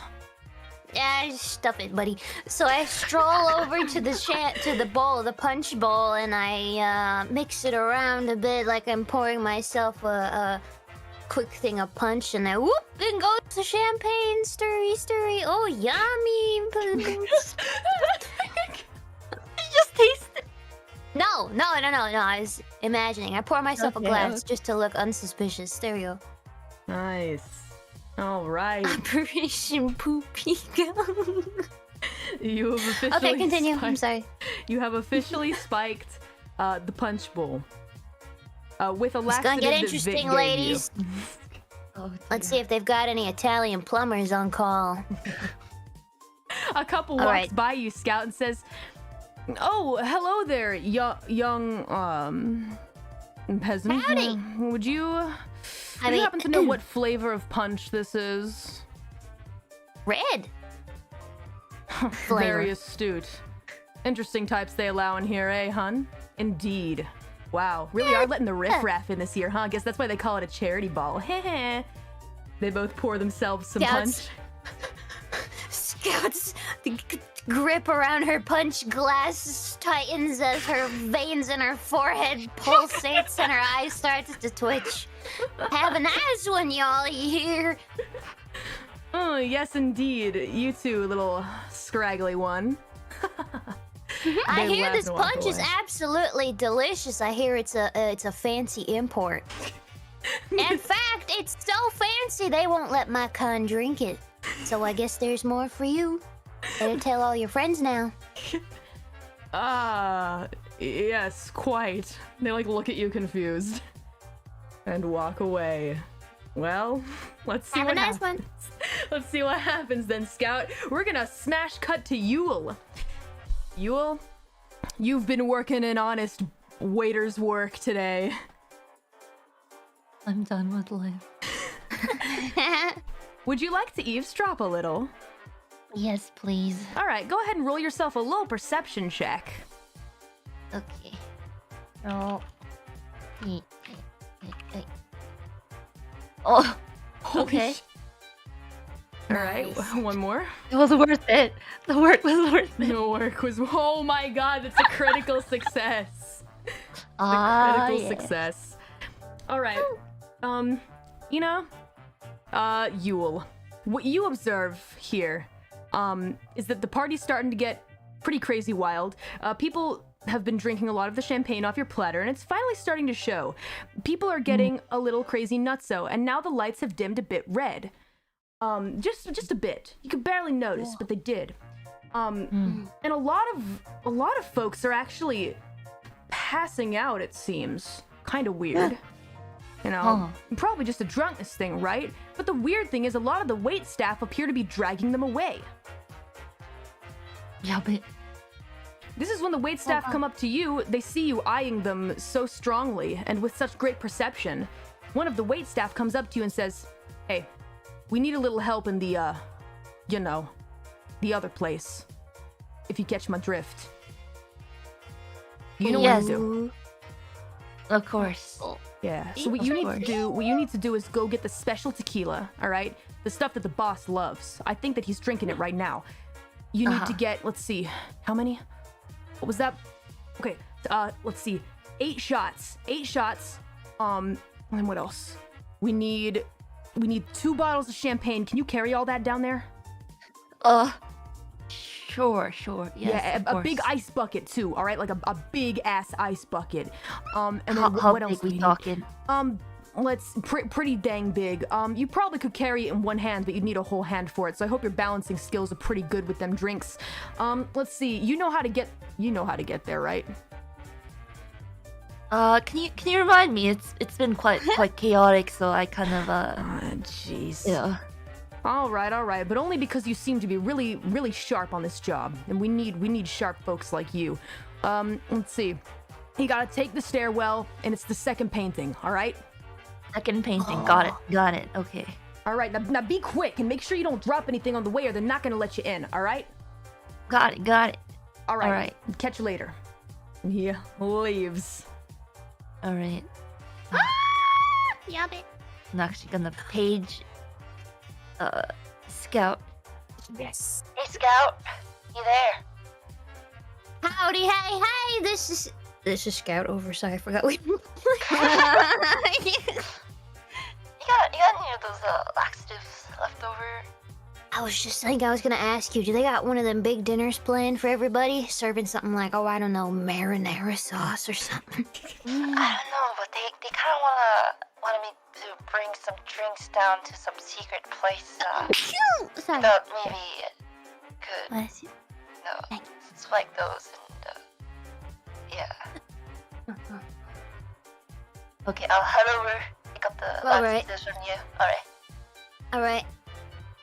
Yeah, stuff it, buddy. So I stroll over to the bowl, the punch bowl, and I mix it around a bit like I'm pouring myself a quick thing of punch, and I whoop and goes the champagne, stirry. Oh, yummy! Just taste it. No. I was imagining. I pour myself a Okay, glass just to look unsuspicious. Stereo. Nice. All right. Operation Poopy Gum. You have officially Okay, continue. I'm spiked- sorry. You have officially spiked the punch bowl. With a It's gonna laxative get that Vic interesting, gave you. ladies. Oh, Let's see if they've got any Italian plumbers on call. A couple All walks right. by you, Scout, and says, "Oh, hello there, young peasant. Howdy. Would you happen to know what flavor of punch this is?" Red. Flavor. Very astute. Interesting types they allow in here, eh, hun? Indeed. Wow, really are letting the riffraff in this year, huh? I guess that's why they call it a charity ball. Heh. They both pour themselves some Scouts. punch. Scout's grip around her punch glass tightens as her veins in her forehead pulsates and her eyes starts to twitch. Have a nice one, y'all. You hear? Oh, yes, indeed. You too, little scraggly one. I They hear laugh this and walk punch is away. absolutely delicious. I hear it's a fancy import. In fact, it's so fancy they won't let my kind drink it. So I guess there's more for you. Better tell all your friends now. Ah, yes, quite. They like look at you confused and walk away. Well, let's see Have a what nice happens. one. Let's see what happens then, Scout. We're gonna smash cut to Yule. Yule, you've been working an honest waiter's work today. I'm done with life. Would you like to eavesdrop a little? Yes, please. All right, go ahead and roll yourself a little perception check. Okay. Roll. Oh, Holy okay. sh- All right, one more. It was worth it. The work was worth it. No work was. Oh my god, that's a critical success. Ah, Critical yeah. success. All right. Yule, what you observe here, is that the party's starting to get pretty crazy wild. People have been drinking a lot of the champagne off your platter, and it's finally starting to show. People are getting a little crazy nutso, and now the lights have dimmed a bit red. Just a bit. You could barely notice, but they did. And a lot of folks are actually passing out, it seems. Kind of weird. You know, probably just a drunkenness thing, right? But the weird thing is a lot of the wait staff appear to be dragging them away. Yeah, but This is when the wait staff come up to you, they see you eyeing them so strongly and with such great perception. One of the wait staff comes up to you and says, "Hey, we need a little help in the, the other place. If you catch my drift." You know what to do. Of course. Yeah. So what Of you need to course. do, is go get the special tequila. All right, the stuff that the boss loves. I think that he's drinking it right now. You need to get. Let's see, how many? What was that? Okay. Let's see. 8 shots. 8 shots. And what else? We need 2 bottles of champagne. Can you carry all that down there? Sure. Yes, Yeah, of a course. big ice bucket too. All right, like a big ass ice bucket. And then How what big else? do we need? talking? Pretty dang big. You probably could carry it in one hand, but you'd need a whole hand for it. So I hope your balancing skills are pretty good with them drinks. Let's see. You know how to get there, right? Can you remind me? It's been quite chaotic, so I kind of Jeez. yeah. All right, but only because you seem to be really, really sharp on this job, and we need sharp folks like you. Let's see. You gotta take the stairwell, and it's the second painting. All right. Second painting. Got it. Okay. All right. Now be quick and make sure you don't drop anything on the way, or they're not gonna let you in. All right. Got it. All right. All right. Catch you later. Yeah. Leaves. All right. Yup it. I'm actually gonna page Scout. Yes. Hey, Scout. You there? Howdy, hey, this is Scout Oversight. I forgot we. You got any of those laxatives left over? I was just thinking I was gonna ask you, do they got one of them big dinners planned for everybody? Serving something like, oh, I don't know, marinara sauce or something. I don't know, but they kind of wanted me to bring some drinks down to some secret place. Sorry. Thought maybe could, Bless you. spike those and yeah. Okay, I'll head over. Pick up the All right. laxatives from you. All right. All right.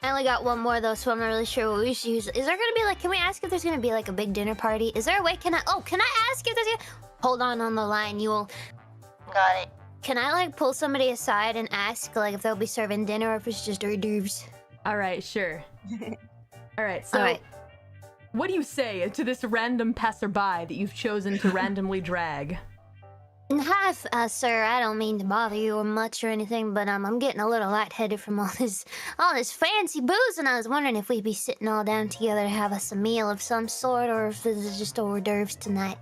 I only got one more though, so I'm not really sure what we should use. Is there gonna be like? Can we ask if there's gonna be like a big dinner party? Is there a way? Can I ask if there's? Hold on the line, Yule. Got it. Can I like pull somebody aside and ask like if they'll be serving dinner or if it's just hors d'oeuvres? All right. Sure. All right. So. All right. What do you say to this random passerby that you've chosen to randomly drag? Hi, sir. I don't mean to bother you or much or anything, but I'm getting a little lightheaded from all this fancy booze, and I was wondering if we'd be sitting all down together to have us a meal of some sort, or if this is just hors d'oeuvres tonight.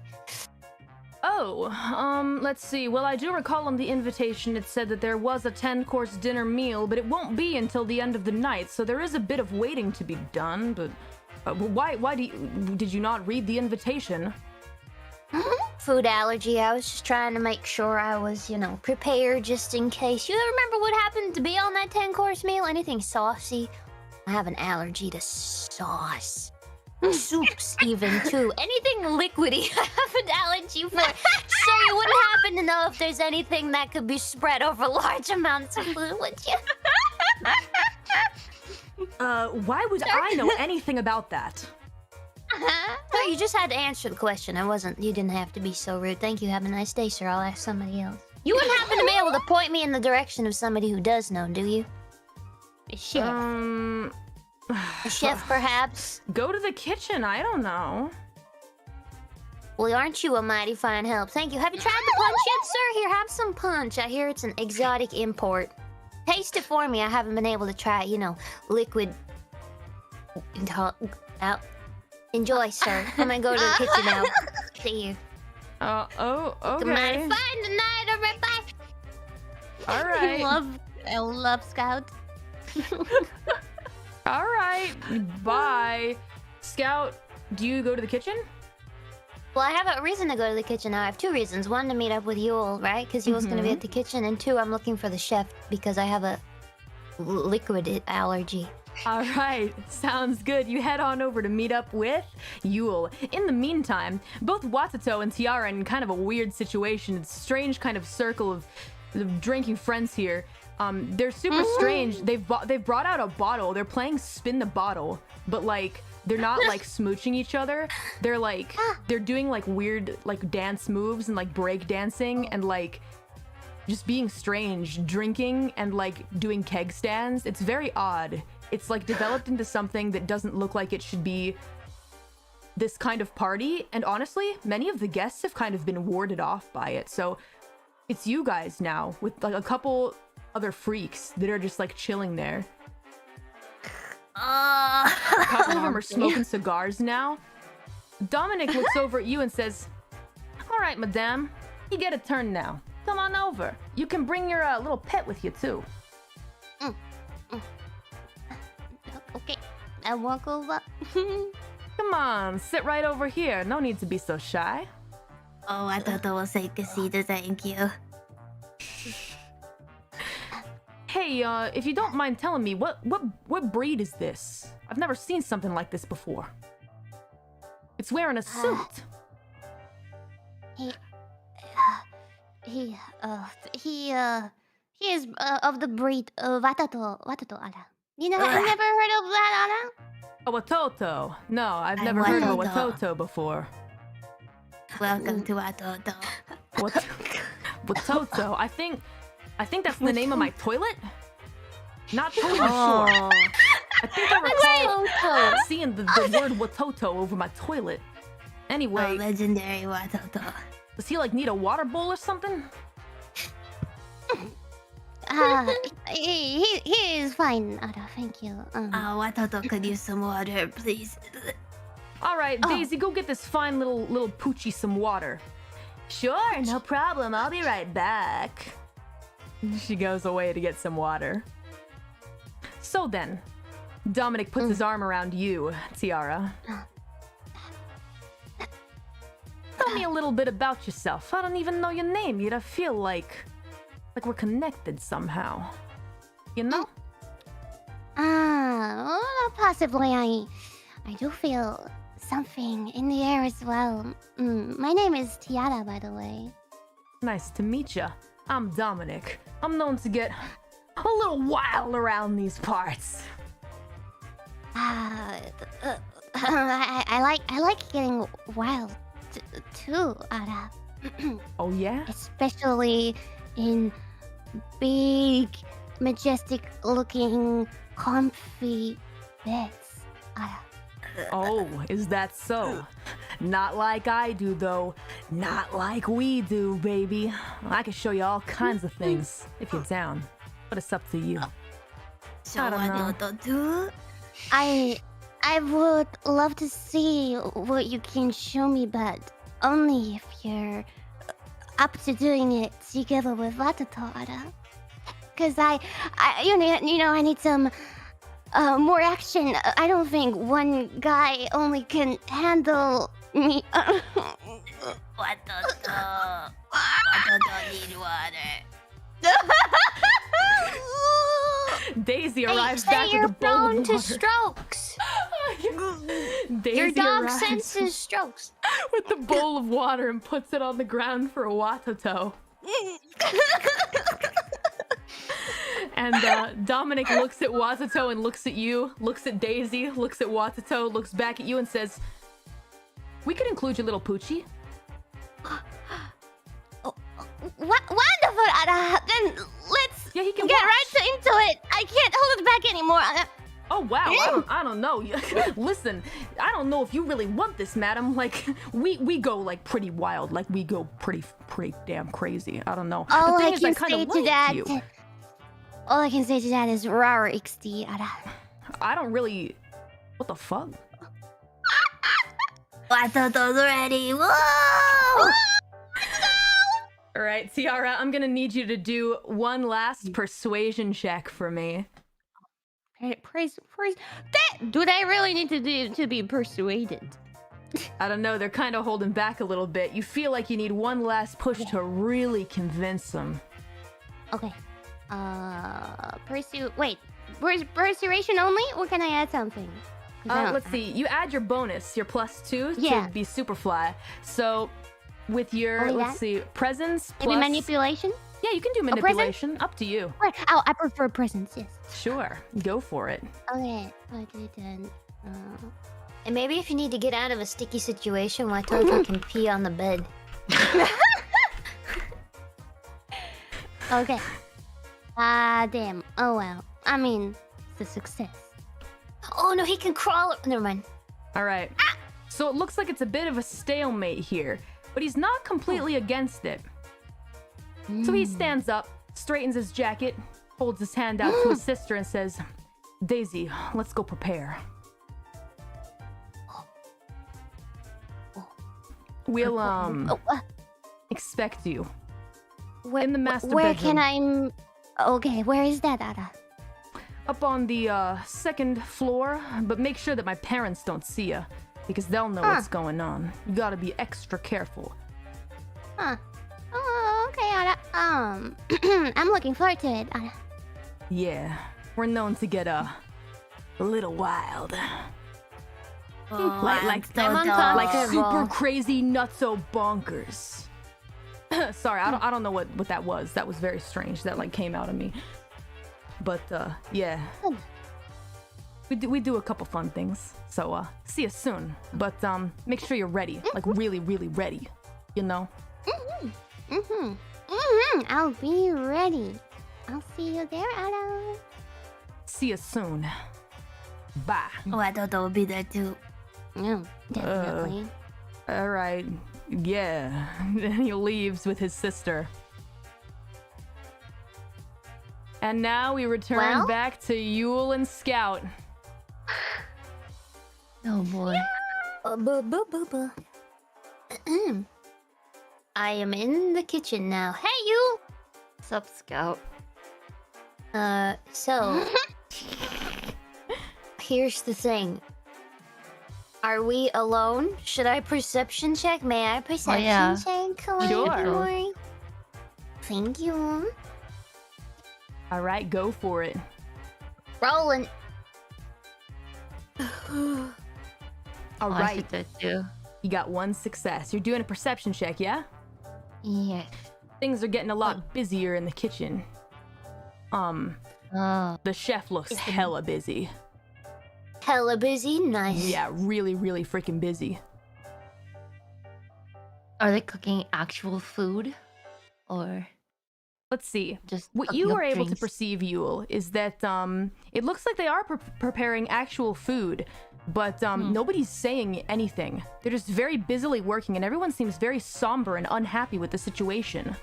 Oh, let's see. Well, I do recall on the invitation it said that there was a 10-course dinner meal, but it won't be until the end of the night, so there is a bit of waiting to be done, but why did you not read the invitation? Food allergy. I was just trying to make sure I was, prepared just in case. You remember what happened to be on that 10-course meal? Anything saucy? I have an allergy to sauce. Soups even too. Anything liquidy I have an allergy for. So you wouldn't happen to know if there's anything that could be spread over large amounts of food, would you? Why would I know anything about that? No, you just had to answer the question. You didn't have to be so rude. Thank you. Have a nice day, sir. I'll ask somebody else. You wouldn't happen to be able to point me in the direction of somebody who does know, do you? A chef. A chef, perhaps? Go to the kitchen. I don't know. Well, aren't you a mighty fine help? Thank you. Have you tried the punch yet, sir? Here, have some punch. I hear it's an exotic import. Taste it for me. I haven't been able to try, liquid. Out. Enjoy, sir. I'm gonna go to the kitchen now. See you. Oh, okay. Mighty fine tonight. All right, bye. All right. I love Scout. All right. Bye. Scout, do you go to the kitchen? Well, I have a reason to go to the kitchen now. I have 2 reasons. One, to meet up with Yule, right? Because Yule's gonna be at the kitchen. And 2, I'm looking for the chef because I have a liquid allergy. All right, sounds good. You head on over to meet up with Yule. In the meantime, both Watato and Tiara are in kind of a weird situation. It's a strange kind of circle of drinking friends here. They're super strange. They've brought out a bottle. They're playing spin the bottle, but like they're not like smooching each other. They're doing like weird like dance moves and like break dancing and like just being strange, drinking and like doing keg stands. It's very odd. It's like developed into something that doesn't look like it should be this kind of party. And honestly, many of the guests have kind of been warded off by it. So it's you guys now with like a couple other freaks that are just like chilling there. A couple of them are smoking cigars now. Dominic looks over at you and says, "All right, madame, you get a turn now. Come on over. You can bring your little pet with you too." Okay, I walk over. Come on, sit right over here. No need to be so shy. Oh, I thought that was take a seat. Thank you. Hey, if you don't mind telling me, what breed is this? I've never seen something like this before. It's wearing a suit. He is of the breed of Watoto. Ara. You know, I've never heard of that, Ara. A Watoto. No, I've never heard of a Watoto before. Welcome to Watoto. What? Watoto? I think that's the name of my toilet? Not totally sure. I think I recall seeing the word Watoto over my toilet. Anyway, Legendary Watoto. does he like need a water bowl or something? He is fine, Ara. Thank you. Watoto could use some water, please. All right, Daisy, go get this fine little poochie some water. Sure, no problem. I'll be right back. She goes away to get some water. So then, Dominic puts his arm around you, Tiara. Tell me a little bit about yourself. I don't even know your name, yet I feel like we're connected somehow. You know? Possibly I do feel something in the air as well. My name is Tiara, by the way. Nice to meet ya. I'm Dominic. I'm known to get a little wild around these parts. I like getting wild too, Ara. Oh yeah? Especially in big, majestic-looking, comfy beds, Ara. Oh, is that so? Not like I do, though. Not like we do, baby. I can show you all kinds of things if you're down, but it's up to you. So I don't know. Watoto do? I would love to see what you can show me, but only if you're up to doing it together with Watoto, Ara. Cause I need some more action. I don't think one guy only can handle me. Watoto. Watoto need water. Daisy arrives Say back with you're a bowl prone of to water. strokes. Daisy Your dog arrives senses strokes. with the bowl of water and puts it on the ground for Watoto. And Dominic looks at Watoto and looks at you, looks at Daisy, looks at Watoto, looks back at you and says, "We could include your little poochie." Wonderful, Ara. Then let's Yeah, he can get watch. right into it. I can't hold it back anymore. Oh wow, I don't know. Listen, I don't know if you really want this, madam. Like we go like pretty wild, like we go pretty damn crazy. I don't know. All the I thing is, can kinda say to like that, you. all I can say to that is rar XD, Ara. I don't really. What the fuck? Watoto's ready. Whoa! All right, Tiara, I'm gonna need you to do one last persuasion check for me. Praise. Do they really need to be persuaded? I don't know. They're kind of holding back a little bit. You feel like you need one last push to really convince them. Okay. Wait. Persuasion only, or can I add something? 'Cause I don't- Let's see. You add your bonus, your +2 Yeah. to be Superfly. So with your Only let's that? see, presence Maybe plus manipulation? Yeah, you can do present? manipulation. Up to you. Right. Oh, I prefer presence, yes. Sure, go for it. Okay. Then. And maybe if you need to get out of a sticky situation, Watoto can pee on the bed. Okay. Damn. Oh well. I mean, it's a success. Oh no, he can crawl. Never mind. All right. So it looks like it's a bit of a stalemate here, but he's not completely against it. So he stands up, straightens his jacket, holds his hand out to his sister, and says, "Daisy, let's go prepare. We'll expect you Where, in the master where bedroom. can I? Okay, where is that, Ada? Up on the second floor, but make sure that my parents don't see you, because they'll know what's going on. You gotta be extra careful." Huh. Oh, okay, Ada. I'm looking forward to it, Ada. Yeah, we're known to get a little wild. like super crazy nutso bonkers. Sorry, I don't know what that was. That was very strange. That like came out of me. But yeah. We do a couple fun things. So see you soon. But make sure you're ready. Like really, really ready. You know? I'll be ready. I'll see you there, Ada. See you soon. Bye. Oh, I thought that would be there too. Yeah, definitely. Alright. Yeah. And he leaves with his sister. And now we return Well? back to Yule and Scout. Oh boy. I am in the kitchen now. Hey, you! Sup, Scout? So... Here's the thing. Are we alone? Should I perception check? May I perception yeah. check? Sure. Lori? Thank you. Alright, go for it. Rolling. I Alright, should do too. you got one success. You're doing a perception check, yeah? Yes. Things are getting a lot busier in the kitchen. Oh. The chef looks hella busy. Hella busy. Nice. Yeah, really, really freaking busy. Are they cooking actual food? Or Let's see. just What cooking you up were able to drinks? perceive, Yule, is that it looks like they are preparing actual food, but nobody's saying anything. They're just very busily working, and everyone seems very somber and unhappy with the situation.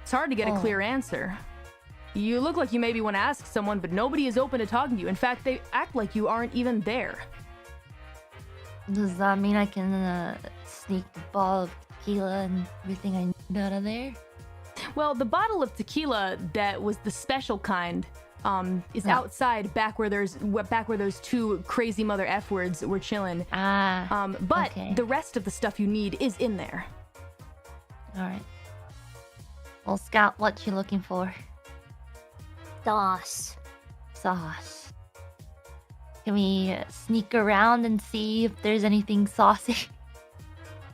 It's hard to get a clear answer. You look like you maybe want to ask someone, but nobody is open to talking to you. In fact, they act like you aren't even there. Does that mean I can sneak the bottle of tequila and everything I need out of there? Well, the bottle of tequila that was the special kind is outside, back where those two crazy mother F words were chilling. But okay. the rest of the stuff you need is in there. All right. Well, Scout, what you looking for? Sauce. Sauce. Can we sneak around and see if there's anything saucy?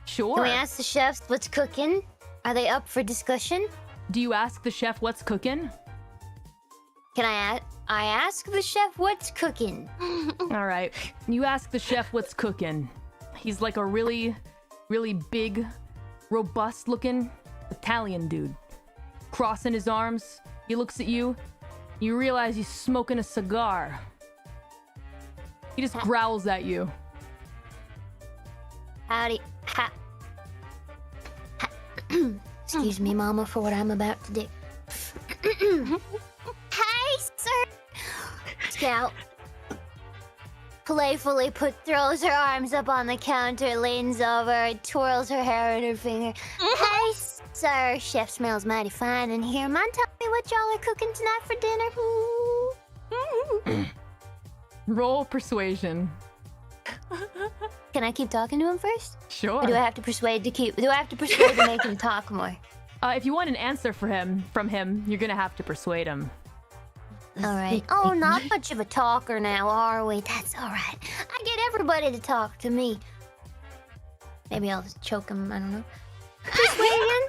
Sure. Can we ask the chefs what's cooking? Are they up for discussion? Do you ask the chef what's cooking? Can I ask the chef what's cooking? All right. You ask the chef what's cooking. He's like a really, really big, robust-looking Italian dude. Crossing his arms, he looks at you. You realize he's smoking a cigar. He just growls at you. Howdy. Excuse me, Mama, for what I'm about to do. Hey, sir! Scout playfully throws her arms up on the counter, leans over, twirls her hair in her finger. Hey, sir, chef smells mighty fine in here. Mind telling me what y'all are cooking tonight for dinner? Roll persuasion. Can I keep talking to him first? Sure. Or do I have to persuade to make him talk more? If you want an answer from him, you're gonna have to persuade him. All right. Oh, not much of a talker now, are we? That's all right. I get everybody to talk to me. Maybe I'll just choke him. I don't know. Persuasion.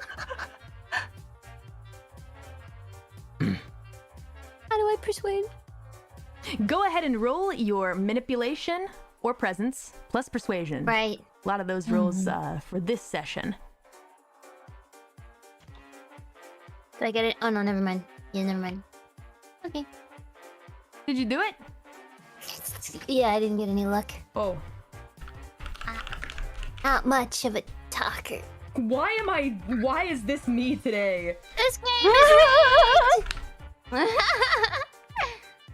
How do I persuade? Go ahead and roll your manipulation or presence plus persuasion. Right. A lot of those rolls for this session. Did I get it? Oh no, never mind. Yeah, never mind. Okay. Did you do it? Yeah, I didn't get any luck. Oh. Not much of a talker. Why is this me today? This game is rigged.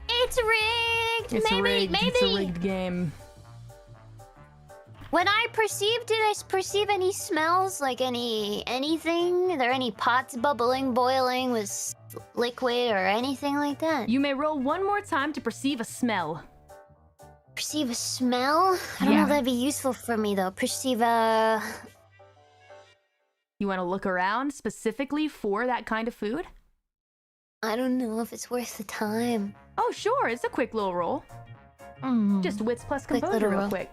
It's rigged. It's maybe, rigged. maybe. It's a rigged game. When I perceived, did I perceive any smells? Like anything? Are there any pots bubbling, boiling with liquid or anything like that? You may roll one more time to perceive a smell. Perceive a smell? I don't know Yeah. if that'd be useful for me though. Perceive a... You want to look around specifically for that kind of food? I don't know if it's worth the time. Oh, sure. It's a quick little roll. Mm. Just wits plus Quick composure little real roll. quick.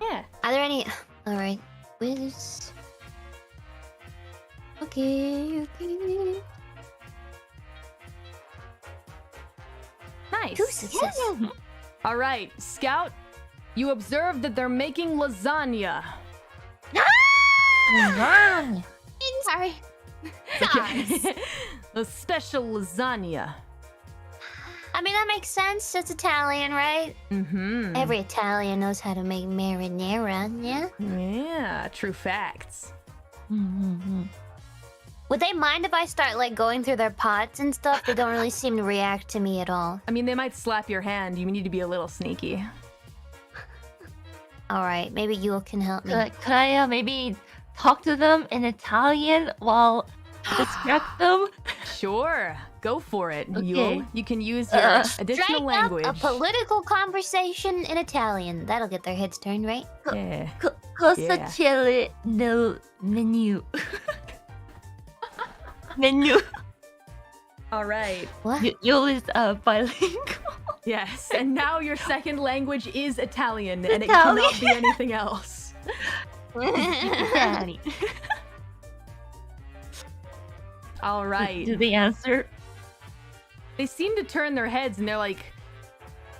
Yeah. Are there any... Alright. Whiz. Okay. Nice. 2 successes. All right, Scout. You observe that they're making lasagna. Lasagna. Sorry. Okay. A special lasagna. I mean, that makes sense. It's Italian, right? Mm-hmm. Every Italian knows how to make marinara, yeah? Yeah, true facts. Mm-hmm. Would they mind if I start, like, going through their pots and stuff? They don't really seem to react to me at all. I mean, they might slap your hand. You need to be a little sneaky. Alright, maybe you can help me. Could I maybe talk to them in Italian while distract them? Sure, go for it. Okay. You can use your additional Strike language. up a political conversation in Italian. That'll get their heads turned, right? Yeah. Cosa Yeah. c'è nel menu? Menu. All right. What? You is bilingual. Yes, and now your second language is Italian, and it Italian. cannot be anything else. Daddy. All right. Do they answer? They seem to turn their heads, and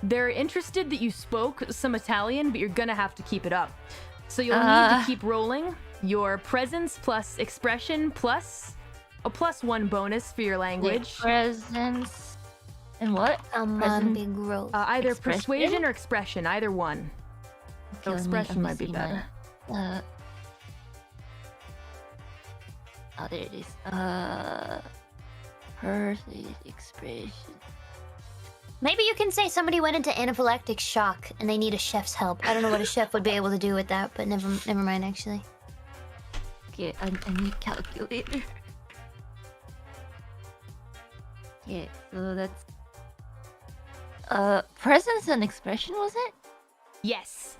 they're interested that you spoke some Italian, but you're gonna have to keep it up. So you'll need to keep rolling your presence plus expression plus a +1 bonus for your language. Presence. And what? Come on, Present. big growth. Either Expression? persuasion or expression, either one. So Okay, expression let might be see better. my- Oh, there it is. Person expression. Maybe you can say somebody went into anaphylactic shock and they need a chef's help. I don't know what a chef would be able to do with that, but never mind actually. Okay, I need calculator. Okay, so that's presence and expression, was it? Yes.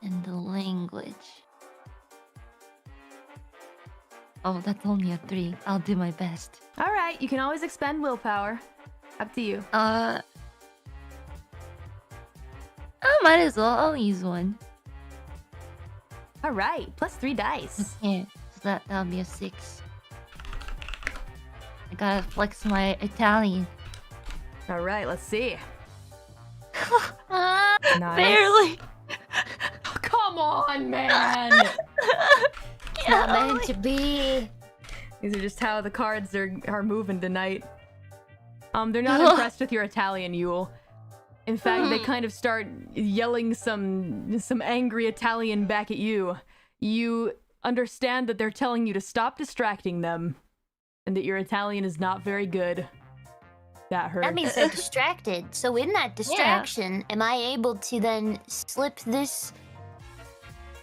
And the language. Oh, that's only a 3. I'll do my best. All right, you can always expend willpower. Up to you. I might as well. I'll use one. All right, +3 dice. Yeah, so that'll be a 6. I gotta flex my Italian. All right, let's see. Nice. Barely. Come on, man. Not meant to be. These are just how the cards are moving tonight. They're not impressed with your Italian, Yule. In fact, they kind of start yelling some angry Italian back at you. You understand that they're telling you to stop distracting them, and that your Italian is not very good. That hurts. That means they're distracted. So in that distraction, am I able to then slip this?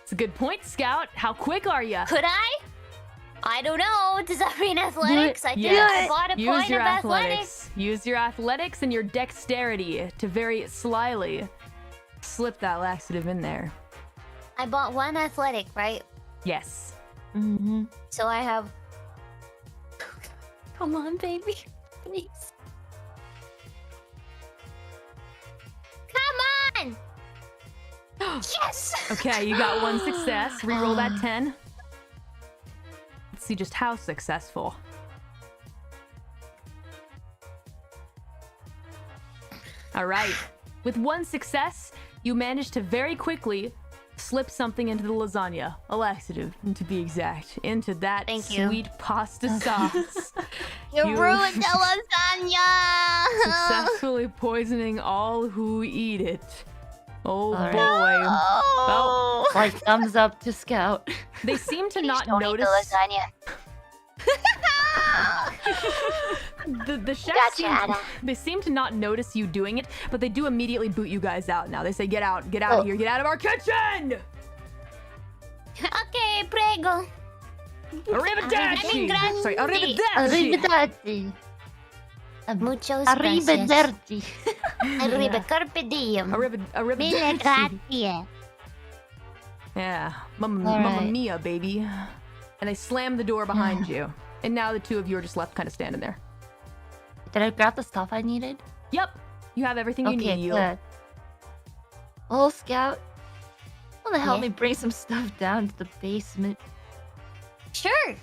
It's a good point, Scout. How quick are you? Could I? I don't know. Does that mean athletics? I think Yes. I bought a Use point your of athletics. athletics. Use your athletics and your dexterity to very slyly slip that laxative in there. I bought 1 athletic, right? Yes. Mm-hmm. So I have. Come on, baby. Please. Come on! Yes! Okay, you got 1 success. Reroll that 10. Let's see just how successful. All right. With 1 success, you managed to very quickly slip something into the lasagna, a laxative, to be exact, into that Thank you. sweet pasta sauce. You You- ruined the lasagna. Successfully poisoning all who eat it. Oh All right. boy. Well, Like thumbs up to Scout. they seem to Please not don't notice. eat the lasagna. The chefs Gotcha, seem, Anna. they seem to not notice you doing it, but they do immediately boot you guys out now. They say, get out Oh. of here, get out of our kitchen! Okay, prego. Arrivederci! Arrivederci. Sorry, arrivederci! Arrivederci. Muchos gracias. Arrivederci. Arriba, carpe diem. Mille Arrivederci! grazie. Yeah, All Mamma right. mia, baby. And they slam the door behind you. And now the two of you are just left kind of standing there. Did I grab the stuff I needed? Yep, you have everything you Okay, need. good. Oh, Scout. Wanna help Yeah? me bring some stuff down to the basement? Sure.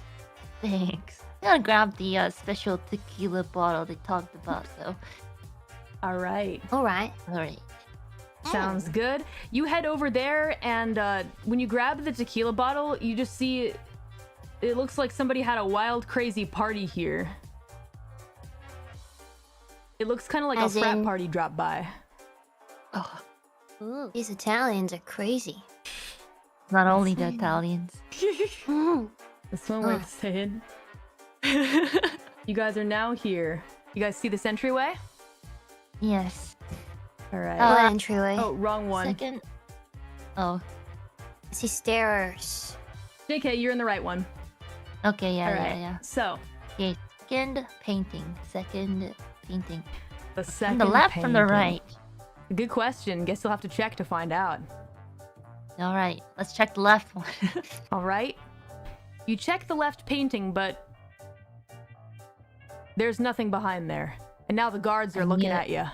Thanks. I'm gonna grab the special tequila bottle they talked about, though. All right. All right. Alright. Sounds good. You head over there, and when you grab the tequila bottle, you just see it looks like somebody had a wild, crazy party here. It looks kind of like As a frat in- party dropped by. Oh, Ooh. These Italians are crazy. not only the Italians. That's one way to say it. You guys are now here. You guys see this entryway? Yes. All right. What entryway? oh, wrong one. Second. Oh. I see stairs. JK, you're in the right one. Okay, yeah, All yeah, right. yeah. So, Okay, second painting. Second painting. the From second the left, from the painting. right. Good question. Guess you'll have to check to find out. Alright, let's check the left one. All right. You check the left painting, but there's nothing behind there. And now the guards are I looking knew at it. you.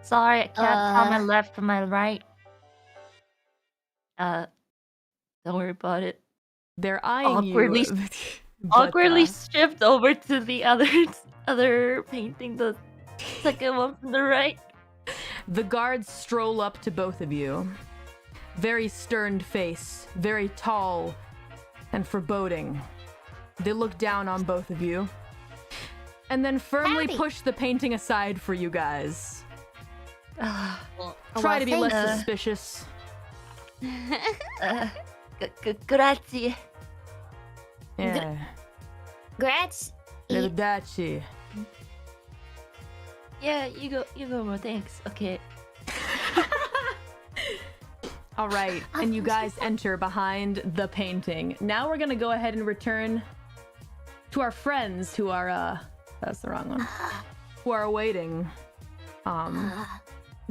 Sorry, I can't tell my Uh. left from my right. Don't worry about it. They're eyeing Awkwardly- you. but, Awkwardly shift over to the other painting, the second one from the right. the guards stroll up to both of you. Very stern face, very tall and foreboding. They look down on both of you. And then firmly Howdy. push the painting aside for you guys. Uh, Try to be less thank you. suspicious. Grazie. Yeah. Grats. Arrivederci. Yeah, you go more, thanks. Okay. All right, and you guys enter behind the painting. Now we're gonna go ahead and return to our friends who are that's the wrong one. Who are awaiting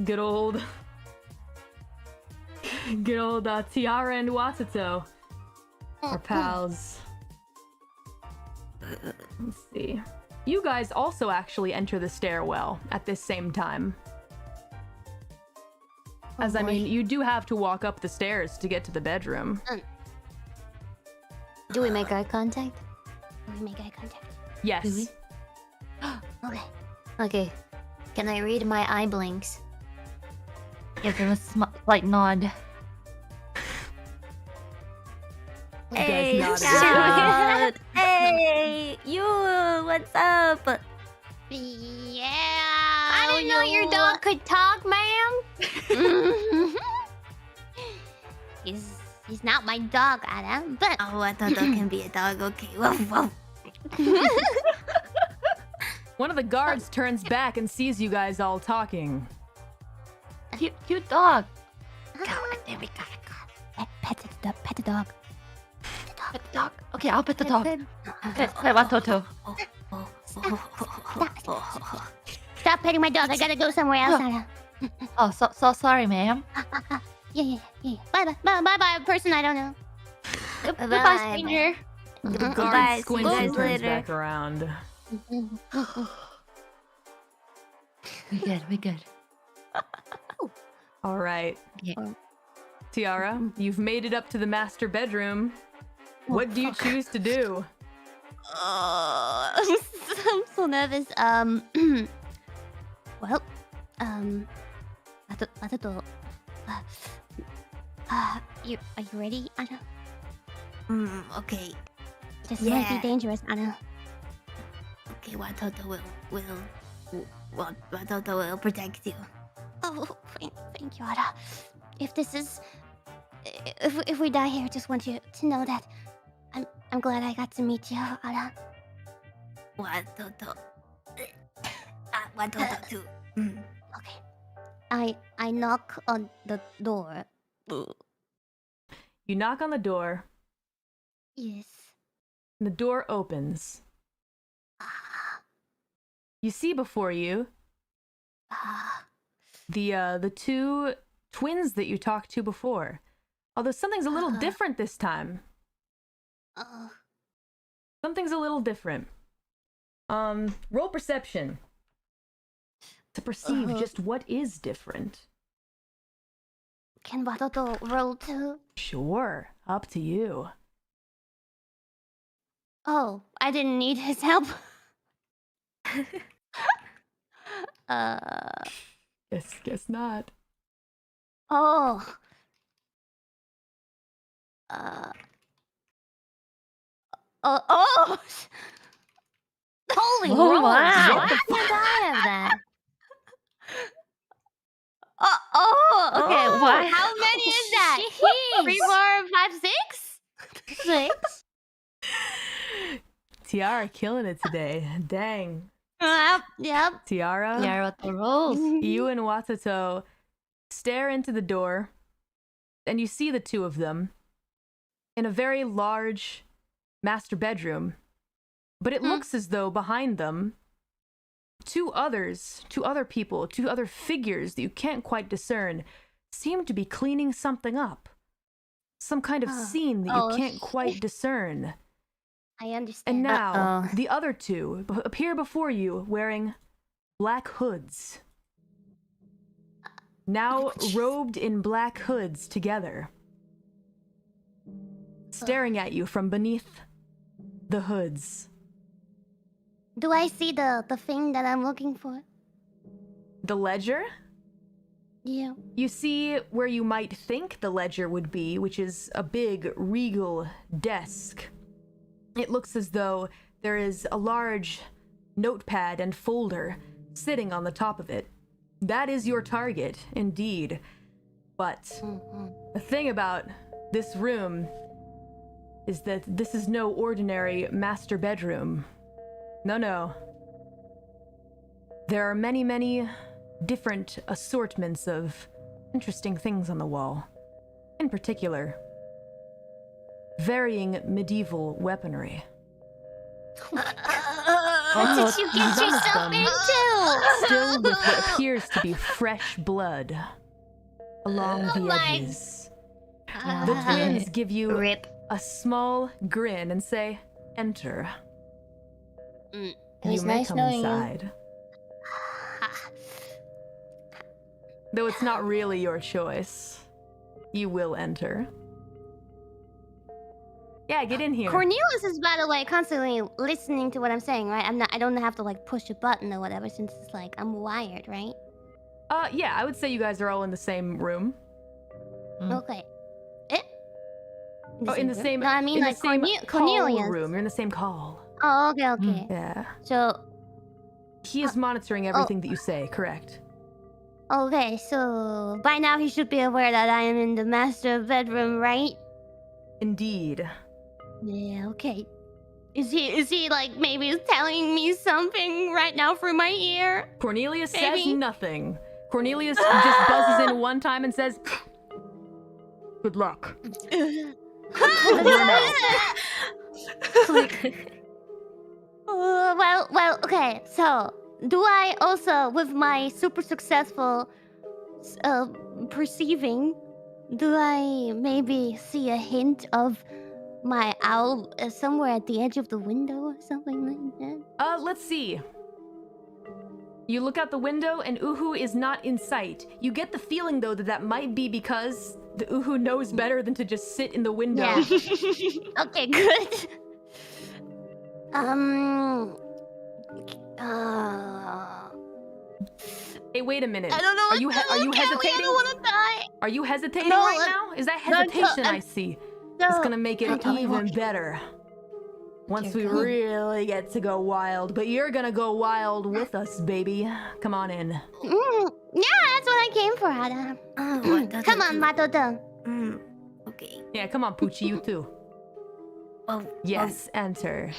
good old Tiara and Watato, our pals. Let's see. You guys also actually enter the stairwell at this same time. As I mean, you do have to walk up the stairs to get to the bedroom. Do we make eye contact? We make eye contact. Yes. Really? Okay. Okay. Can I read my eye blinks? Give him a slight nod. You guys nodded. Scout! Hey, you, what's up? Yeah. I didn't know your dog could talk, ma'am. He's not my dog, Adam. But Oh, I thought that can be a dog. Okay, woof, woof. One of the guards turns back and sees you guys all talking. Cute dog. There we go. pet the dog. Pet the dog. Okay, I'll pet the dog. Okay, Watoto. Stop petting my dog. I gotta go somewhere else. Adam. Oh, so sorry, ma'am. Yeah. Bye, person I don't know. Goodbye, stranger. The Bye, guard see squints you and guys turns later. back around. We good. All right. Yeah. Tiara, you've made it up to the master bedroom. What do you choose to do? I'm so nervous. Well, Watato. Are you ready, Anna? Okay. This Yeah. might be dangerous, Anna. Okay, Watoto will Watoto will protect you. Oh, Thank you, Ada. If this is, if we die here, I just want you to know that I'm glad I got to meet you, Ada. Okay. I knock on the door. You knock on the door, Yes. and the door opens. You see before you the two twins that you talked to before. Although something's a little different this time. Something's a little different. Roll perception to perceive just what is different. Can Watoto roll too? Sure, up to you. Oh, I didn't need his help. Guess not. Oh. Oh. Holy Oh, rolls. wow. Why can't I have that? Okay. Oh, wow. How many is that? Jeez. 3, 4, 5, 6? 6. Tiara killing it today. Dang. Yep. Tiara, Yeah, what the rolls? you and Watato stare into the door, and you see the two of them in a very large master bedroom. But it looks as though behind them, two other people, two other figures that you can't quite discern, seem to be cleaning something up. Some kind of scene that you can't quite discern. I understand. And now, Uh-oh. the other two appear before you wearing black hoods. Now robed in black hoods together. Staring at you from beneath the hoods. Do I see the thing that I'm looking for? The ledger? Yeah. You see where you might think the ledger would be, which is a big, regal desk. It looks as though there is a large notepad and folder sitting on the top of it. That is your target, indeed. But the thing about this room is that this is no ordinary master bedroom. No. There are many, many different assortments of interesting things on the wall. In particular, varying medieval weaponry. What did you get some of yourself them into? Still with what appears to be fresh blood along the my- edges. The twins give you Rip. a small grin and say, "Enter." It You was may nice come knowing you. inside. Though it's not really your choice. You will enter. Yeah, get in here. Cornelius is, by the way, constantly listening to what I'm saying, right? I don't have to like push a button or whatever, since it's like I'm wired, right? Yeah, I would say you guys are all in the same room. Okay. In the same. No, I mean in like the same Cornelius. call room. You're in the same call. Oh, okay. Yeah. So, He is monitoring everything that you say. Correct. okay, so by now he should be aware that I am in the master bedroom, right? Indeed. Yeah, okay. Is he like maybe telling me something right now through my ear? Cornelius says Maybe. nothing. Cornelius just buzzes in one time and says, "Good luck." Well, okay. So, do I also, with my super successful perceiving, do I maybe see a hint of my owl somewhere at the edge of the window or something like that? Let's see. You look out the window and Uhu is not in sight. You get the feeling though that might be because the Uhu knows better than to just sit in the window. Yeah. Okay, good. Hey, wait a minute. I don't know. Are you what to look at. hesitating? I don't want to die. Are you hesitating No, right now? Is that hesitation I see? It's gonna make it even better. Once we really get to go wild. But you're gonna go wild with us, baby. Come on in. Yeah, that's what I I came for, Ada. Come on, Matoto. Matoto. Okay. Yeah, come on, Poochie, you too. Oh, Yes, enter.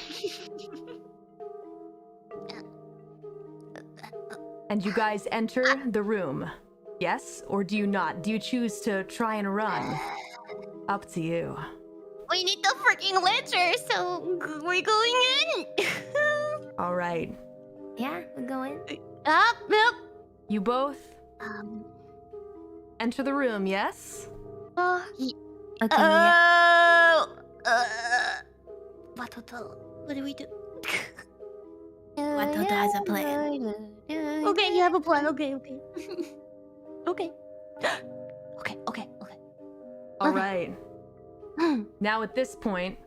And you guys enter the room. Yes, or do you not? Do you choose to try and run? Up to you. We need the freaking ledger, so we're going in. All right. yeah, we're going. Up, up. You both Um. enter the room, yes? Okay, yeah. Matoto, what do we do? Matoto has a plan. Okay, you have a plan. Okay. Okay. Okay. All Okay. right. Now at this point,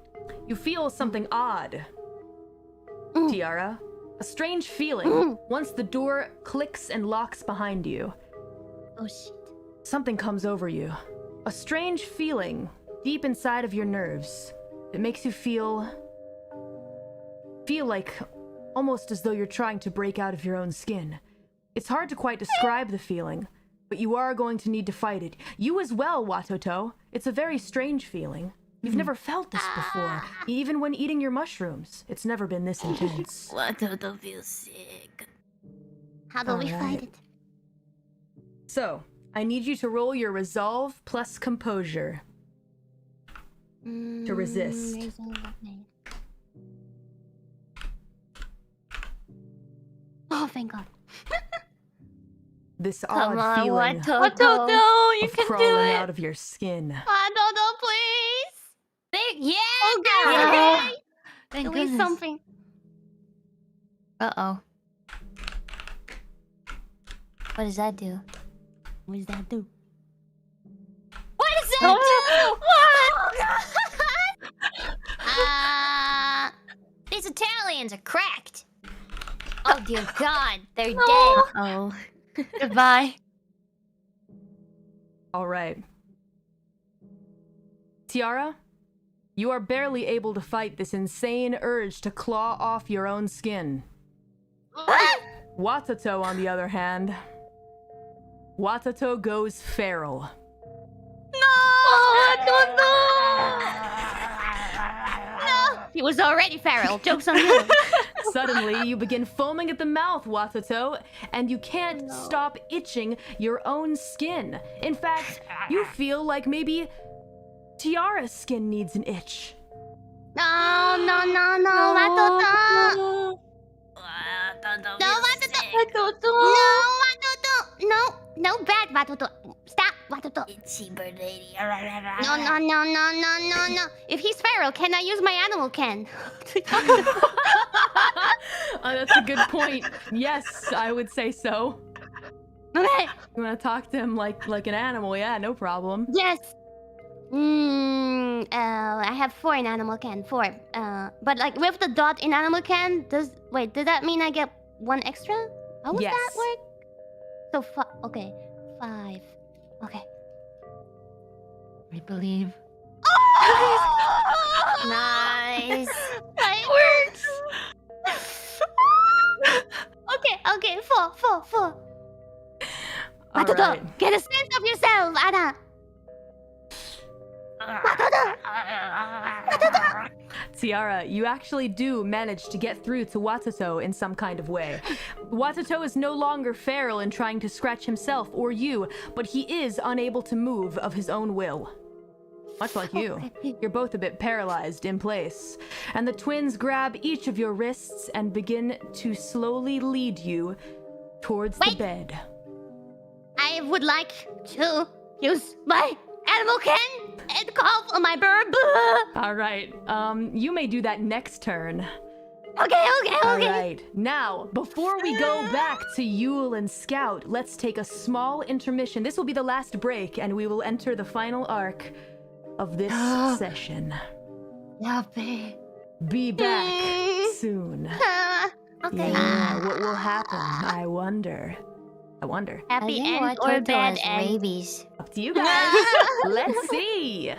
you feel something odd. Tiara, a strange feeling once the door clicks and locks behind you. Oh shit. Something comes over you. A strange feeling deep inside of your nerves. It makes you feel like almost as though you're trying to break out of your own skin. It's hard to quite describe the feeling, but you are going to need to fight it. You as well, Watoto. It's a very strange feeling. You've never felt this before, even when eating your mushrooms. It's never been this intense. Matoto feels sick. How do we Alright. fight it? So, I need you to roll your resolve plus composure. To resist. Oh, thank God. This Come odd on, feeling Watoto. You of can do crawling it. out of your skin. Matoto, please. Yeah. Okay. Thank Do we goodness. something. Uh-oh. What does that do? What does that do? What is that? These Italians are cracked. Oh dear God, they're dead. Oh. Goodbye. All right. Tiara, you are barely able to fight this insane urge to claw off your own skin. Watoto, on the other hand, Watoto goes feral. He was already feral. Joke's on you. Suddenly, you begin foaming at the mouth, Watoto, and you can't stop itching your own skin. In fact, you feel like maybe Tiara's skin needs an itch. No, Matoto. No, Matoto. No, bad Matoto. Stop, Matoto. Itchy bird lady. No. If he's feral, can I use my animal can? That's a good point. Yes, I would say so. Okay. You want to talk to him like an animal? Yeah, no problem. Yes. I have 4 in animal can. 4. But like with the dot in animal can, does that mean I get 1 extra? How would Yes. that work? So okay, 5. Okay. We believe. Nice. It works. Okay, 4. All Matoto, right. get a sense of yourself, Ada. Tiara, you actually do manage to get through to Watoto in some kind of way. Watoto is no longer feral and trying to scratch himself or you, but he is unable to move of his own will. Much like you. You're both a bit paralyzed in place. And the twins grab each of your wrists and begin to slowly lead you towards the Wait. bed. I would like to use my animal can and call for my bird. All right. You may do that next turn. Okay. All right. Now, before we go back to Yule and Scout, let's take a small intermission. This will be the last break, and we will enter the final arc of this session. Yabe. Be back soon. Okay. Yeah, what will happen? I wonder. Happy I think end or Watoto bad has end? rabies. Up to you guys. Let's see.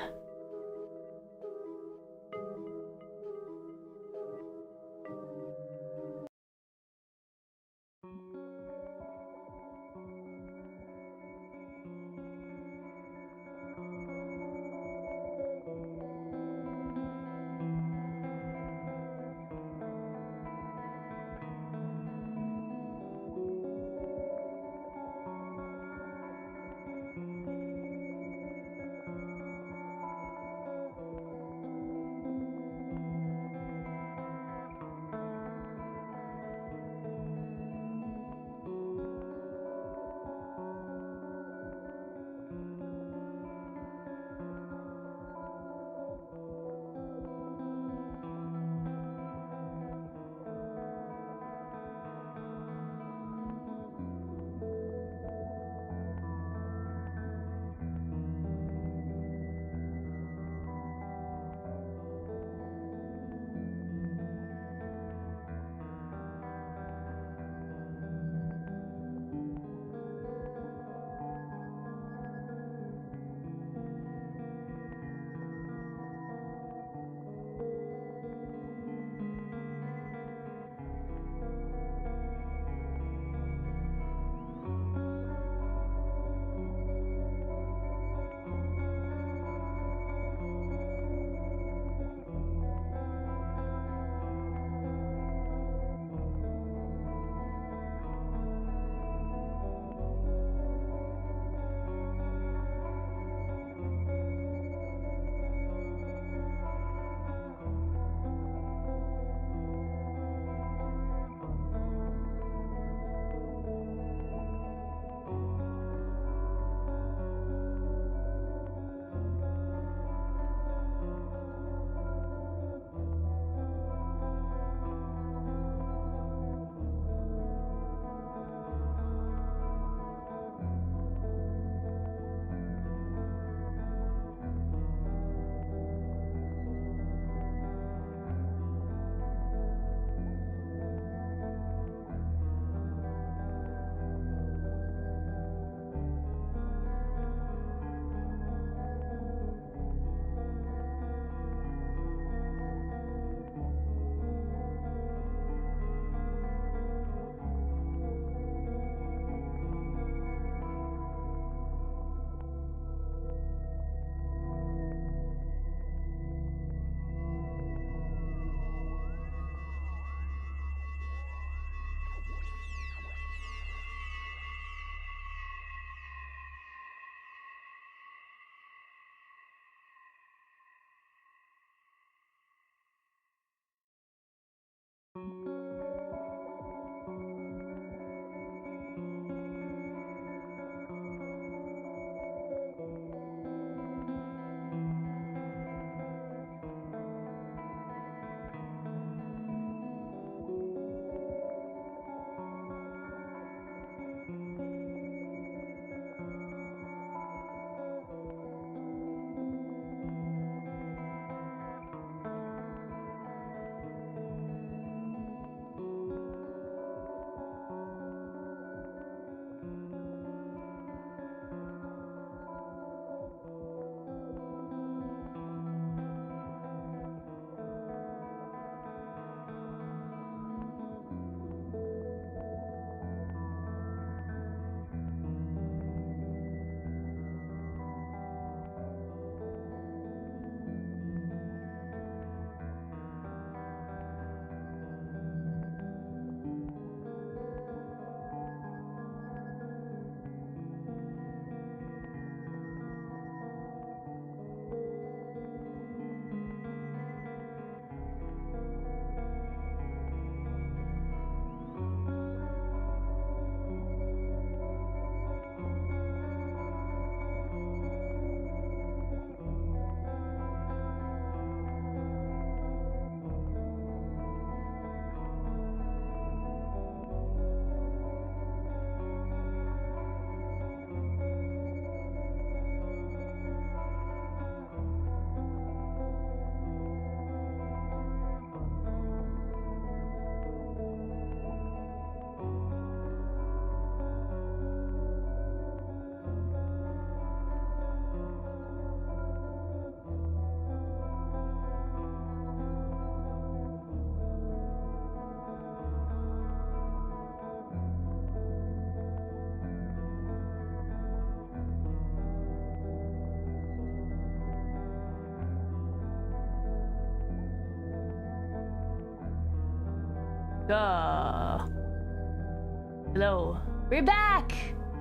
Hello. We're back.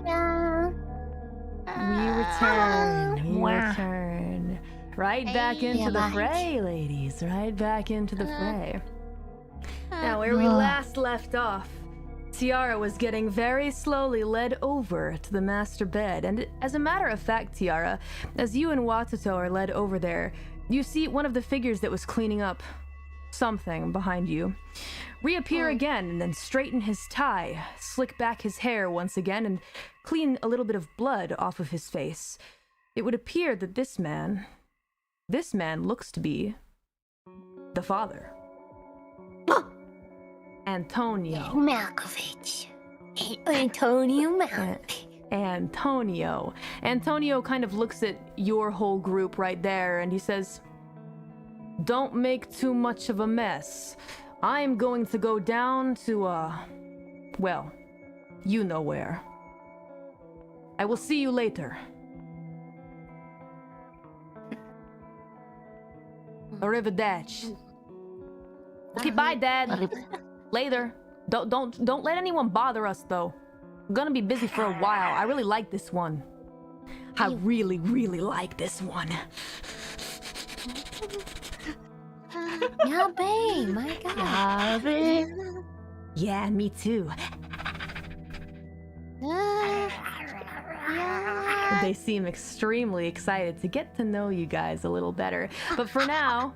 Yeah. We return. We Wow. return. Right back into the right. fray, ladies. Right back into the fray. Now, where we Ugh. last left off, Tiara was getting very slowly led over to the master bed. And as a matter of fact, Tiara, as you and Watato are led over there, you see one of the figures that was cleaning up something behind you reappear again and then straighten his tie, slick back his hair once again, and clean a little bit of blood off of his face. It would appear that this man looks to be the father. Antonio. Malkovich. Antonio Malkovich. Antonio kind of looks at your whole group right there and he says, "Don't make too much of a mess. I'm going to go down to, well, you know where. I will see you later." Arrivederci. Okay, bye, Dad. Later. Don't let anyone bother us, though. I'm gonna be busy for a while. I really like this one. I really, really like this one. Yeah, babe. My God. Yeah, me too. They seem extremely excited to get to know you guys a little better. But for now,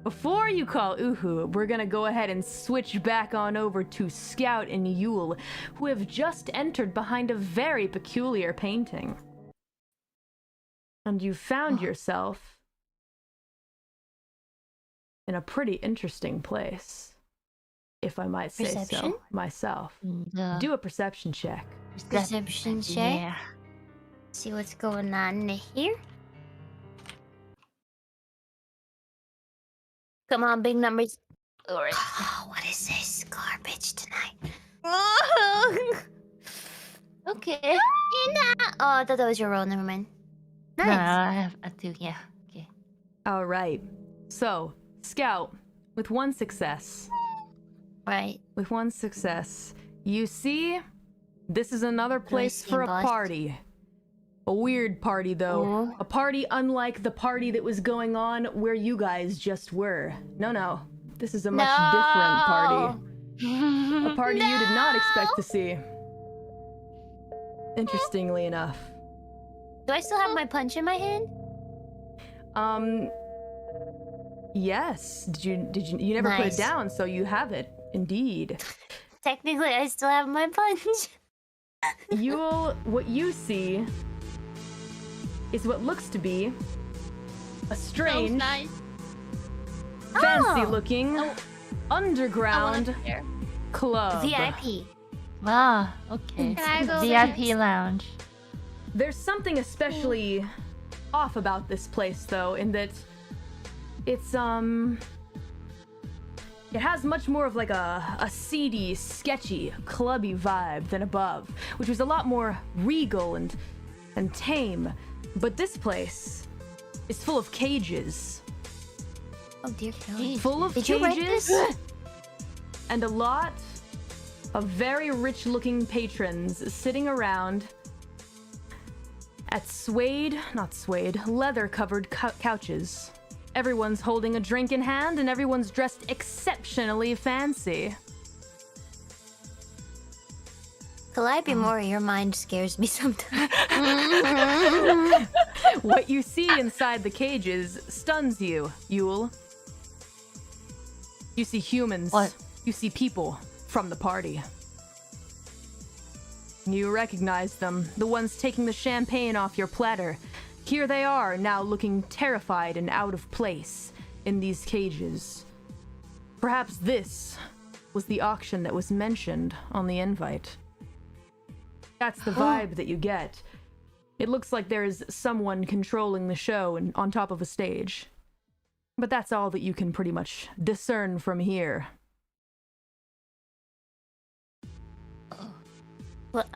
before you call Uhu, we're gonna go ahead and switch back on over to Scout and Yule, who have just entered behind a very peculiar painting. And you found yourself in a pretty interesting place, if I might say Perception? so myself. Do a perception check. Perception check. Yeah. See what's going on here. Come on, big numbers. Alright. Oh, what is this garbage tonight? Okay. Oh, I thought that was your roll. Never mind. No, Nice. I have a 2, yeah. Okay. All right. So, Scout, with one success, Right. you see, this is another place see for a bust? party. A weird party, though. Oh. A party unlike the party that was going on where you guys just were. No. This is a much different party. A party you did not expect to see. Interestingly enough. Do I still have my punch in my hand? Yes. You never put it Nice. down, so you have it. Indeed. Technically, I still have my punch. What you see is what looks to be a strange, nice. fancy-looking, I underground wanna share. club. VIP. Ah, okay. Can I go VIP lounge. There's something especially off about this place, though, in that it's it has much more of like a seedy, sketchy, clubby vibe than above, which was a lot more regal and tame. But this place is full of cages. Oh dear God. Full of Did you write cages this? and a lot of very rich-looking patrons sitting around at leather-covered couches. Everyone's holding a drink in hand and everyone's dressed exceptionally fancy. Calliope Mori, your mind scares me sometimes. What you see inside the cages stuns you, Yule. You see humans. What? You see people from the party. You recognize them, the ones taking the champagne off your platter. Here they are, now looking terrified and out of place in these cages. Perhaps this was the auction that was mentioned on the invite. That's the vibe that you get. It looks like there is someone controlling the show and on top of a stage. But that's all that you can pretty much discern from here. What?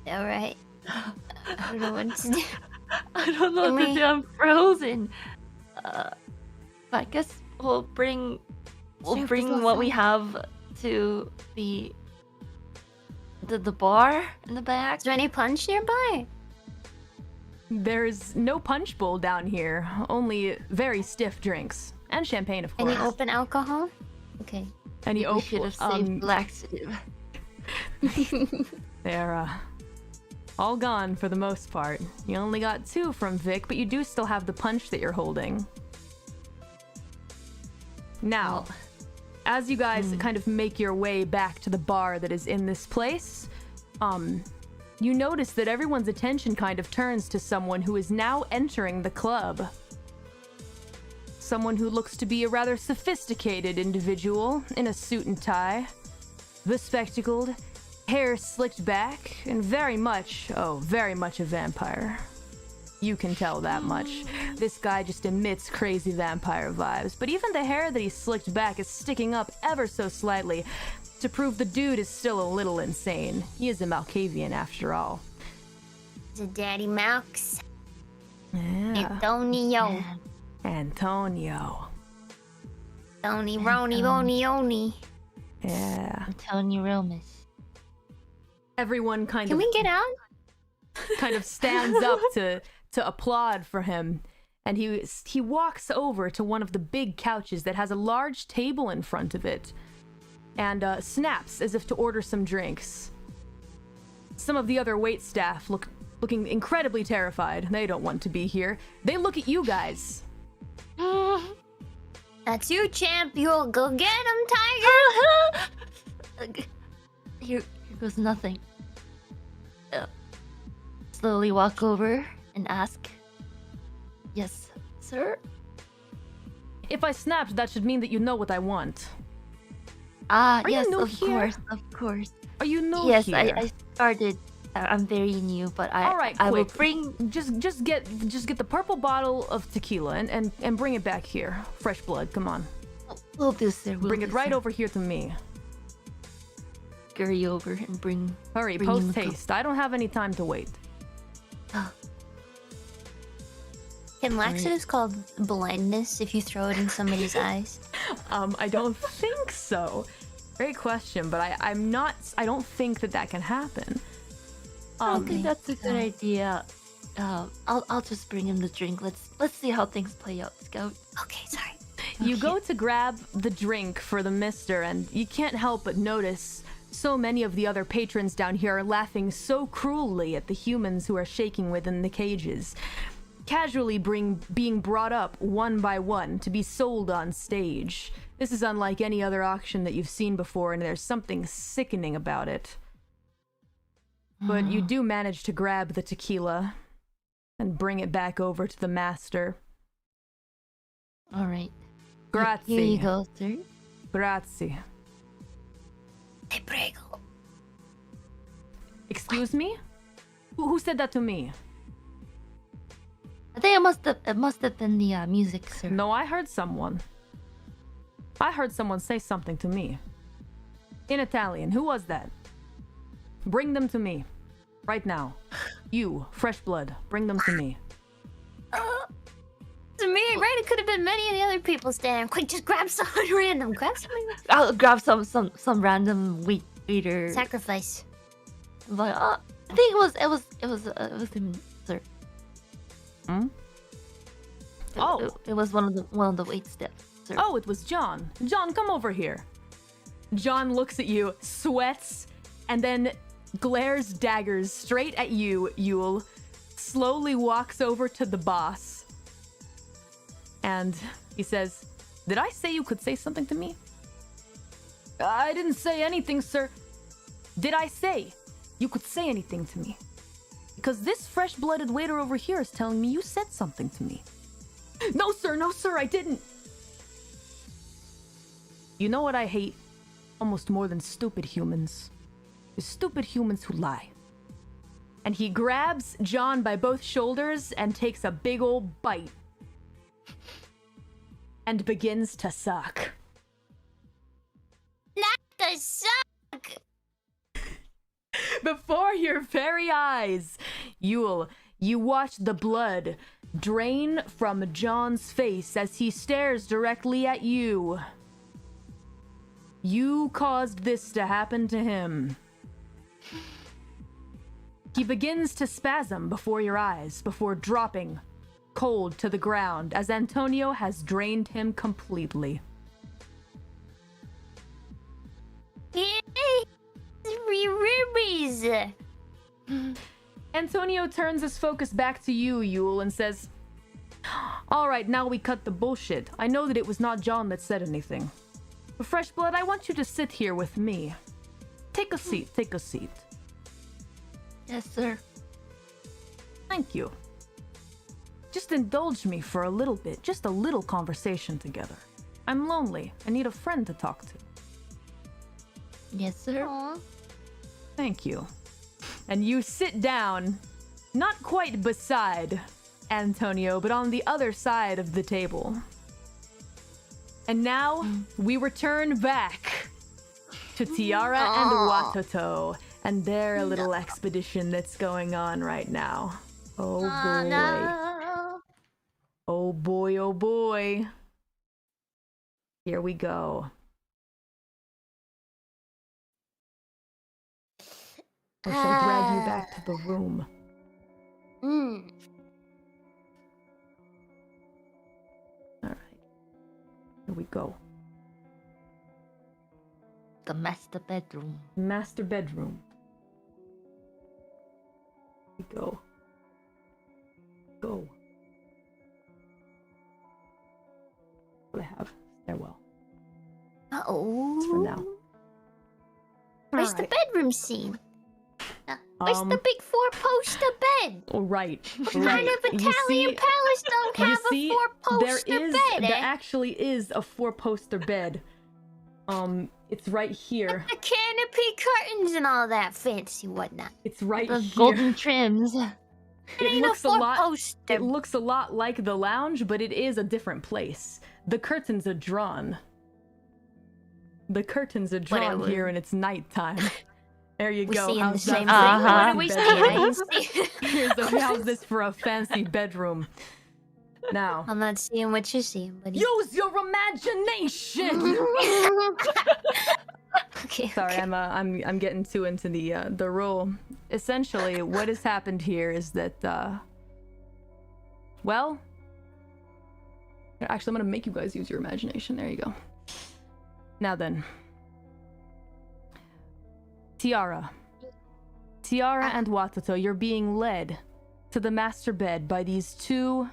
Alright. I don't know what to do. I don't know what to do. I'm frozen. I guess we'll bring Sure, just what we listen. have to the bar in the back. Is there any punch nearby? There's no punch bowl down here, only very stiff drinks. And champagne, of course. Any open alcohol? Okay. Any We should have saved laxative. They're all gone for the most part. You only got 2 from Vic, but you do still have the punch that you're holding. Now, as you guys kind of make your way back to the bar that is in this place, you notice that everyone's attention kind of turns to someone who is now entering the club. Someone who looks to be a rather sophisticated individual in a suit and tie, bespectacled, hair slicked back, and very much a vampire. You can tell that much. This guy just emits crazy vampire vibes, but even the hair that he slicked back is sticking up ever so slightly to prove the dude is still a little insane. He is a Malkavian after all. It's a Daddy Malks. Yeah. Antonio. Antonio. Tony, Roni, Roni, Oni. Yeah. Tony Romas. Everyone kind Can of we get out? kind of stands up to applaud for him, and he walks over to one of the big couches that has a large table in front of it, and snaps as if to order some drinks. Some of the other wait staff looking incredibly terrified. They don't want to be here. They look at you guys. That's you, champ. You'll go get him, Tiger. Here goes nothing. Slowly walk over and ask. Yes, sir? If I snapped, that should mean that you know what I want. Ah, Are you yes, new of here? course. Are you new Yes, here? I started. I'm very new, but All right, I will quick. bring. Just get the purple bottle of tequila and bring it back here. Fresh blood, come on. We'll do, sir. We'll Bring do, it right sir. over here to me. Scurry over and bring. Hurry, Bring in the post haste. I don't have any time to wait. Can laxatives called blindness if you throw it in somebody's eyes? I don't think so. Great question, but I don't think that can happen. I think that's a good idea. I'll just bring him the drink. Let's see how things play out, Scout. Okay, sorry. You go to grab the drink for the mister, and you can't help but notice so many of the other patrons down here are laughing so cruelly at the humans who are shaking within the cages, casually being brought up one by one to be sold on stage. This is unlike any other auction that you've seen before, and there's something sickening about it. But you do manage to grab the tequila and bring it back over to the master. All right. Grazie. Here you go, sir. Grazie. Te prego. Excuse me? Who said that to me? I think it must have been the music, sir. No, I heard someone. I heard someone say something to me. In Italian. Who was that? Bring them to me. Right now. You, fresh blood. Bring them to me. To me, right? It could have been many of the other people standing. Quick, just grab someone random. Grab someone. I'll grab some random waiter. Sacrifice. But I think it was him, sir. Hmm? Oh. It was one of the wait staff, sir. Oh, it was John. John, come over here. John looks at you, sweats, and then glares daggers straight at you, Yule. Slowly walks over to the boss. And he says, "Did I say you could say something to me?" "I didn't say anything, sir." "Did I say you could say anything to me? Because this fresh-blooded waiter over here is telling me you said something to me." No, sir, I didn't." You know what I hate almost more than stupid humans? Is stupid humans who lie. And he grabs John by both shoulders and takes a big old bite. And begins to suck. The suck. Before your very eyes, Yule, you watch the blood drain from John's face as he stares directly at you. You caused this to happen to him. He begins to spasm before your eyes, before dropping cold to the ground as Antonio has drained him completely. Antonio turns his focus back to you, Yule, and says, "All right, now we cut the bullshit. I know that it was not John that said anything. But Fresh Blood, I want you to sit here with me. Take a seat, take a seat." Yes, sir. Thank you. Just indulge me for a little bit, just a little conversation together. I'm lonely. I need a friend to talk to. Yes, sir. Aw. Thank you. And you sit down, not quite beside Antonio, but on the other side of the table. And now we return back to Tiara and Watoto and their little expedition that's going on right now. Oh boy. No. Oh boy, oh boy. Here we go. Or shall I drag you back to the room? Alright. Here we go. The master bedroom. Master bedroom. Here we go. Go. What I have. Stairwell. Uh-oh. For now. Where's the Alright. bedroom scene? Where's the big four-poster bed? Oh, right. What right. kind of You see- Italian palace don't you have see, a four-poster bed? there Eh? actually is a four-poster bed. It's right here. The canopy curtains and all that fancy whatnot. It's right The here. golden trims. It Ain't looks a no lot. four-poster. It looks a lot like the lounge, but it is a different place. The curtains are drawn. The curtains are drawn Whatever. here, and it's nighttime. There you We go. seeing the How's same thing. that for a What Uh-huh. are we fancy seeing? I bedroom? ain't seeing. How's this for a fancy bedroom? Now, I'm not seeing what you're seeing, buddy. use your imagination. Okay. Sorry, I'm getting too into the role. Essentially, what has happened here is that well, actually, I'm gonna make you guys use your imagination. There you go. Now then, Tiara and Watoto, you're being led to the master bed by these two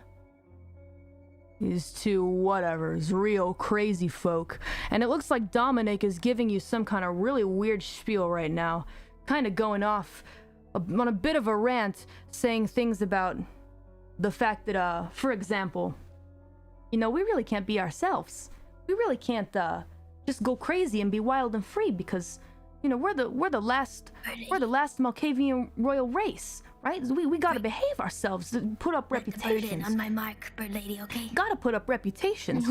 whatevers, real crazy folk. And it looks like Dominic is giving you some kind of really weird spiel right now, kind of going off on a bit of a rant, saying things about the fact that, for example, we really can't be ourselves. We really can't just go crazy and be wild and free because, we're the last Malkavian royal race, right? We gotta behave ourselves, put up reputations. on my mark, bird lady, okay? Gotta put up reputations,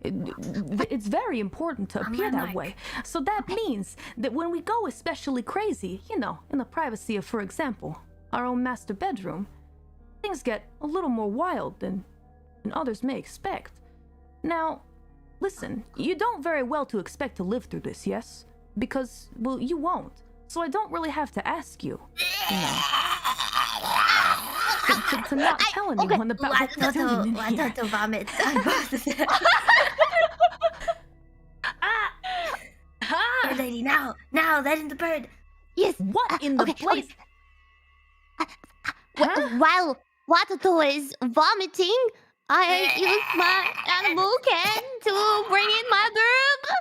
it's very important to appear that way. So that means that when we go especially crazy, in the privacy of, for example, our own master bedroom, things get a little more wild than others may expect. Now, listen, you don't very well to expect to live through this, yes? Because, well, you won't. So I don't really have to ask you, to not tell anyone about what we're doing in here. Watoto vomits on both of them. Bird lady, now, let in the bird. Yes. What in the okay, place? While Watoto is vomiting, I use my animal can to bring in my bird.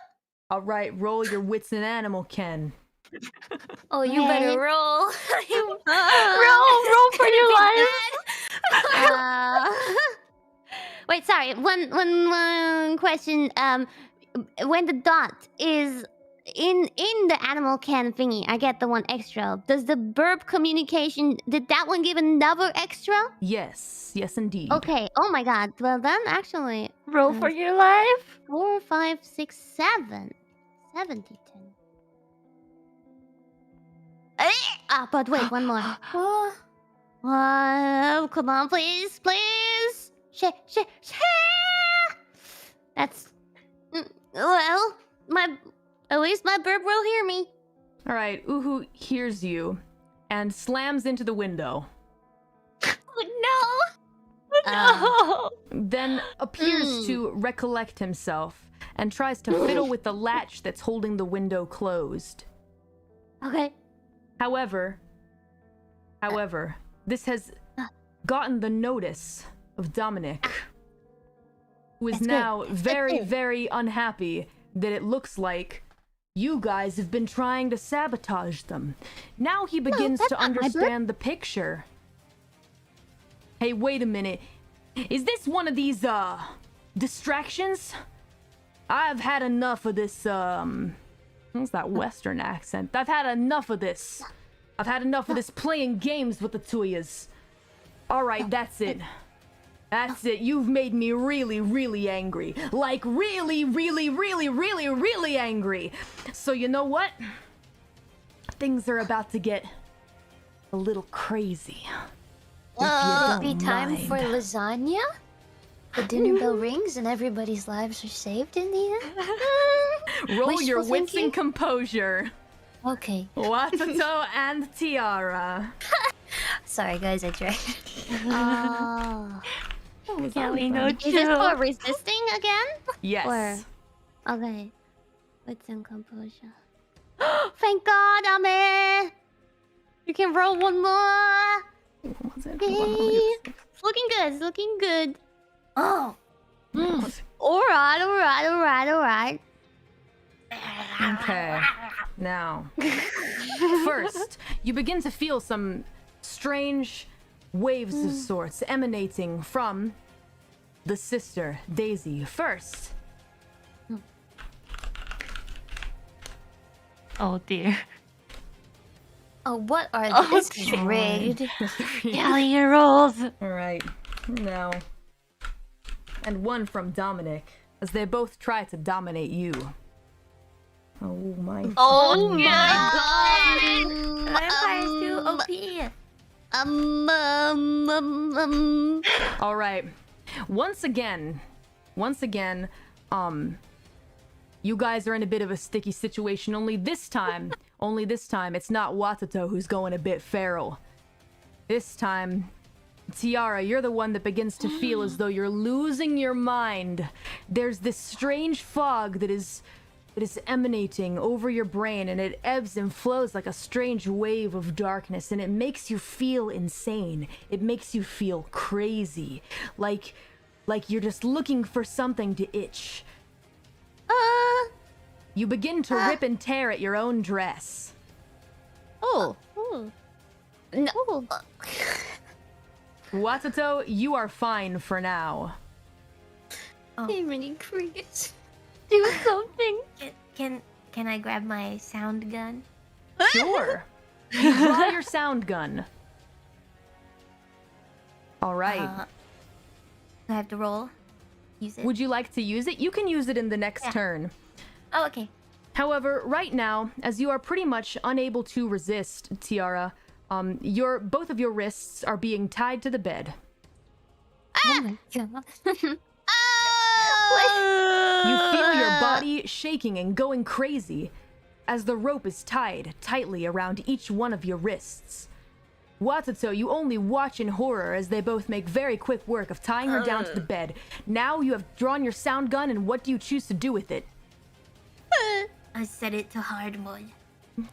All right, roll your wits and animal, Ken. Oh, you better roll. Roll for your life. Wait, sorry. One question. When the dot is in the animal can thingy, I get the one extra. Does the burp communication, did that one give another extra? Yes, indeed. Okay. Oh my god. Well then, actually, Roll for your life. 4, 5, 6, 7. 70, 10. But wait, one more. Come on, please. That's... Well, my At least my burp will hear me. All right, Uhu hears you and slams into the window. Oh Then appears to recollect himself and tries to fiddle with the latch that's holding the window closed. Okay. However, this has gotten the notice of Dominic, who is now very, very unhappy that it looks like you guys have been trying to sabotage them. Now he begins to understand the picture. Hey, wait a minute. Is this one of these, distractions? I've had enough of this, what's that Western accent? I've had enough of this. I've had enough of this playing games with the two of yous. Alright, that's it. That's it. You've made me really, really angry. Like, really, really, really, really, really angry. So you know what? Things are about to get a little crazy. If you It'd be don't time mind. for lasagna. The dinner bell rings and everybody's lives are saved in the end. Roll wishful your wits thinking? and composure. Okay. Watato and Tiara. Sorry, guys, I tried. yeah, we know Is this for resisting again? Yes. Or- Okay. With some composure. Thank God, Ame! You can roll one more! What's it? It's looking good, it's looking good. Oh, Alright. Okay. Now, first, you begin to feel some strange waves of sorts emanating from the sister, Daisy. First, Oh dear. oh, what are this is rigged? Tally your rolls. all right, now, and one from Dominic, as they both try to dominate you. Oh my. Oh my god! Vampire's too OP. All right. Once again, you guys are in a bit of a sticky situation. Only this time, it's not Watato who's going a bit feral. This time, Tiara, you're the one that begins to feel as though you're losing your mind. There's this strange fog that is emanating over your brain, and it ebbs and flows like a strange wave of darkness, and it makes you feel insane. It makes you feel crazy, like you're just looking for something to itch. You begin to rip and tear at your own dress. No. Watato, you are fine for now. Many crickets. Do something. Can I grab my sound gun? Sure. You draw your sound gun. All right. I have to roll. Use it. Would you like to use it? You can use it in the next Yeah. turn. Oh, okay. However, right now, as you are pretty much unable to resist, Tiara, both of your wrists are being tied to the bed. Oh my god. You feel your body shaking and going crazy as the rope is tied tightly around each one of your wrists. Watato, you only watch in horror as they both make very quick work of tying her down to the bed. Now you have drawn your sound gun, and what do you choose to do with it? I set it to hard mode.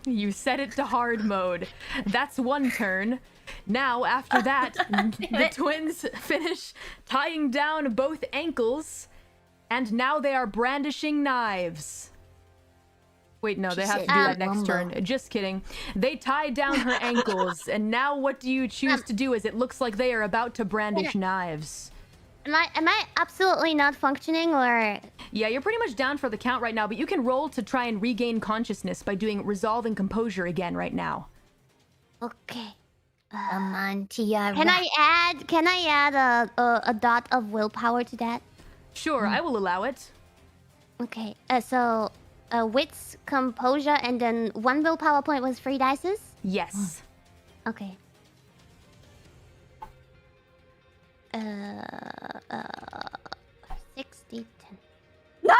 You set it to hard mode. That's one turn. Now, after that, the twins finish tying down both ankles, and now they are brandishing knives. Wait, no, they have to do that next turn. Just kidding. They tie down her ankles, and now what do you choose to do as it looks like they are about to brandish knives? Am I absolutely not functioning, or Yeah, you're pretty much down for the count right now, but you can roll to try and regain consciousness by doing resolve and composure again right now. okay? Come on, Tiara. Can I add a dot of willpower to that? Sure, I will allow it. Okay. So wits, composure, and then one willpower point was 3 dices. Yes. Okay. 60, 10. No!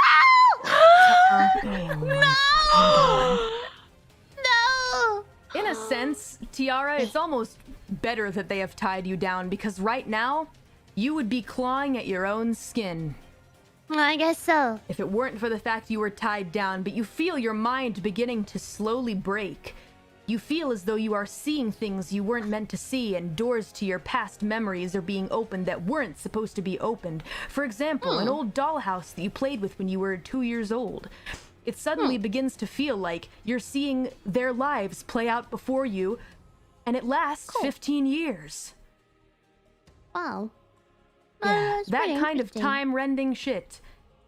No! In a sense, Tiara, it's almost better that they have tied you down because right now, you would be clawing at your own skin. I guess so. If it weren't for the fact you were tied down, but you feel your mind beginning to slowly break. You feel as though you are seeing things you weren't meant to see, and doors to your past memories are being opened that weren't supposed to be opened. For example, an old dollhouse that you played with when you were 2 years old. It suddenly begins to feel like you're seeing their lives play out before you, and it lasts 15 years. Wow. Yeah, That's that pretty kind of interesting. time-rending shit.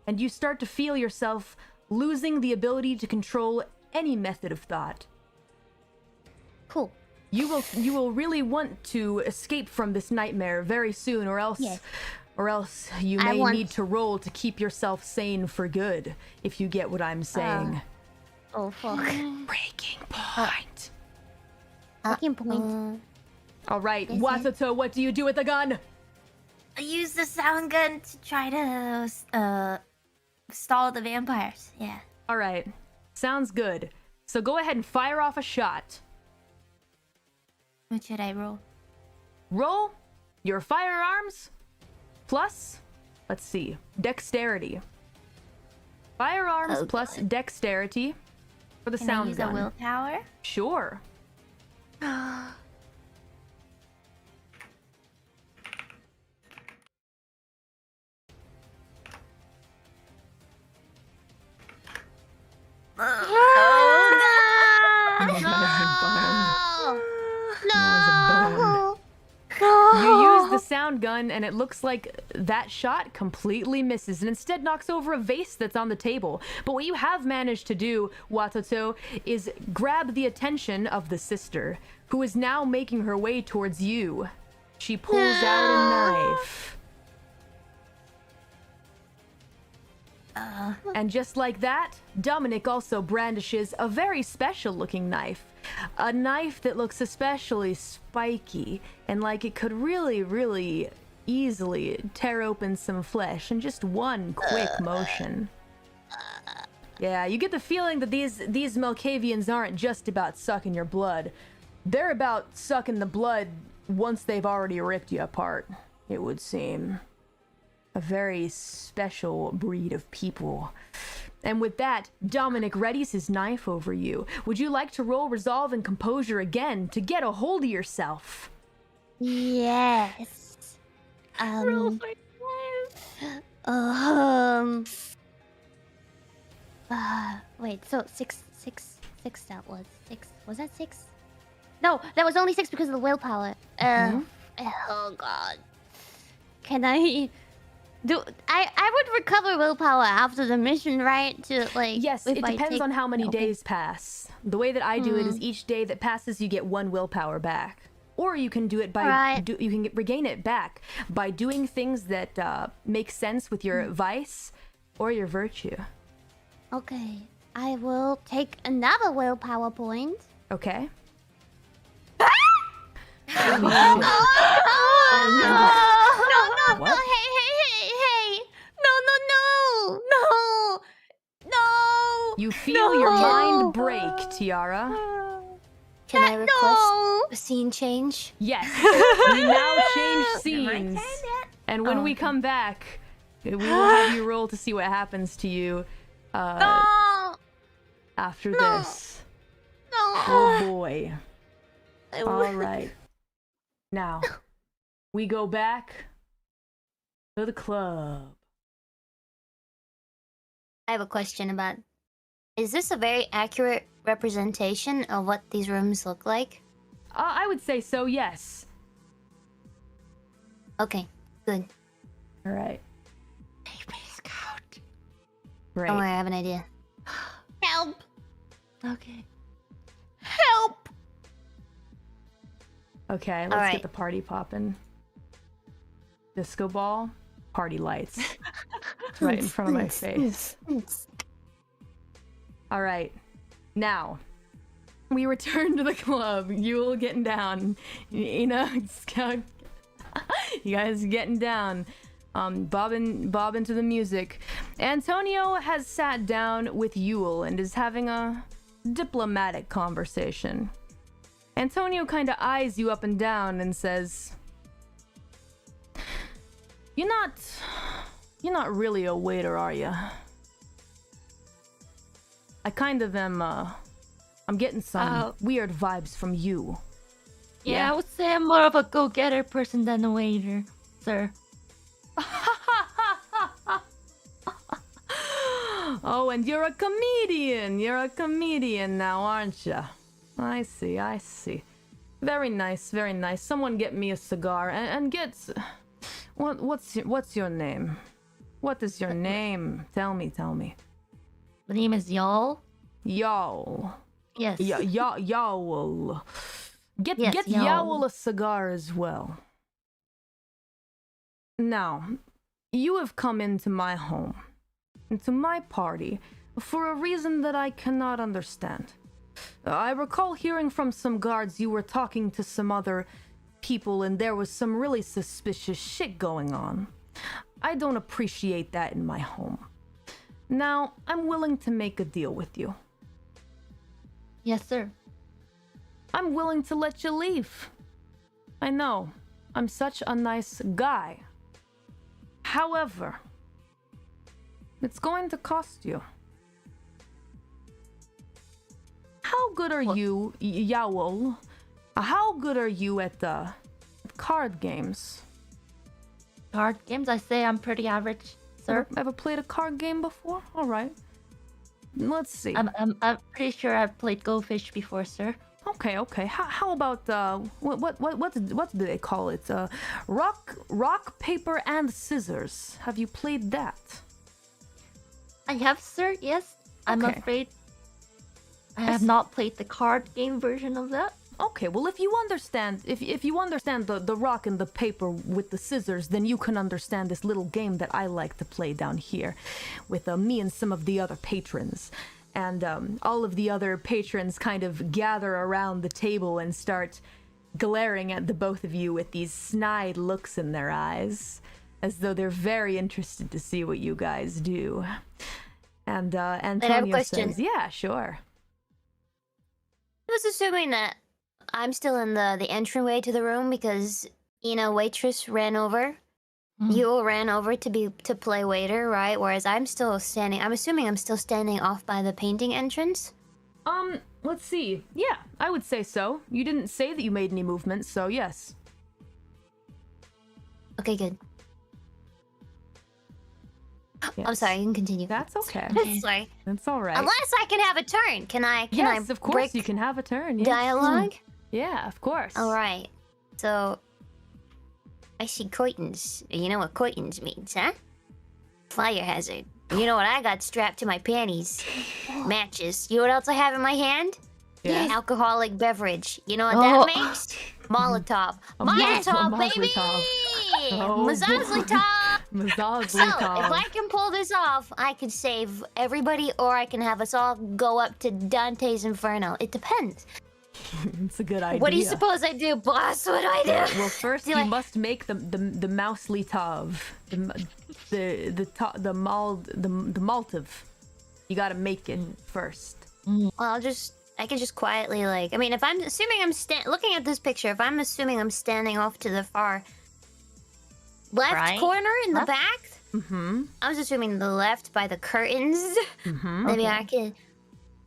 And you start to feel yourself losing the ability to control any method of thought. Cool. You will really want to escape from this nightmare very soon, or else Yes. you I may want- need to roll to keep yourself sane for good, if you get what I'm saying. Oh, fuck. Breaking point. Fucking point. All right, Watato, what do you do with the gun? I use the sound gun to try to stall the vampires. Yeah. All right, sounds good. So go ahead and fire off a shot. What should I roll? Roll your firearms plus, let's see, dexterity. Firearms plus dexterity for the Can sound I use gun. a willpower? Sure. No! You use the sound gun, and it looks like that shot completely misses and instead knocks over a vase that's on the table. But what you have managed to do, Watato, is grab the attention of the sister, who is now making her way towards you. She pulls out a knife. And just like that, Dominic also brandishes a very special looking knife. A knife that looks especially spiky and like it could really, really easily tear open some flesh in just one quick motion. Yeah, you get the feeling that these Malkavians aren't just about sucking your blood. They're about sucking the blood once they've already ripped you apart, it would seem. A very special breed of people. And with that, Dominic readies his knife over you. Would you like to roll resolve and composure again to get a hold of yourself? Yes. Wait, so six that was. Six. Was that 6? No, that was only 6 because of the willpower. Oh god. Can I do I would recover willpower after the mission, right? To like Yes, if it I depends take- on how many Okay. days pass. The way that I do it is each day that passes, you get 1 willpower back. Or you can do it by Right. you can regain it back by doing things that make sense with your vice or your virtue. Okay. I will take another willpower point. Okay. No, What? hey. No. You feel your mind break, Tiara. Can I request No. a scene change? Yes. We now change scenes. And when we come back, we will have you roll to see what happens to you No. after this. No. Oh boy. All right. Now, we go back to the club. I have a question about. Is this a very accurate representation of what these rooms look like? I would say so, yes. Okay, good. All right. Great. Don't worry, I have an idea. Help. Okay. Help. Okay, let's right. get the party poppin'. Disco ball, party lights. It's right in front of my face. All right. Now, we return to the club. Yule getting down. You know, you guys getting down. bobbing to the music. Antonio has sat down with Yule and is having a diplomatic conversation. Antonio kind of eyes you up and down and says, You're not really a waiter, are you? I kind of am, I'm getting some weird vibes from you. Yeah, I would say I'm more of a go-getter person than a waiter, sir. Oh, and you're a comedian. You're a comedian now, aren't you? I see. Very nice, very nice. Someone get me a cigar and get... What's your name? What is your name? Tell me. The name is Y'all. Yowl. Yes. Yowl. Get Yes, Yowl a cigar as well. Now, you have come into my home, into my party, for a reason that I cannot understand. I recall hearing from some guards you were talking to some other people and there was some really suspicious shit going on. I don't appreciate that in my home. Now, I'm willing to make a deal with you. Yes, sir. I'm willing to let you leave. I know, I'm such a nice guy. However, it's going to cost you. How good are you, Yowl? How good are you at card games? Card games? I say I'm pretty average, sir. Ever played a card game before? All right. Let's see. I'm pretty sure I've played Go Fish before, sir. Okay. How about what do they call it? Rock, paper, and scissors. Have you played that? I have, sir. Yes. I'm Okay. afraid I have not played the card game version of that. Okay, well, if you understand the rock and the paper with the scissors, then you can understand this little game that I like to play down here with me and some of the other patrons. And all of the other patrons kind of gather around the table and start glaring at the both of you with these snide looks in their eyes, as though they're very interested to see what you guys do. And Antonio I have a question. says, yeah, sure. I was assuming that I'm still in the entryway to the room because waitress ran over. You ran over to play waiter, right? Whereas I'm still standing. I'm assuming I'm still standing off by the painting entrance. Let's see. Yeah, I would say so. You didn't say that you made any movements, so yes. Okay, good. Yes. I'm sorry. You can continue. That's okay. Sorry. That's all right. Unless I can have a turn. Can I? Yes, of course break you can have a turn. Yes. dialogue? Yeah, of course. All right. So, I see curtains. You know what curtains means, huh? Fire hazard. You know what I got strapped to my panties? Matches. You know what else I have in my hand? Yes. Alcoholic beverage. You know what Oh. that makes? Molotov. A Molotov, baby! Molotov. Oh, Mazazlitov! So, if Mazazlitov. I can pull this off, I can save everybody, or I can have us all go up to Dante's Inferno. It depends. It's a good idea. What do you suppose I do, boss? What do I do? Well, first Do you I- must make the Mouselitov. The Maltov. You gotta make it first. Well, I can just quietly, like, I mean, if I'm assuming I'm looking at this picture, if I'm assuming I'm standing off to the far left Right. corner in the Left? back, Mm-hmm. I was assuming the left by the curtains. Mm-hmm. Maybe I can,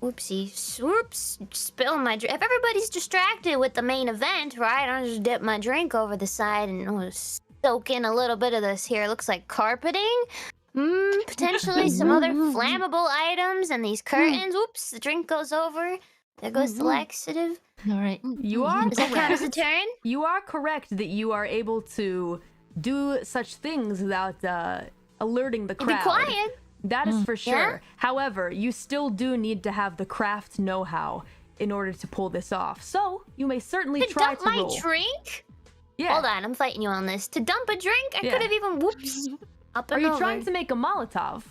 whoopsie, swoops, spill my drink. If everybody's distracted with the main event, right, I'll just dip my drink over the side and soak in a little bit of this here. Looks like carpeting. Potentially some other flammable items and these curtains. Oops, the drink goes over. There goes the laxative. All right. You are Does that count as a correct. turn? You are correct that you are able to do such things without alerting the Be crowd. quiet. That is for sure. Yeah? However, you still do need to have the craft know-how in order to pull this off. So you may certainly To try dump to my roll. drink? Yeah. Hold on, I'm fighting you on this. To dump a drink? I Yeah. could have even whoops up Are and you over. trying to make a Molotov?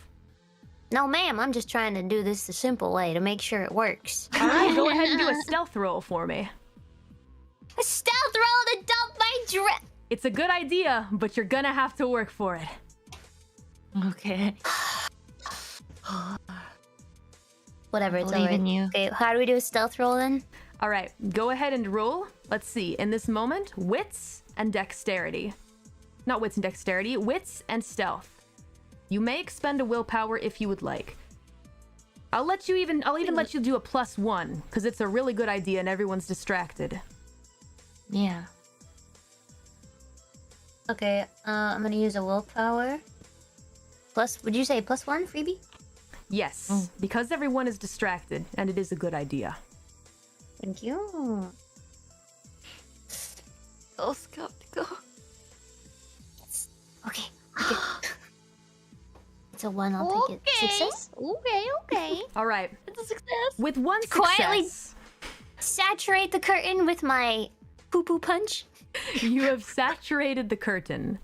No, ma'am. I'm just trying to do this the simple way to make sure it works. All right, go ahead and do a stealth roll for me. A stealth roll to dump my drink. It's a good idea, but you're gonna have to work for it. Okay. Whatever, it's Believe in alright. you. Okay, how do we do a stealth roll then? All right, go ahead and roll. Let's see. In this moment, wits and dexterity. Not wits and dexterity, wits and stealth. You may expend a willpower if you would like. I'll even let you do a +1 because it's a really good idea and everyone's distracted. Yeah. Okay, I'm gonna use a willpower. Plus, would you say +1, Freebie? Yes, because everyone is distracted and it is a good idea. Thank you. So skeptical. Okay. It's a 1, I'll take it. Success? Okay. All right, It's a success. with one Quietly- success, Saturate the curtain with my poo-poo punch you have saturated the curtain.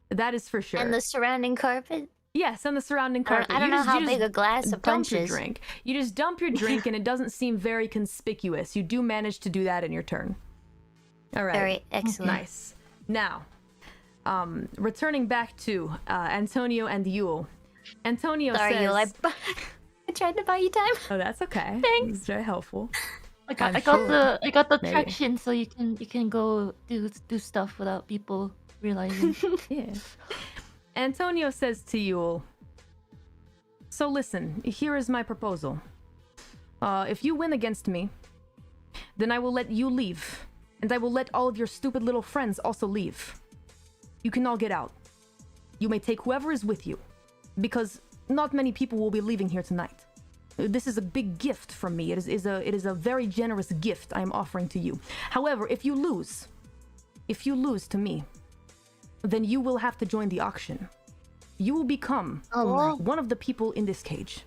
That is for sure. and the surrounding carpet. Yes, and the surrounding carpet. I don't You know how you big a glass a dump punch your is. drink. You just dump your drink and it doesn't seem very conspicuous. You do manage to do that in your turn. All right. Very excellent. Nice. Now, returning back to Antonio and Yule. Antonio Sorry, says... Yule, I tried to buy you time. Oh, that's okay. Thanks. It's very helpful. I got sure. the Maybe. traction, so you can go do stuff without people realizing. Yeah. Antonio says to Yule, so listen, here is my proposal. If you win against me, then I will let you leave. And I will let all of your stupid little friends also leave. You can all get out. You may take whoever is with you. Because not many people will be leaving here tonight. This is a big gift from me. It is a very generous gift I am offering to you. However, if you lose to me, then you will have to join the auction. You will become one of the people in this cage.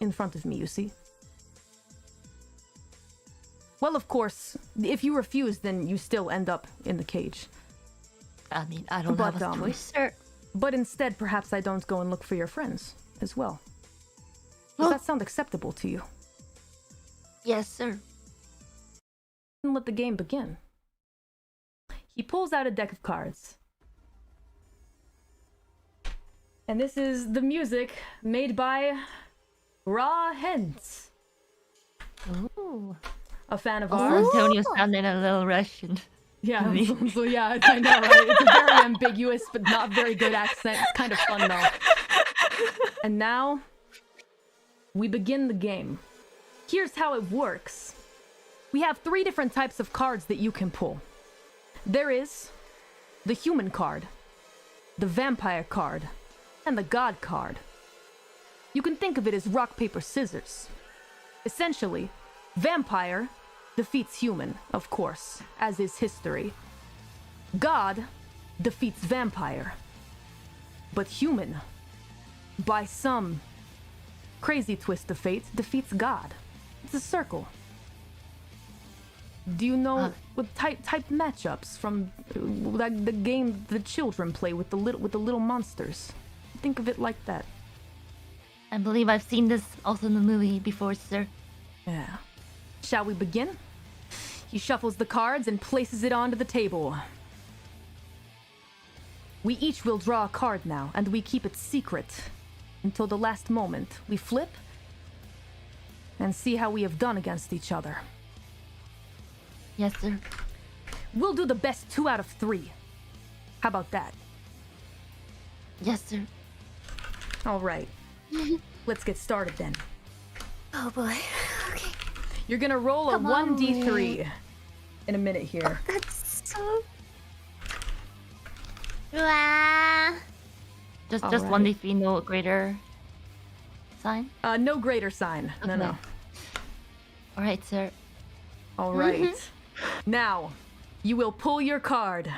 In front of me, you see? Well, of course, if you refuse, then you still end up in the cage. I mean, I don't But, have a choice, sir. But instead, perhaps I don't go and look for your friends as well. Does that sound acceptable to you? Yes, sir. And let the game begin. He pulls out a deck of cards. And this is the music made by Raw Hens, Ooh. a fan of Also, ours. Antonio sounded a little Russian. Yeah, so yeah, I know, right? It's a very ambiguous but not very good accent. It's kind of fun though. And now, we begin the game. Here's how it works. We have 3 different types of cards that you can pull. There is the human card, the vampire card, and the god card. You can think of it as rock, paper, scissors. Essentially, vampire defeats human, of course, as is history. God defeats vampire. But human, by some crazy twist of fate, defeats God. It's a circle. Do you know what type matchups from like the game the children play with the little monsters? Think of it like that. I believe I've seen this also in the movie before, sir. Yeah. Shall we begin? He shuffles the cards and places it onto the table. We each will draw a card now, and we keep it secret until the last moment. We flip and see how we have done against each other. Yes, sir. We'll do the best 2 out of 3. How about that? Yes, sir. All right. Let's get started then. Oh boy. Okay. You're gonna roll a Come on. 1d3 in a minute here. That's so. Wah. Just Alright. 1d3, no greater sign. No greater sign. No, no. Okay. All right, sir. All right. Now, you will pull your card.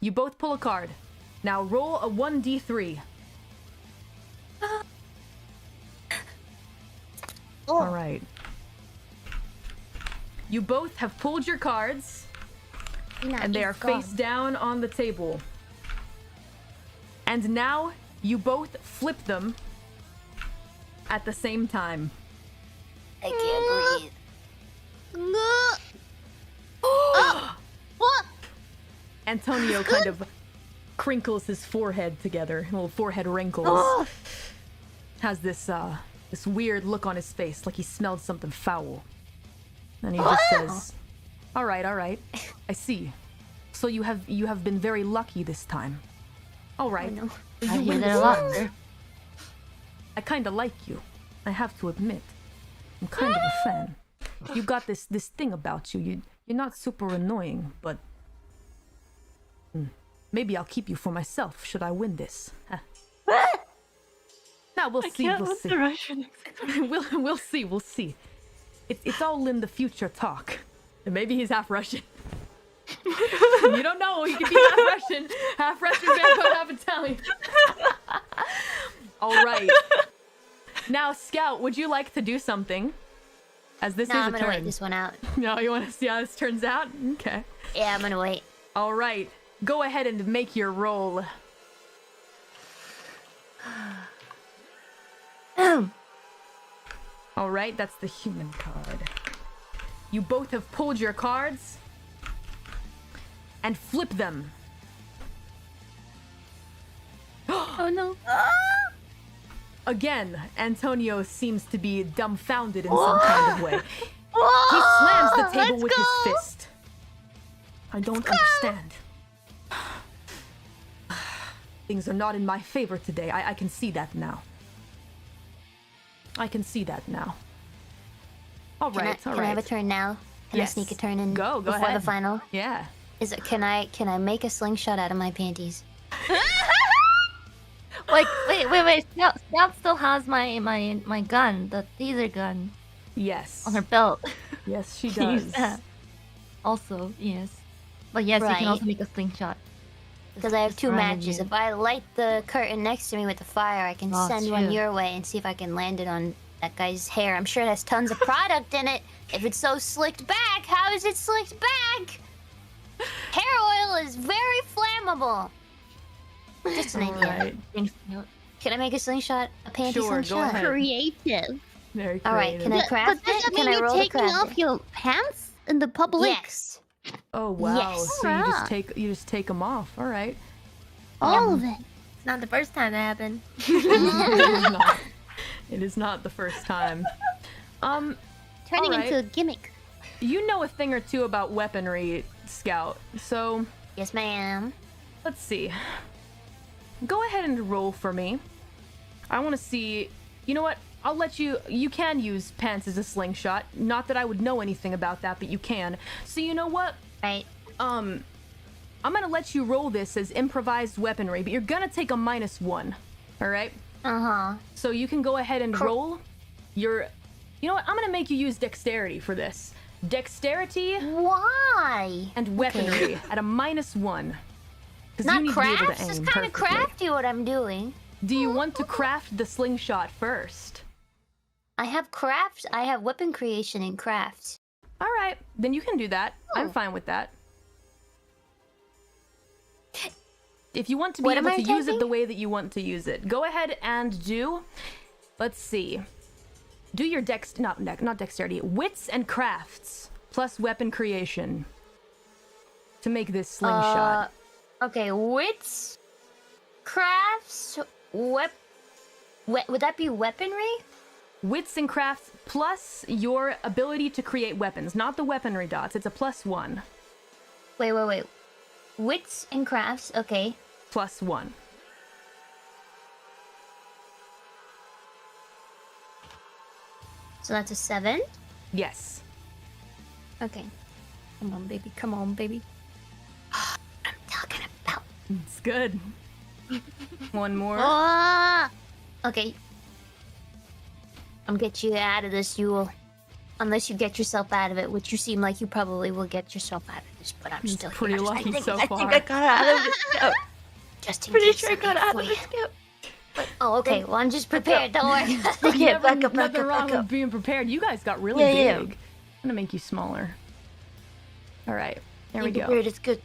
You both pull a card. Now roll a 1d3. All right. You both have pulled your cards, and they are face down on the table. And now, you both flip them at the same time. I can't breathe. What? Antonio kind of crinkles his forehead together, little forehead wrinkles. Oh. Has this this weird look on his face, like he smelled something foul. And he just says, all right, I see. So you have been very lucky this time. All right. Oh, no. I hear that a lot, sir. I kind of like you. I have to admit. I'm kind of a fan. You got this thing about you. You're not super annoying, but maybe I'll keep you for myself should I win this. Huh. Now we'll see. We'll see. We'll see. It's all in the future talk. And maybe he's half Russian. You don't know. He could be half Russian, vampire, half Italian. All right. Now, Scout, would you like to do something? As this No, is I'm a gonna turn. wait this one out. No, you want to see how this turns out? Okay. Yeah, I'm gonna wait. All right. Go ahead and make your roll. All right, that's the human card. You both have pulled your cards and flip them. Oh no. Again, Antonio seems to be dumbfounded in some kind of way. He slams the table with his fist. I don't understand. Things are not in my favor today. I can see that now. All right, Can I have a turn now? Can Yes. I sneak a turn in Go before ahead. the final? Yeah. Can I make a slingshot out of my panties? Like, wait. Scout still has my gun, the taser gun, Yes. on her belt. Yes, she Can use does. that. Also, yes. But yes, you Right. can also make a slingshot. Because I have Just two random matches. you. If I light the curtain next to me with the fire, I can Oh, send one true. your way and see if I can land it on that guy's hair. I'm sure it has tons of product in it. If it's so slicked back, how is it slicked back? Hair oil is very flammable. Just an idea. Right. Thanks, Scout. Can I make a slingshot? A panty Sure, go slingshot? ahead. Creative. Very creative. All right, can I craft But does it? that Can mean I you're roll to taking craft off it? your pants in the public? Yes. Oh wow. Yes. So you just Alright. take them off. All right. All of it. It's not the first time that happened. It is not the first time. Turning Alright. into a gimmick. You know a thing or two about weaponry, Scout. So Yes, ma'am. let's see. Go ahead and roll for me. I want to see. You know what? I'll let you. You can use pants as a slingshot. Not that I would know anything about that, but you can. So you know what? Right. I'm gonna let you roll this as improvised weaponry, but you're gonna take a -1. All right. Uh-huh. So you can go ahead and roll your. You know what? I'm gonna make you use dexterity for this. Dexterity Why? and weaponry at a -1. Because Not you need to be able crafts? to It's aim kind of perfectly. crafty what I'm doing. Do you want to craft the slingshot first? I have crafts. I have weapon creation and crafts. All right, then you can do that. I'm fine with that. If you want to be What am able I to use it typing? the way that you want to use it, go ahead and do. Let's see. Do your not dexterity, wits and crafts plus weapon creation to make this slingshot. Okay, wits, crafts, would that be weaponry? Wits and crafts plus your ability to create weapons, not the weaponry dots. It's a +1. Wait. Wits and crafts. Okay. +1. So that's a 7. Yes. Okay. Come on, baby. Come on, baby. I'm talking about. It's good. One more. Oh, Okay. I'll get you out of this, Yule. Unless you get yourself out of it, which you seem like you probably will get yourself out of this, but I'm still Pretty here. lucky so I far. think I got out of it. Scout. Just in Pretty case sure I got I'm out of for it. you. Scout. Oh, okay. Well, I'm just prepared. Don't worry. Okay, back up, back Nothing up, wrong back up. with being prepared. You guys got really Yeah. big. I'm gonna make you smaller. All right, there we Being go. prepared is good.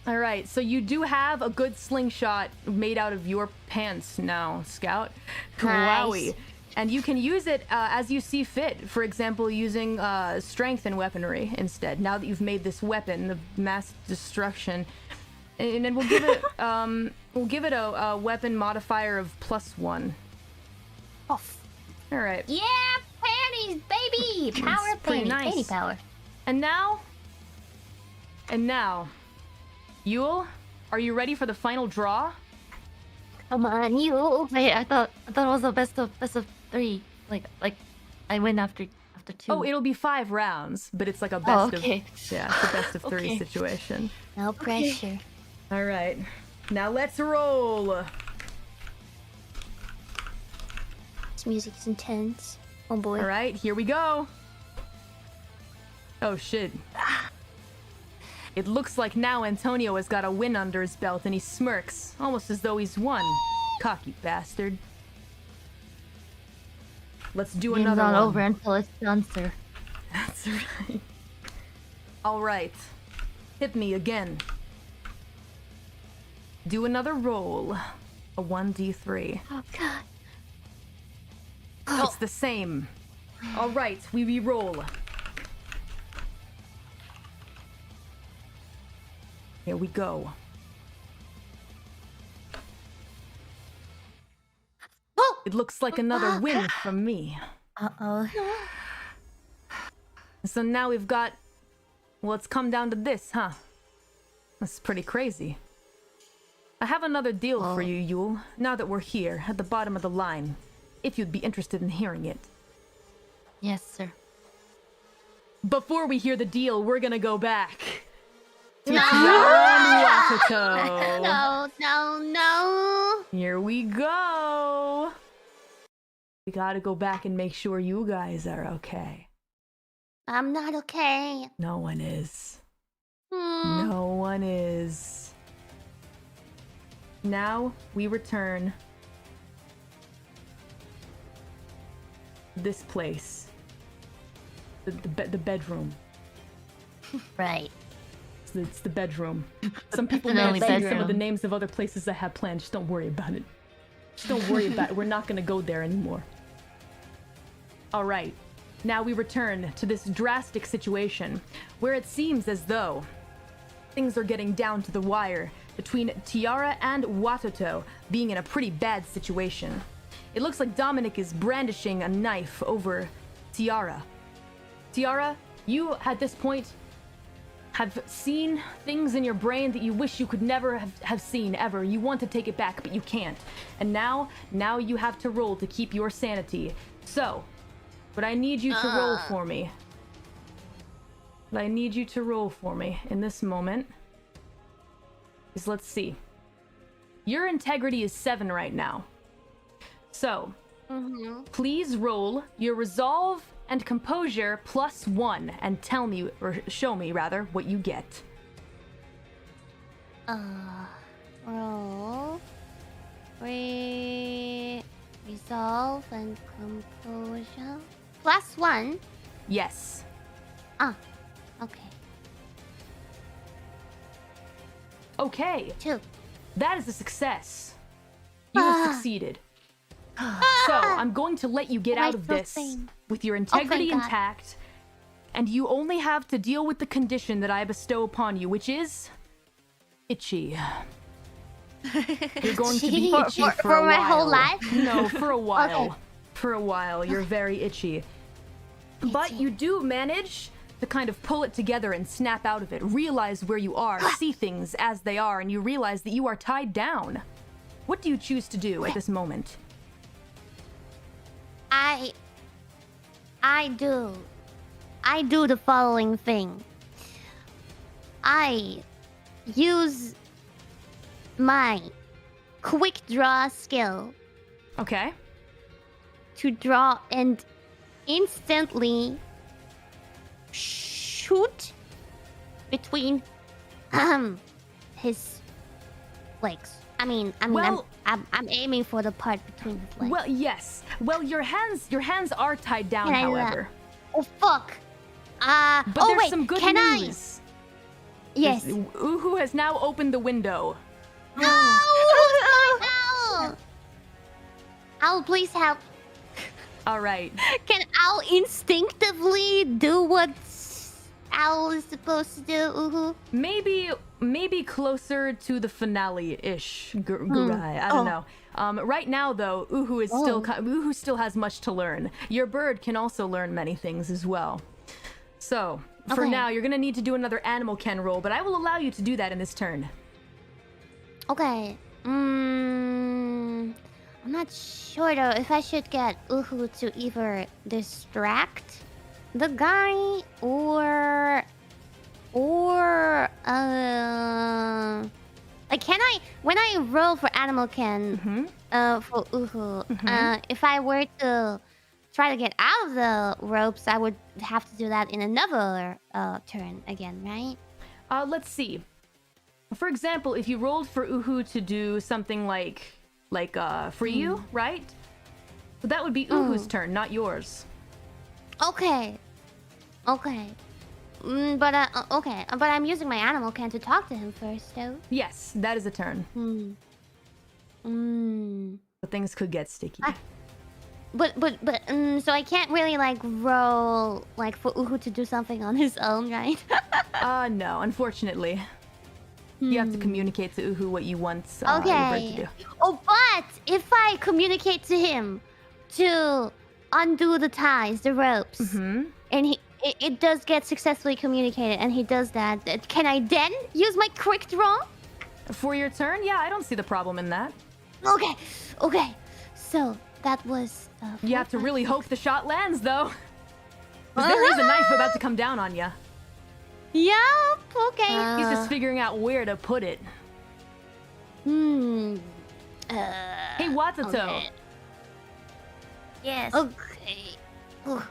All right, so you do have a good slingshot made out of your pants now, Scout. Nice. Wowie. And you can use it as you see fit. For example, using strength and weaponry instead. Now that you've made this weapon of mass destruction, And then we'll give it a weapon modifier of +1. Oh, All right. Yeah, panties, baby! Power That's pretty panties, nice. panty power. And now, Yule, are you ready for the final draw? Come on, you. Wait, I thought it was a best of 3. Like I win after 2. Oh, it'll be 5 rounds, but it's like a best okay. of it's a best of 3 Okay. situation. No pressure. All right. Now let's roll. This music's intense. Oh boy. All right, here we go. Oh shit. It looks like now Antonio has got a win under his belt and he smirks, almost as though he's won. Cocky bastard. Let's do Game's another not one. over until it's done, sir. That's right. All right. Hit me again. Do another roll. A 1d3. Oh god. It's the same. All right, we re-roll. Here we go. It looks like another win from me. Uh-oh. So now we've got... Well, it's come down to this, huh? That's pretty crazy. I have another deal for you, Yule, now that we're here, at the bottom of the line. If you'd be interested in hearing it. Yes, sir. Before we hear the deal, we're gonna go back. To Kiara and Watato. No. Here we go. We gotta go back and make sure you guys are okay. I'm not okay. No one is. Hmm. No one is. Now we return this place. The bedroom. Right. It's the bedroom. Some people The may have only seen some of bedroom. the names of other places I have planned. Just don't worry about it. Just don't worry about it. We're not gonna go there anymore. All right. Now we return to this drastic situation where it seems as though things are getting down to the wire between Tiara and Watato being in a pretty bad situation. It looks like Dominic is brandishing a knife over Tiara. Tiara, you at this point have seen things in your brain that you wish you could never have seen ever. You want to take it back, but you can't. And now you have to roll to keep your sanity. So, what I need you to roll for me. What I need you to roll for me in this moment is, let's see. Your integrity is 7 right now. So, please roll your resolve and composure +1 and tell me, or show me rather, what you get. Roll. Resolve and composure. +1. Yes. Okay. Okay, 2. that is a success. You have succeeded. So, I'm going to let you get Why out of so this thin? with your integrity God. intact, and you only have to deal with the condition that I bestow upon you, which is itchy. You're going to be itchy for a my while. whole life? No, for a while. Okay. For a while, you're very itchy. But you do manage to kind of pull it together and snap out of it, realize where you are, see things as they are, and you realize that you are tied down. What do you choose to do at this moment? I do the following thing. I use my quick draw skill Okay. to draw and instantly shoot between his legs. Well- I'm aiming for the part between his legs. Well, yes. Well, your hands are tied down, Can I, however. Oh fuck. But oh there's wait, some good can news. Yes. Uhu has now opened the window. No! Owl, please help. All right. Can Owl instinctively do what Owl is supposed to do? Uhu? Maybe maybe closer to the finale-ish, Gurai. I don't know. Right now, though, Uhu is Uhu still has much to learn. Your bird can also learn many things as well. So, for now, you're gonna need to do another Animal Ken roll, but I will allow you to do that in this turn. Okay. I'm not sure though if I should get Uhu to either distract the guy or like can I when I roll for Animal Ken for Uhu if I were to try to get out of the ropes I would have to do that in another turn again, right? Let's see. For example, if you rolled for Uhu to do something like free you, right? So that would be Uhu's turn, not yours. Okay. Okay. But I'm using my Animal Ken to talk to him first, though. Yes, that is a turn. But things could get sticky. But so I can't really like roll like for Uhu to do something on his own, right? No, unfortunately. You have to communicate to Uhu what you want your bird to do. Oh, but if I communicate to him to undo the ties, the ropes, and it does get successfully communicated, and he does that, can I then use my quick draw? For your turn? Yeah, I don't see the problem in that. Okay. So that was. You have to really hope the shot lands, though. 'Cause there is a knife about to come down on you. Yup. Okay. He's just figuring out where to put it. Hey, Watato. Okay. Yes. Okay. Ugh.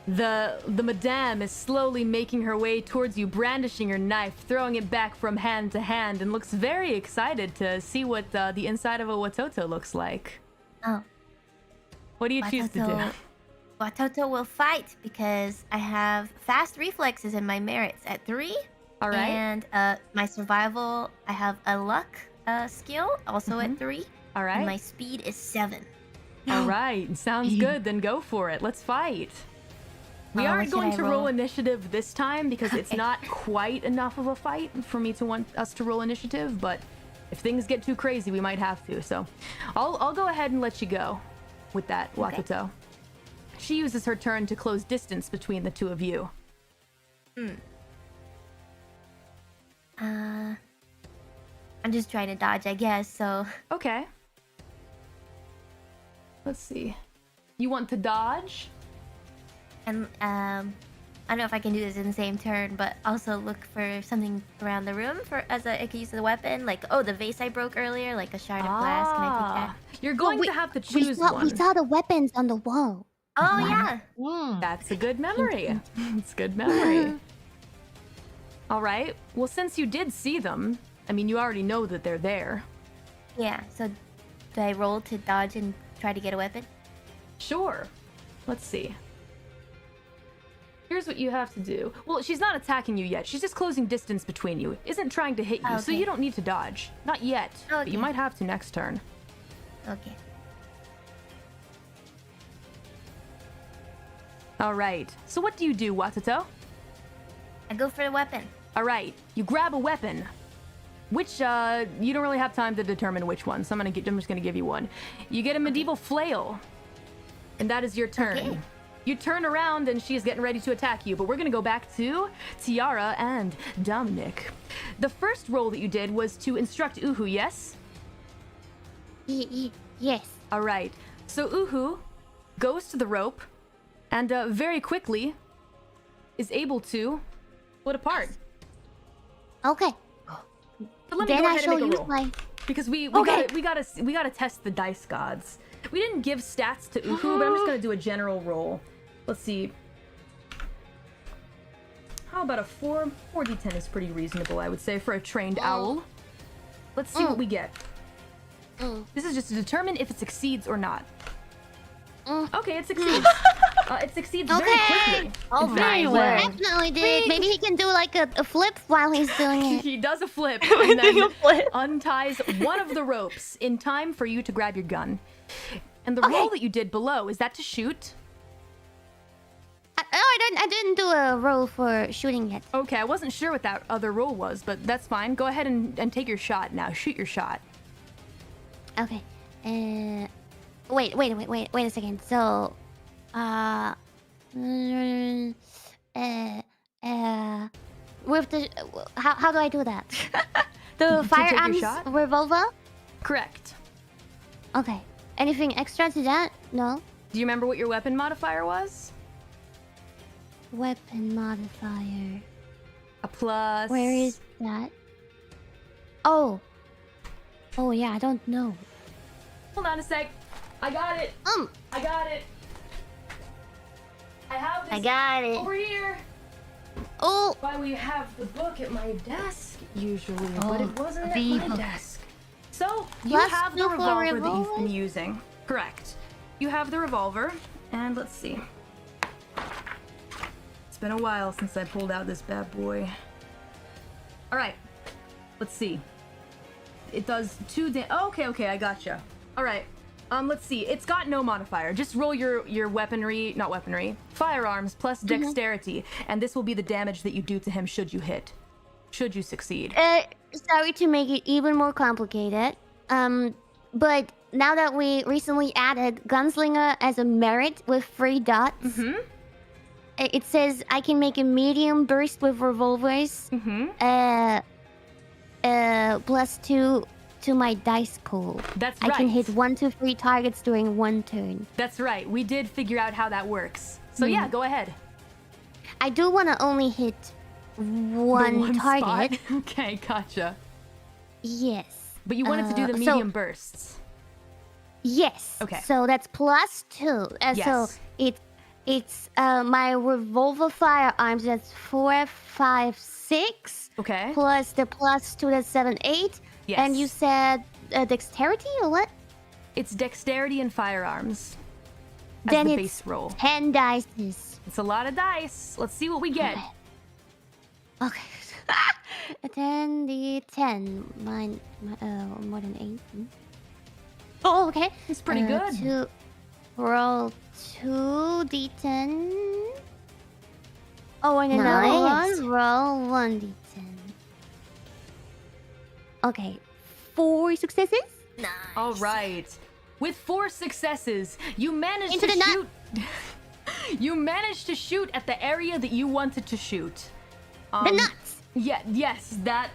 The madame is slowly making her way towards you, brandishing her knife, throwing it back from hand to hand, and looks very excited to see what the inside of a Watoto looks like. Oh. What do you choose to do? Watoto will fight because I have fast reflexes in my merits at 3. All right. And my survival, I have a luck skill also at 3. All right. And my speed is 7. All right. Sounds good. Then go for it. Let's fight. We aren't what going should to I roll roll? initiative this time because it's not quite enough of a fight for me to want us to roll initiative, but if things get too crazy, we might have to. So I'll go ahead and let you go with that, Wakato. She uses her turn to close distance between the two of you. I'm just trying to dodge, I guess, so... Okay. Let's see. You want to dodge? And, I don't know if I can do this in the same turn, but also look for something around the room for I could use as a weapon. Like, the vase I broke earlier, like a shard of glass. Can I take that? You're going to have to choose we one. saw the weapons on the wall. Oh, yeah! That's a good memory. It's good memory. All right. Well, since you did see them, I mean, you already know that they're there. Yeah, so do I roll to dodge and try to get a weapon? Sure. Let's see. Here's what you have to do. Well, she's not attacking you yet. She's just closing distance between you. Isn't trying to hit you, so Okay. you don't need to dodge. Not yet. But you Okay. might have to next turn. Okay. All right. So what do you do, Watato? I go for the weapon. All right. You grab a weapon. Which, you don't really have time to determine which one, so I'm just gonna give you one. You get a medieval flail. And that is your turn. Okay. You turn around and she's getting ready to attack you, but we're gonna go back to Tiara and Dominic. The first roll that you did was to instruct Uhu, yes? Yes. All right. So Uhu goes to the rope and very quickly is able to split apart. Okay. So let me Then go I ahead shall and make a use roll. my. Because we Okay. gotta test the dice gods. We didn't give stats to Uhu, but I'm just gonna do a general roll. Let's see. How about a 4? 4d10 is pretty reasonable, I would say, for a trained owl. Let's see what we get. This is just to determine if it succeeds or not. Okay, it succeeds. It succeeds very quickly. Oh Very my well. Definitely did. Maybe he can do like a flip while he's doing it. He does a flip and then unties one of the ropes in time for you to grab your gun. And the roll that you did below, is that to shoot? I didn't do a roll for shooting yet. Okay, I wasn't sure what that other roll was, but that's fine. Go ahead and take your shot now. Shoot your shot. Okay. Wait a second. So, with the how do I do that? The take your firearms shot? revolver. Correct. Okay. Anything extra to that? No. Do you remember what your weapon modifier was? Weapon modifier. A plus. Where is that? Oh. Oh yeah, I don't know. Hold on a sec. I got it. I got it. I have this I got it. over here. Oh. Why we have the book at my desk usually, but it wasn't at the my book. desk. So you Plus have the two for revolver that you've revolver? been using. Correct. You have the revolver, and let's see. It's been a while since I pulled out this bad boy. All right. Let's see. It does 2 okay, I gotcha. All right. Let's see. It's got no modifier. Just roll your firearms plus dexterity, and this will be the damage that you do to him should you hit. Should you succeed. Sorry to make it even more complicated. But now that we recently added Gunslinger as a merit with 3 dots, it says I can make a medium burst with revolvers. +2 to my dice pool. That's I right. can hit 1 to 3 targets during 1 turn. That's right. We did figure out how that works. So yeah, go ahead. I do want to only hit The one target. spot. Okay, gotcha. Yes. But you wanted to do the so- medium bursts. Yes. Okay. So that's +2. So Yes. it's my revolver firearms. That's 4, 5, 6. Okay. Plus the +2. That's 7, 8. Yes. And you said dexterity or what? It's dexterity and firearms as Then the it's base roll. 10 dice. It's a lot of dice. Let's see what we get. Okay. 10 d10. Mine more than 8. Oh, okay. It's pretty good. Roll 2 d10. Oh, and another Nice. one. Roll 1 d10. Okay. 4 successes. All right. With 4 successes, you managed Into to the nut. shoot. You managed to shoot at the area that you wanted to shoot. The nuts. Yeah, yes, that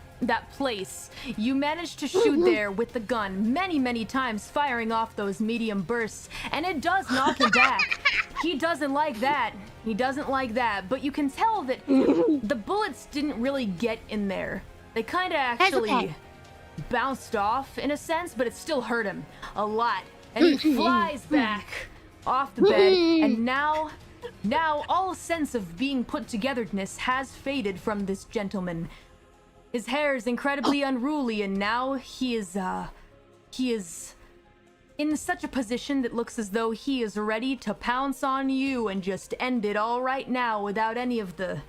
place. You managed to shoot there with the gun many times, firing off those medium bursts, and it does knock him back. He doesn't like that. He doesn't like that. But you can tell that the bullets didn't really get in there. They kind of actually okay. bounced off in a sense, but it still hurt him a lot. And he flies back off the bed, and now all sense of being put togetherness has faded from this gentleman. His hair is incredibly unruly, and now he is in such a position that looks as though he is ready to pounce on you and just end it all right now without any of the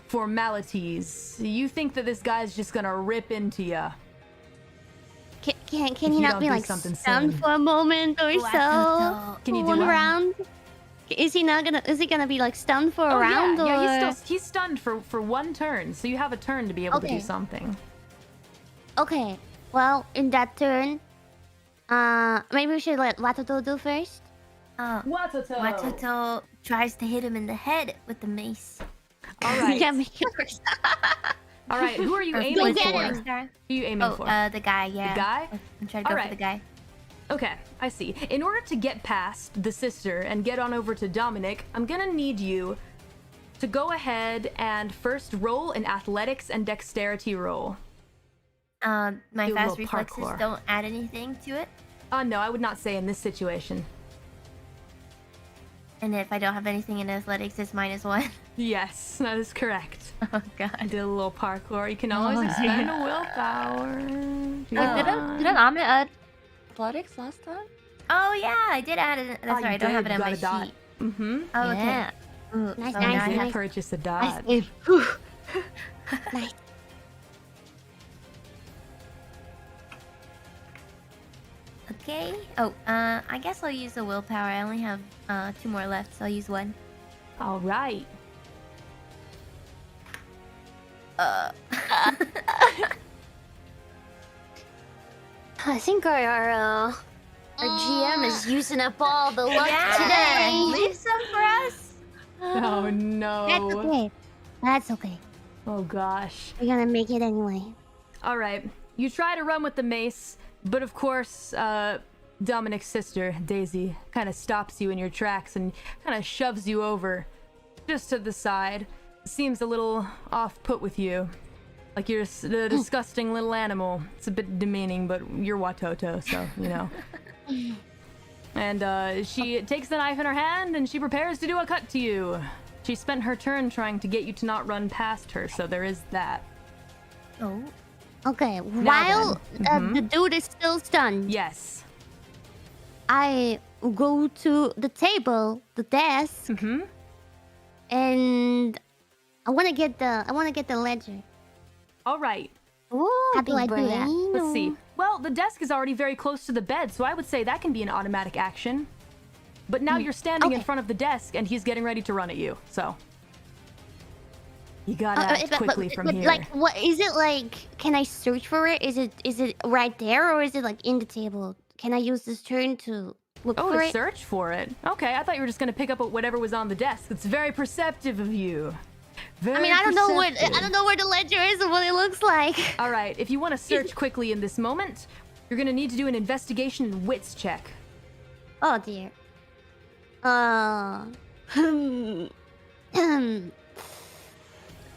formalities. You think that this guy's just gonna rip into you? Can he you not don't be do like something stunned soon. for a moment or so? Can you do one what? round? Is he gonna be like stunned for a Oh round? yeah, or... he's stunned for 1 turn, so you have a turn to be able to do Okay. something. Okay. Well, in that turn, maybe we should let Watoto do first. Watoto. Watoto tries to hit him in the head with the mace. All right. Yeah, make it first. All right. Who are you Or aiming get for? him. Who are you aiming Oh, for? the guy, yeah. The guy? I'm trying to go Alright. for the guy. Okay, I see. In order to get past the sister and get on over to Dominic, I'm gonna need you to go ahead and first roll an athletics and dexterity roll. My Do a fast little reflexes parkour. don't add anything to it. No, I would not say in this situation. And if I don't have anything in athletics, it's -1. Yes, that is correct. Oh god. I did a little parkour. You can always expend a willpower. Didn't Amit add athletics last time? Oh yeah, I did add it. That's you right. I don't have did. it on You my got a dot. sheet. Mm-hmm. Oh, okay. Yeah. Ooh, Nice, so I nice, did nice. purchase a Nice dot. save. Nice. Okay. Oh, I guess I'll use the willpower. I only have 2 more left, so I'll use 1. All right. I think our GM is using up all the luck today. Leave some for us. Oh no. That's okay. That's okay. Oh gosh. We're gonna make it anyway. All right. You try to run with the mace, but of course, Dominic's sister, Daisy, kind of stops you in your tracks and kind of shoves you over just to the side. Seems a little off-put with you. Like you're a disgusting little animal. It's a bit demeaning, but you're Watoto, so, you know. And she takes the knife in her hand and she prepares to do a cut to you. She spent her turn trying to get you to not run past her, so there is that. Oh. Okay, while the dude is still stunned, Yes. I go to the table, the desk, and I want to get the ledger. All right. Ooh, How do I big do that? brain. Let's see. Well, the desk is already very close to the bed, so I would say that can be an automatic action. But now you're standing in okay. front of the desk, and he's getting ready to run at you, so... You gotta act quickly from here. Like, what is it like? Can I search for it? Is it right there, or is it like in the table? Can I use this turn to look Oh, for to it? search for it. Okay, I thought you were just gonna pick up whatever was on the desk. It's very perceptive of you. Very I mean, I don't know perceptive. where the ledger is and what it looks like. All right, if you want to search quickly in this moment, you're gonna need to do an investigation and wits check. Oh dear.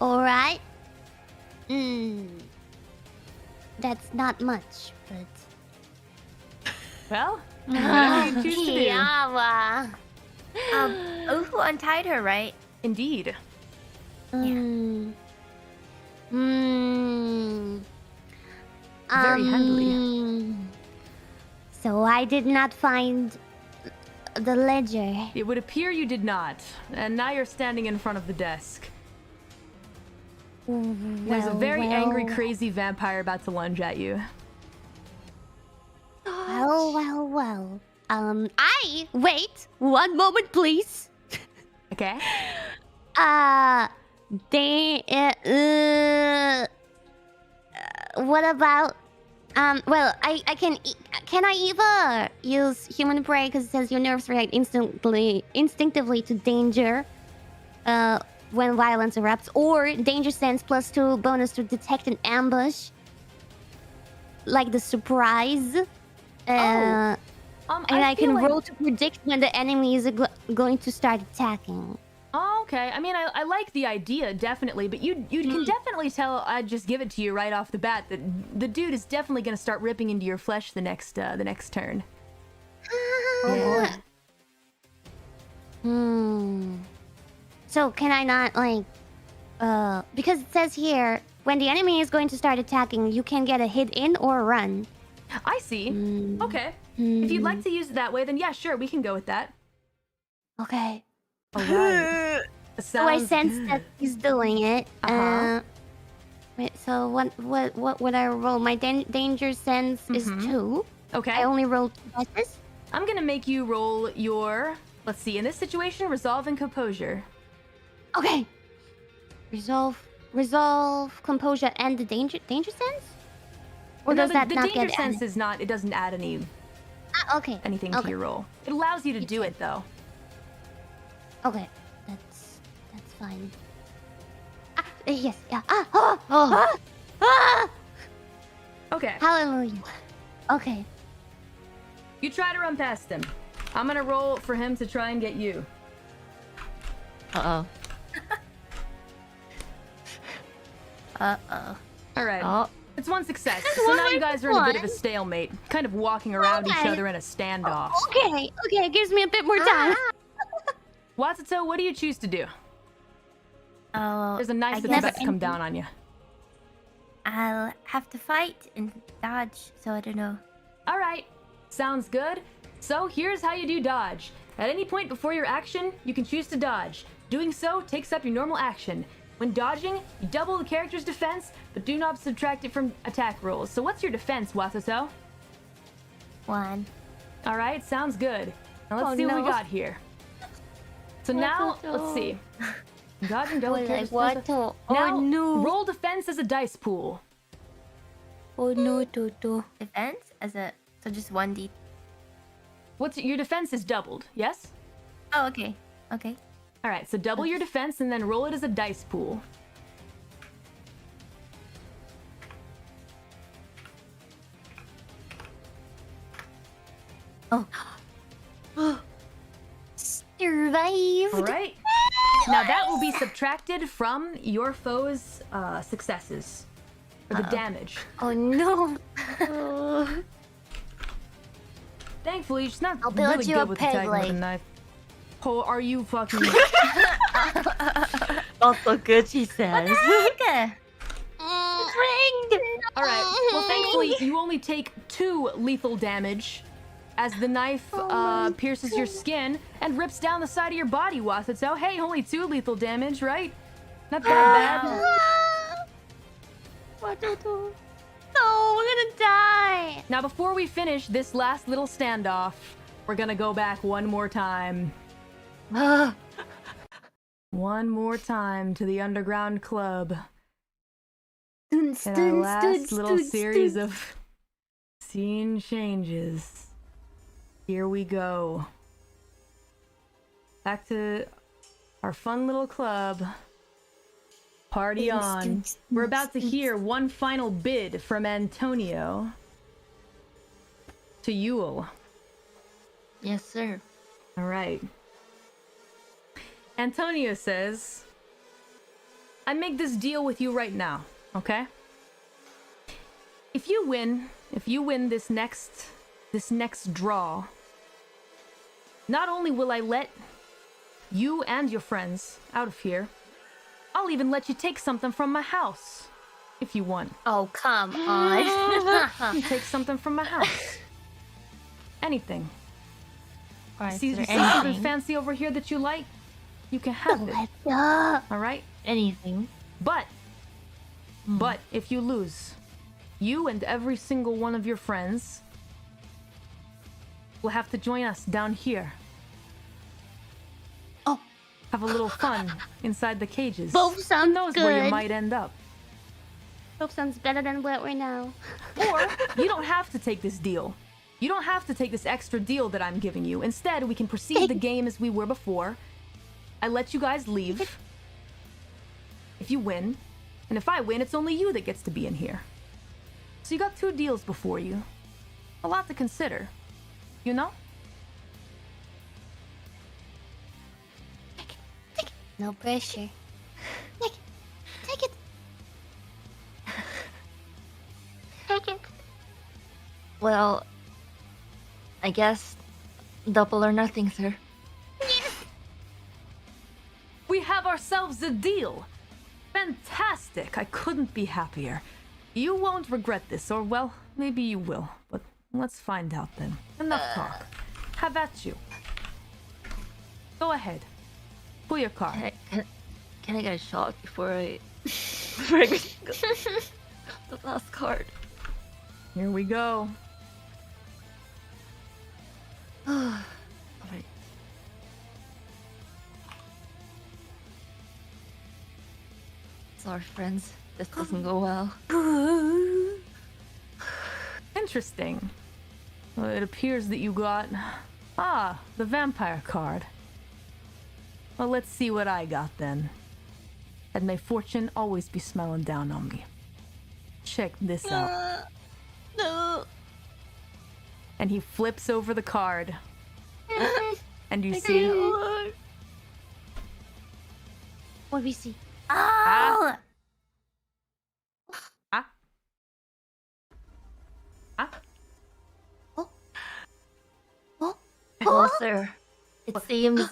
All right. That's not much, but Well, whatever you choose to do. Yeah. Ufu untied her, right? Indeed. Very handily. So I did not find the ledger. It would appear you did not, and now you're standing in front of the desk. There's a very angry, crazy vampire about to lunge at you. Well. I wait 1 moment, please. Okay? What about well, I can I either use human prey because it says your nerves react instinctively to danger when violence erupts, or danger sense +2 bonus to detect an ambush, like the surprise. And I can feel like- roll to predict when the enemy is going to start attacking. Oh, okay. I mean, I like the idea, definitely, but you can definitely tell, I'd just give it to you right off the bat, that the dude is definitely going to start ripping into your flesh the next turn. Yeah. So can I not, like, because it says here, when the enemy is going to start attacking, you can get a hit in or a run. I see. Okay. If you'd like to use it that way, then yeah, sure, we can go with that. Okay. All right. So I Sounds sense good. that he's doing it. Wait, so what would I roll? My danger sense is 2. Okay. I only rolled 2 dice. I'm gonna make you roll your, let's see, in this situation, resolve and composure. Okay. Resolve, composure, and the danger sense? Or No, does that the not danger get sense added? is not, it doesn't add anything Okay. to your roll. It allows you to do it though. Okay, that's fine. Yes, yeah. Okay. Hallelujah. Okay. You try to run past him. I'm gonna roll for him to try and get you. Uh-oh. Alright. Oh. It's one success. So now you guys are in a bit of a stalemate, kind of walking around each Okay. other in a standoff. Okay, it gives me a bit more time. Watsuto, what do you choose to do? Oh, There's a knife I that's guess about to come down on you. I'll have to fight and dodge, so I don't know. Alright, sounds good. So here's how you do dodge. At any point before your action, you can choose to dodge. Doing so takes up your normal action. When dodging, you double the character's defense, but do not subtract it from attack rolls. So what's your defense, Watsuto? 1. All right, sounds good. Now let's Oh, see what we no. got here. So now, let's see. God and Well, Delicate like what? Oh Now, no. roll defense as a dice pool. Oh no, Toto. Defense as a so just 1d. What's your defense is doubled, yes? Oh, okay. Okay. All right, so double your defense and then roll it as a dice pool. Survive. All right. Now that will be subtracted from your foe's successes for the damage. Oh no. Thankfully, she's not I'll build really you good a with the peg tag with a leg. knife. Oh, are you fucking? Not so good, she says. Okay. All right. Well, thankfully, you only take 2 lethal damage as the knife pierces your skin and rips down the side of your body, Wasatsu. Hey, only 2 lethal damage, right? Not that bad. No, we're gonna die. Now, before we finish this last little standoff, we're gonna go back one more time. One more time to the underground club. And our last little series of scene changes. Here we go. Back to our fun little club. Party on. We're about to hear one final bid from Antonio to Yule. Yes, sir. All right. Antonio says, I make this deal with you right now, okay? If you win this next draw, not only will I let you and your friends out of here, I'll even let you take something from my house if you want. Oh come on. Take something from my house. Anything. Alright, See is there something anything? fancy over here that you like? You can have it. All right? Anything? But if you lose, you and every single one of your friends will have to join us down here. Oh. Have a little fun inside the cages. Both Who sounds knows good. where you might end up? Both sounds better than what we're now. Or you don't have to take this deal. You don't have to take this extra deal that I'm giving you. Instead, we can proceed the game as we were before. I let you guys leave. If you win, and if I win, it's only you that gets to be in here. So you got 2 deals before you. A lot to consider. You know? No pressure. Take it. Take it. Well, I guess double or nothing, sir. We have ourselves a deal. Fantastic. I couldn't be happier. You won't regret this, or well, maybe you will. But let's find out then. Enough talk. Have at you. Go ahead. Pull your card. Can I get a shot before I bring the last card? Here we go. Alright. Sorry, friends. This doesn't go well. Interesting. Well, it appears that you got... the vampire card. Well, let's see what I got then. And may fortune always be smiling down on me. Check this out. No. And he flips over the card. And you see... What do we see? Ah. Ah. Ah. Well, sir, it seems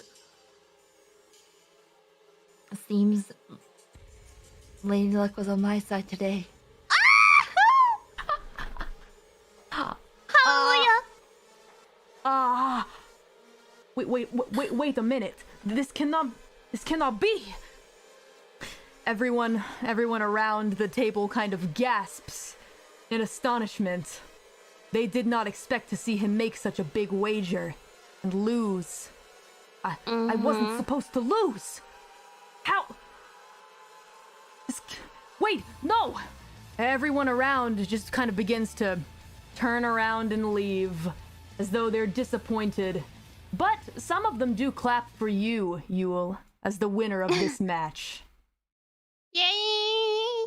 Lady Luck was on my side today. Hallelujah. Wait a minute. This cannot be. Everyone around the table kind of gasps in astonishment. They did not expect to see him make such a big wager and lose. I wasn't supposed to lose. How? Wait, no! Everyone around just kind of begins to turn around and leave, as though they're disappointed. But some of them do clap for you, Yule, as the winner of this match. Yay!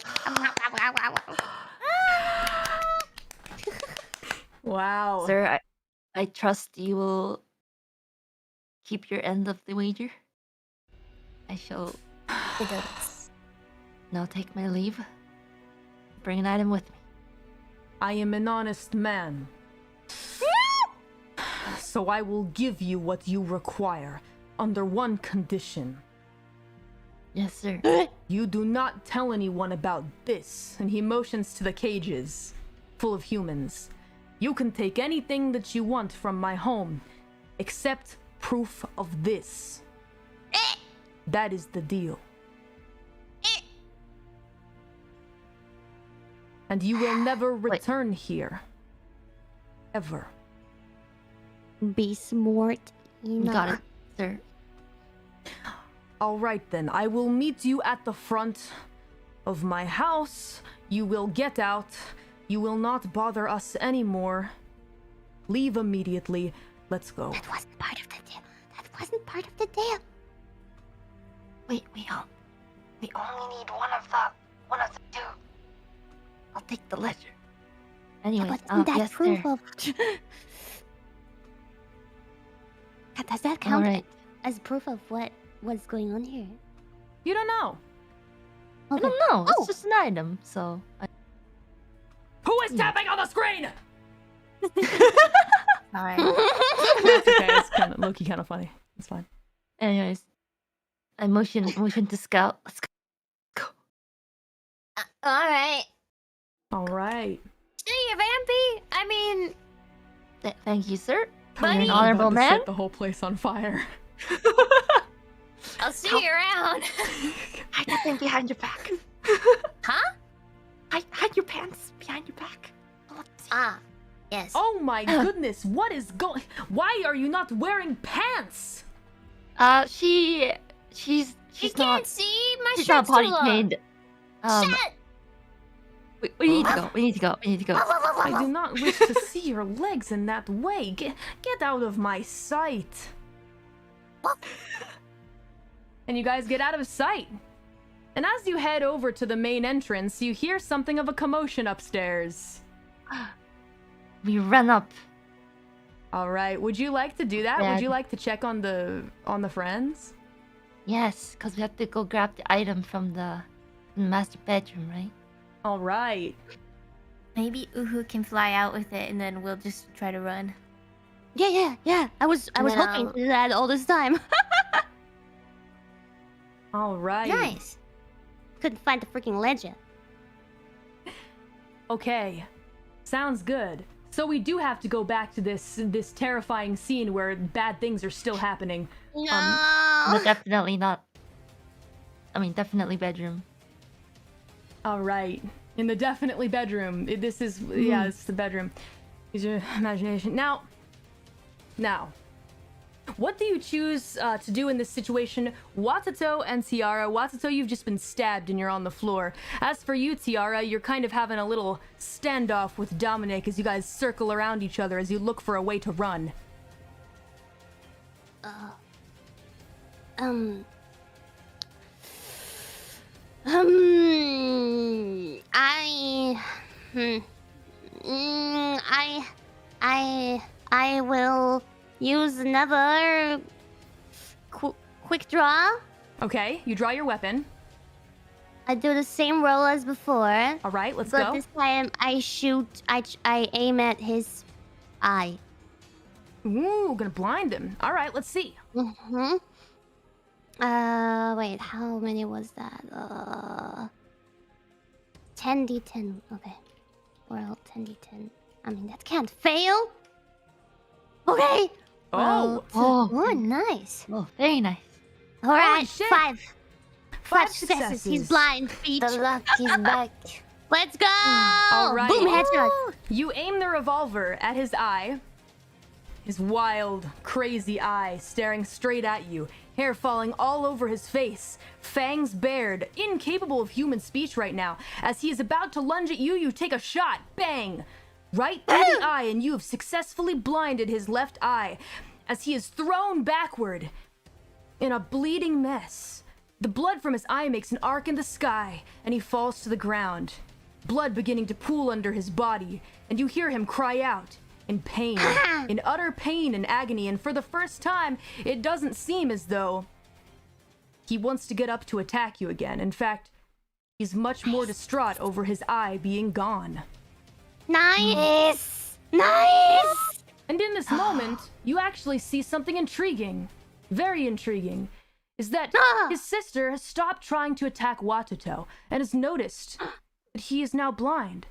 Wow. Sir, I trust you will keep your end of the wager. I shall now take my leave. Bring an item with me. I am an honest man. So I will give you what you require, under one condition. Yes, sir. You do not tell anyone about this. And he motions to the cages, full of humans. You can take anything that you want from my home, except proof of this. That is the deal. And you will never return here. Ever. Be smart. You got it, sir. All right then, I will meet you at the front of my house. You will get out. You will not bother us anymore. Leave immediately. Let's go. That wasn't part of the deal. That wasn't part of the deal. Wait, we Only need one of the two. I'll take the ledger. Anyways, Wasn't that yes, proof sir. of... Does that All count right. as proof of what's going on here? You don't know. I don't know. It's just an item, so. Who is tapping on the screen? Sorry. That's okay. It's kind of low-key, kind of funny. It's fine. Anyways, I motion to scout. Let's go. All right. All right. See you, Vampy. I mean, Thank you, sir. Buddy. You're an About honorable to man. Set the whole place on fire. I'll see you around. Hide that thing behind your back. Huh? Hide your pants behind your back. Ah, yes. Oh my goodness! What is going? Why are you not wearing pants? She's you not. can't see my She's not shirt's potty too long. trained. Shit! We need to go. We need to go. We need to go. I do not wish to see your legs in that way. Get out of my sight. And you guys get out of sight. And as you head over to the main entrance, you hear something of a commotion upstairs. We run up. All right. Would you like to do that? Yeah. Would you like to check on the friends? Yes, because we have to go grab the item from the master bedroom, right? All right. Maybe Uhu can fly out with it, and then we'll just try to run. Yeah. I was And then hoping I'll- to do that all this time. All right. Nice. Couldn't find the freaking ledger. Okay. Sounds good. So we do have to go back to this terrifying scene where bad things are still happening. No. But definitely not. I mean, definitely bedroom. All right. In the definitely bedroom. This is yeah, it's the bedroom. Use your imagination. Now, what do you choose to do in this situation? Watato and Tiara. Watato, you've just been stabbed and you're on the floor. As for you, Tiara, you're kind of having a little standoff with Dominic as you guys circle around each other as you look for a way to run. I will use another quick draw. Okay, you draw your weapon. I do the same roll as before, All right, let's but go. this time I shoot. I aim at his eye. Ooh, gonna blind him. All right, let's see. Mm-hmm. Wait, how many was that? 10d10. Okay. Well, 10d10. I mean, that can't fail. Okay. Oh, Oh, Oh, nice. oh, very nice. All right. shit. Five Five successes. He's successes. blind. Beach. The luck is back. Let's go! All right. Boom, headshot. You aim the revolver at his eye. His wild, crazy eye staring straight at you, hair falling all over his face, fangs bared, incapable of human speech right now. As he is about to lunge at you, you take a shot. Bang! Right through the eye, and you have successfully blinded his left eye as he is thrown backward in a bleeding mess. The blood from his eye makes an arc in the sky, and he falls to the ground. Blood beginning to pool under his body, and you hear him cry out in pain, in utter pain and agony, and for the first time, it doesn't seem as though he wants to get up to attack you again. In fact, he's much more distraught over his eye being gone. Nice! Nice! And in this moment, you actually see something intriguing, very intriguing, is that his sister has stopped trying to attack Watoto and has noticed that he is now blind.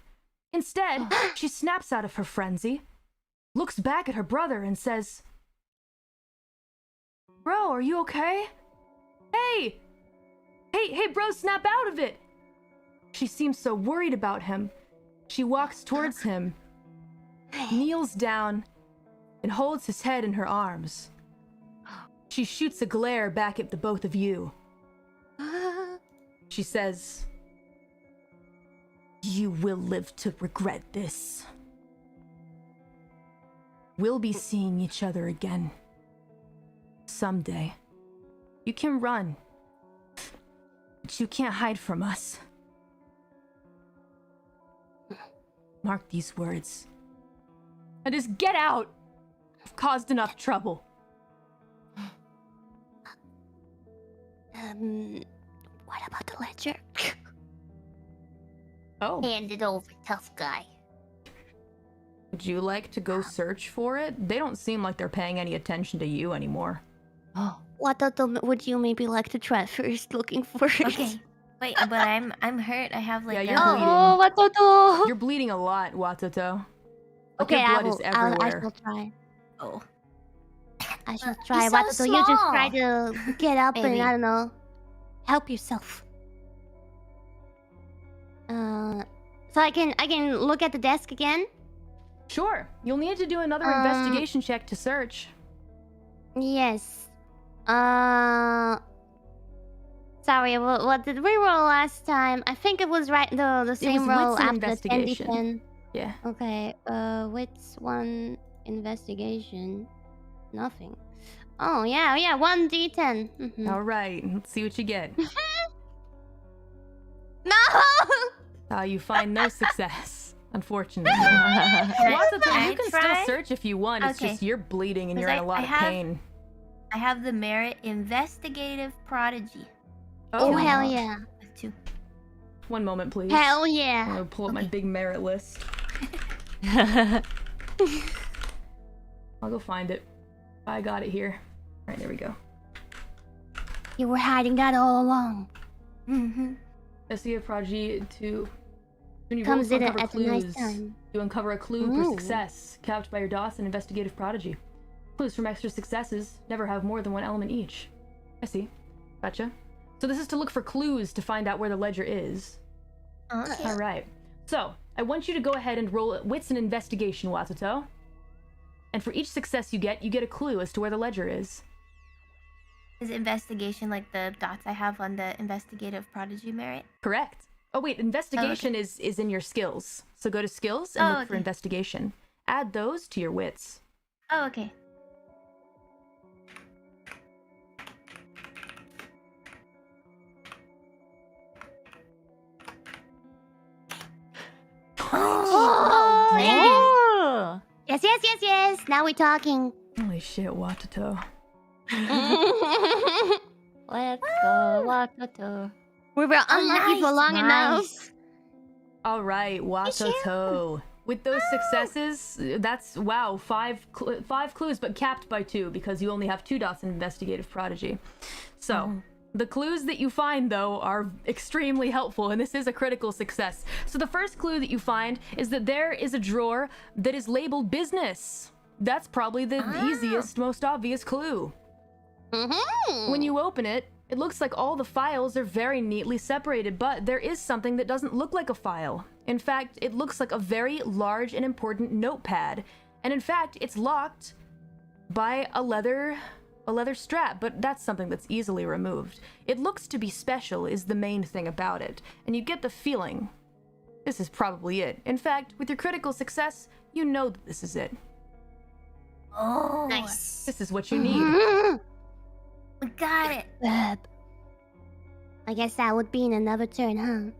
Instead, she snaps out of her frenzy, looks back at her brother and says, "Bro, are you okay? Hey, bro, snap out of it!" She seems so worried about him. She walks towards him, kneels down, and holds his head in her arms. She shoots a glare back at the both of you. She says, "You will live to regret this. We'll be seeing each other again. Someday. You can run, but you can't hide from us. Mark these words. And just get out. I've caused enough trouble." What about the ledger? Oh, Hand it over, tough guy. would you like to go search for it? They don't seem like they're paying any attention to you anymore. Would you maybe like to try first looking for it? Okay. Wait, but I'm hurt. I have like Yeah, a... you're bleeding. Oh, what to do? You're bleeding a lot, Watoto. Like, Okay, your blood is I everywhere. shall try. Oh. I shall try. so What to do? You just small. try to get up and Maybe. I don't know, help yourself. So I can look at the desk again. Sure. You'll need to do another investigation check to search. Yes. Sorry, what did we roll last time? I think it was the same roll wits and after the 10 investigation. d10. Yeah. Okay, wits 1, investigation, nothing. Oh yeah, 1 d10. Mhm. All right. Let's see what you get. No! You find no success, unfortunately. Watoto, you can still search if you want. It's Okay. just you're bleeding and 'Cause you're in a I lot of have- pain. I have the merit investigative prodigy. Oh, hell wow. yeah. With 2. One moment, please. Hell I'm yeah. gonna pull up my big merit list. I'll go find it. I got it here. All right, there we go. You were hiding that all along. Mm-hmm. Investigative prodigy to... When you Comes roll to in uncover at a nice clues, time. you uncover a clue Ooh. for success, capped by your DOS and investigative prodigy. Clues from extra successes never have more than 1 element each. I see. Gotcha. So this is to look for clues to find out where the ledger is. Okay. All right. So I want you to go ahead and roll wits and investigation, Watoto. And for each success you get a clue as to where the ledger is. Is investigation like the dots I have on the investigative prodigy merit? Correct. Oh wait, investigation is in your skills. So go to skills and look for okay. investigation. Add those to your wits. Oh, okay. Oh, yes. Now we're talking. Holy shit, Watoto. Let's go, Watoto. We were unlucky for long enough. All right, Watoto. With those successes, that's, wow, 5 clues, but capped by 2 because you only have 2 dots in investigative prodigy. So, the clues that you find, though, are extremely helpful, and this is a critical success. So the first clue that you find is that there is a drawer that is labeled business. That's probably the easiest, most obvious clue. When you open it, It looks like all the files are very neatly separated, but there is something that doesn't look like a file. In fact, it looks like a very large and important notepad. And in fact, it's locked by a leather strap, but that's something that's easily removed. It looks to be special is the main thing about it, and you get the feeling this is probably it. In fact, with your critical success, you know that this is it. Oh, Nice. This is what you need. we got it. I guess that would be in another turn, huh?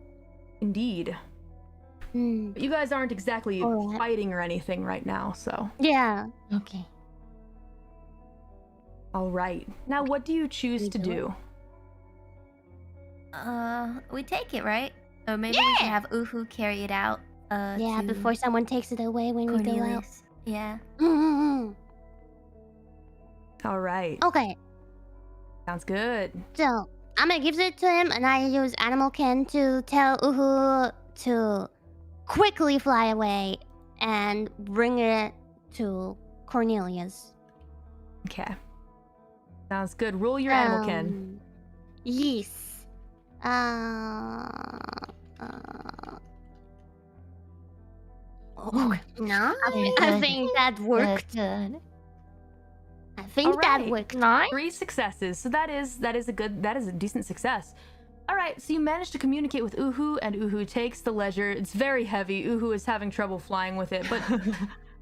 Indeed. Hmm. But you guys aren't exactly Alright. fighting or anything right now, so. Yeah. Okay. All right. Now, what do you choose We to do do? We take it, right? Or maybe we can have Uhu carry it out. Yeah, to before someone takes it away when we go out. Cornelius. Yeah. Mm-hmm. All right. Okay, Sounds good. so I'm gonna give it to him, and I use Animal Ken to tell Uhu to quickly fly away and bring it to Cornelius. Okay. Sounds good. Roll your animal kin. Yes. Oh, No? I think that worked. Good. I think that Alright. worked. Nice. 3 successes. So that is a decent success. All right. So you managed to communicate with Uhu, and Uhu takes the ledger. It's very heavy. Uhu is having trouble flying with it, but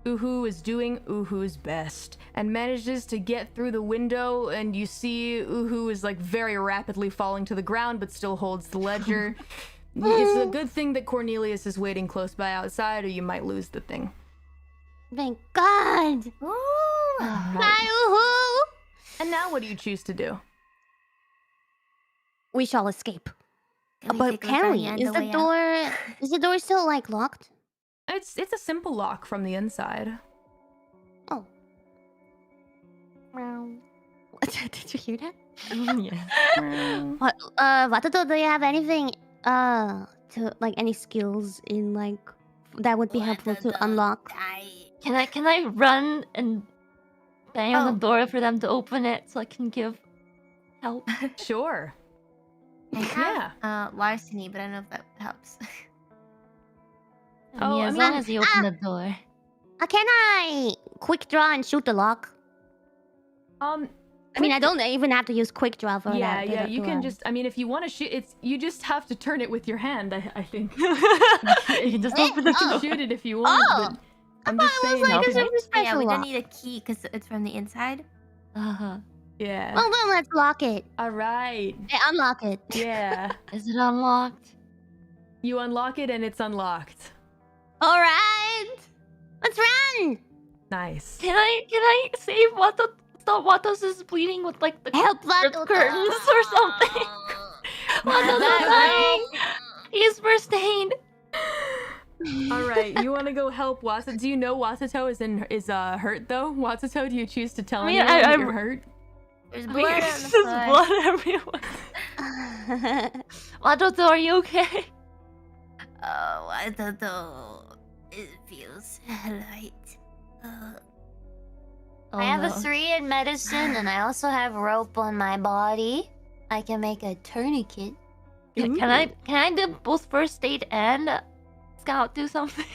Uhu is doing Uhu's best and manages to get through the window. And you see Uhu is like very rapidly falling to the ground, but still holds the ledger. It's a good thing that Cornelius is waiting close by outside, or you might lose the thing. Thank God. Ooh. Right. Bye, Uhu. And now, what do you choose to do? We shall escape. Can But take can we? Lasagna on Is the way out? door? Is the door still like locked? It's a simple lock from the inside. Oh. Did you hear that? Yeah. What? Watato, do you have anything? To like any skills in like that would be helpful to unlock? Can I run and bang on Oh. the door for them to open it so I can give help? Sure. I Yeah. have larceny, but I don't know if that helps. Oh, yeah, I as mean- long as you open the door. Can I quick draw and shoot the lock? I mean, I don't even have to use quick draw for Yeah, that. yeah, you can just, I mean, if you want to shoot, you just have to turn it with your hand, I think. You can just open the You can door. shoot it if you want, Oh, but I'm just saying. like you a can- super special Yeah, we don't lock. need a key because it's from the inside. Uh-huh. yeah. Well, then let's lock it. All right. Hey, unlock it. Yeah. Is it unlocked? You unlock it and it's unlocked. All right, let's run. Nice. Can I save Wato? Stop Watos is bleeding with like the Help the Watato. curtains or something. Watos is dying. He's first aid. All right. You want to go help Watato? Do you know Watato is hurt though? Watato, do you choose to tell I mean, anyone that I'm- you're hurt? There's I blood mean, on the there's floor. blood everywhere. Wato, are you okay? Oh, I don't know. It feels light. I have a no. 3 in medicine, and I also have rope on my body. I can make a tourniquet. Can I do both first aid and scout do something?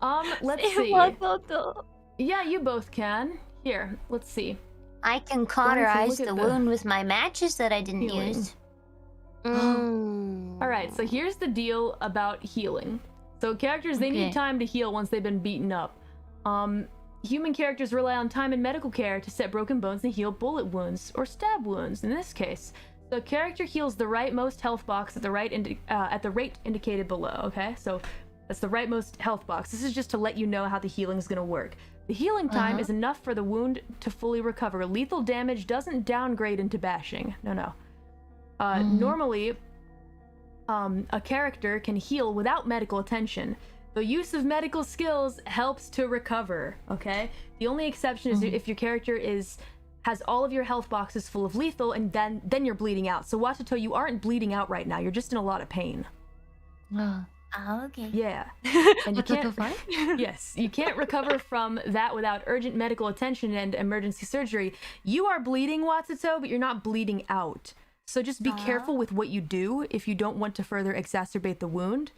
Let's Save see. Wato. Yeah, you both can. Here, let's see. I can look cauterize at the the wound with my matches that I didn't healing. use. Mm. All right, so here's the deal about healing. So characters, they need Okay. time to heal once they've been beaten up. Human characters rely on time and medical care to set broken bones and heal bullet wounds or stab wounds in this case. So a character heals the rightmost health box at the rate indicated below, okay? So that's the rightmost health box. This is just to let you know how the healing is going to work. The healing time is enough for the wound to fully recover. Lethal damage doesn't downgrade into bashing. No. Normally, a character can heal without medical attention. The use of medical skills helps to recover, okay? The only exception is if your character has all of your health boxes full of lethal, and then you're bleeding out. So Watato, you aren't bleeding out right now. You're just in a lot of pain. Oh, okay. Yeah. And you Watato can't fine? Yes, you can't recover from that without urgent medical attention and emergency surgery. You are bleeding, Watato, but you're not bleeding out. So just be careful with what you do if you don't want to further exacerbate the wound.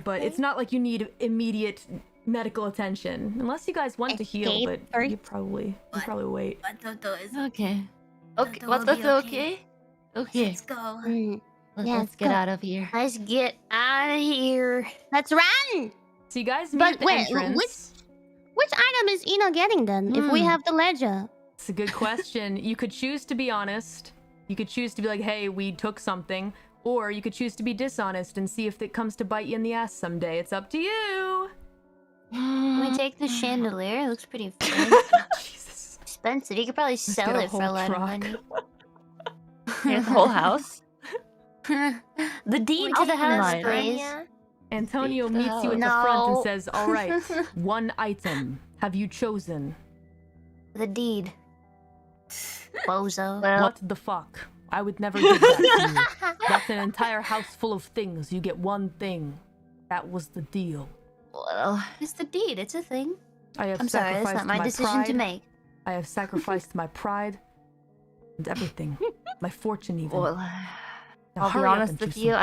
But it's not like you need immediate medical attention. Unless you guys want to heal, but you probably wait. Okay. Okay. That What's will be okay? Okay. Let's go. Let's get out of here. Let's get out of here. Let's run! So you guys meet But at the wait, entrance. Which item is Ina getting then, if we have the ledger? It's a good question. You could choose to be honest. You could choose to be like, hey, we took something. Or you could choose to be dishonest and see if it comes to bite you in the ass someday. It's up to you. Can we take the chandelier? It looks pretty expensive. Jesus. Expensive. You could probably sell get a it for a whole lot of truck. money. Here's the whole house. The deed to the house, please. Antonio meets you at the front and says, all right, one item. Have you chosen? The deed. Bozo. Well, What the fuck? I would never give that to you. That's an entire house full of things. You get one thing. That was the deal. well, It's the deed. It's a thing. I have I'm sorry, that's sacrificed not my decision pride. to make. I have sacrificed my pride and everything. My fortune even. well. Now I'll be hurry up honest and with choose you. some-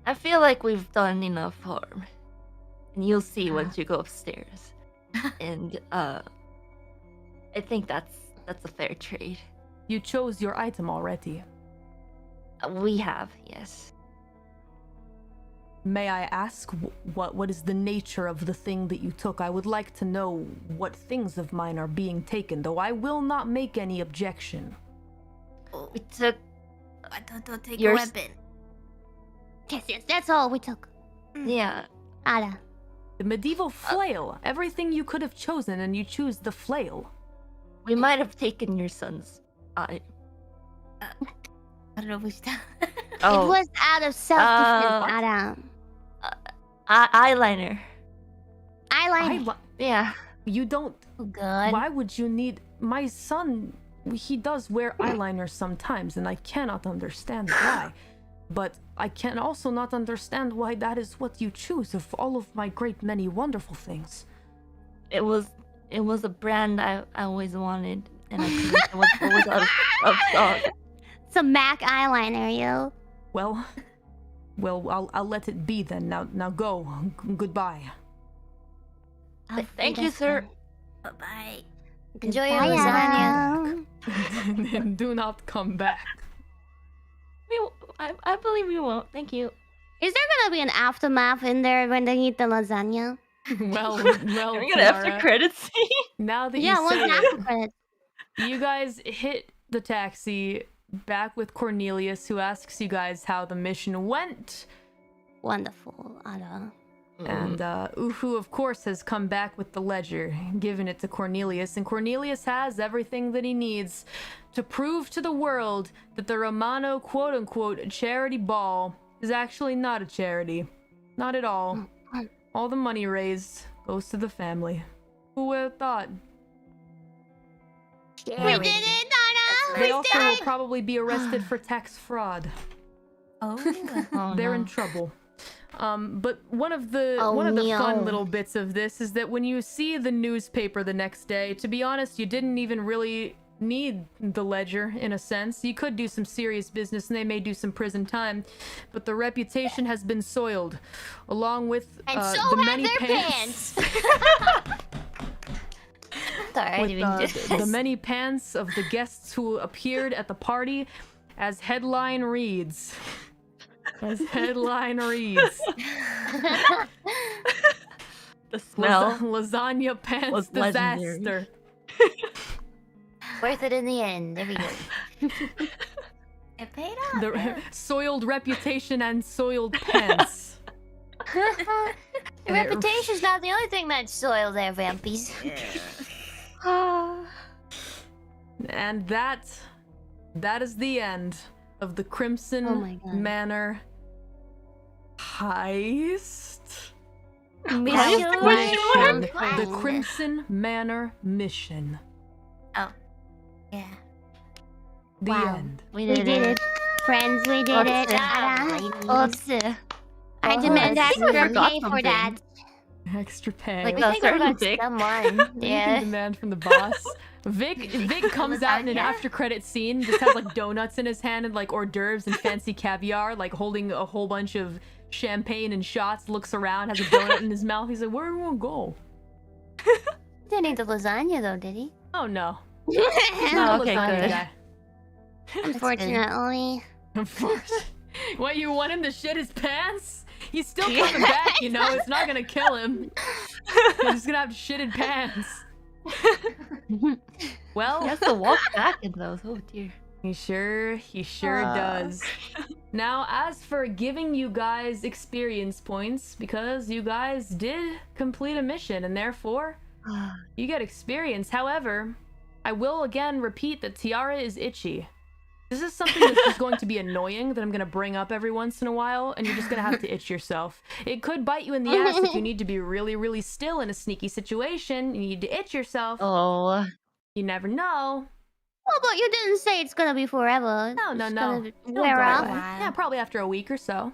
I feel like we've done enough harm, and you'll see once you go upstairs. And I think that's a fair trade. You chose your item already. We have, yes. May I ask what is the nature of the thing that you took? I would like to know what things of mine are being taken, though I will not make any objection. We took Don't take Yours- a weapon. Yes, that's all we took. yeah. Ada. The medieval flail. Everything you could have chosen, and you choose the flail. We might have taken your son's eye. I don't know which time. Oh, It was out of self-defense, Ada. eyeliner. Eyeliner. Yeah. You don't. Oh, God. Why would you need my son? He does wear eyeliner sometimes, and I cannot understand why. But I can also not understand why that is what you choose of all of my great many wonderful things. It was a brand I always wanted, and I couldn't. It was always out of stock. Some MAC eyeliner, yo. Well, I'll let it be then. Now go. Goodbye. Thank you, sir. Bye-bye. Enjoy your lasagna. And do not come back. I believe we won't. Thank you. Is there gonna be an aftermath in there when they eat the lasagna? Well, Can we get an after Tiara, credits scene? now that Yeah, you what's say it, after credits? you guys hit the taxi back with Cornelius, who asks you guys how the mission went. Wonderful, Ada. And Uhu, of course, has come back with the ledger, given it to Cornelius, and Cornelius has everything that he needs to prove to the world that the Romano quote-unquote charity ball is actually not a charity. Not at all. All the money raised goes to the family. Who would have thought? We did it, Ada! They also will probably be arrested for tax fraud. Oh. Oh, They're in no. trouble. But one of the Oh, fun no. little bits of this is that when you see the newspaper the next day, to be honest, you didn't even really need the ledger in a sense. You could do some serious business and they may do some prison time, but the reputation has been soiled, along with And so the have many their pants. Sorry, I with didn't mean to. the many pants of the guests who appeared at the party, as headline reads. As headline reads. The smell. Lasagna pants was legendary. disaster. Worth it in the end. There we go. It paid off. The soiled reputation and soiled pants. Your reputation's not the only thing that's soiled there, Vampies. And that is the end of the Crimson Oh my God. Manor heist. Mission The Crimson Manor mission. Yeah. The Wow. end. We We did did it. it. Friends, we did it, Ada. Oops. I demand I think we extra forgot pay for something. that. Extra pay. Like We a think we certain got dick. someone. You can Yeah. demand from the boss. Vic comes out in an Lasagna? after credit scene. Just has like donuts in his hand and like hors d'oeuvres and fancy caviar, like holding a whole bunch of champagne and shots. Looks around, has a donut in his mouth. He's like, "Where do we want to go?" Didn't eat the lasagna though, did he? Oh no. Oh, okay, Lasagna good. guy. Unfortunately. Of course. What, you want him to shit his pants? He's still coming back, you know. It's not gonna kill him. He's just gonna have shitted pants. Well, He has to walk back in those. Oh dear. he sure does. Now, as for giving you guys experience points, because you guys did complete a mission, and therefore you get experience. However, I will again repeat that Tiara is itchy. This is something that's just going to be annoying that I'm going to bring up every once in a while, and you're just going to have to itch yourself. It could bite you in the ass if you need to be really, really still in a sneaky situation. You need to itch yourself. Oh. You never know. Oh, but you didn't say it's gonna be forever. No. It's Don't gonna go wear off. away. Yeah, probably after a week or so.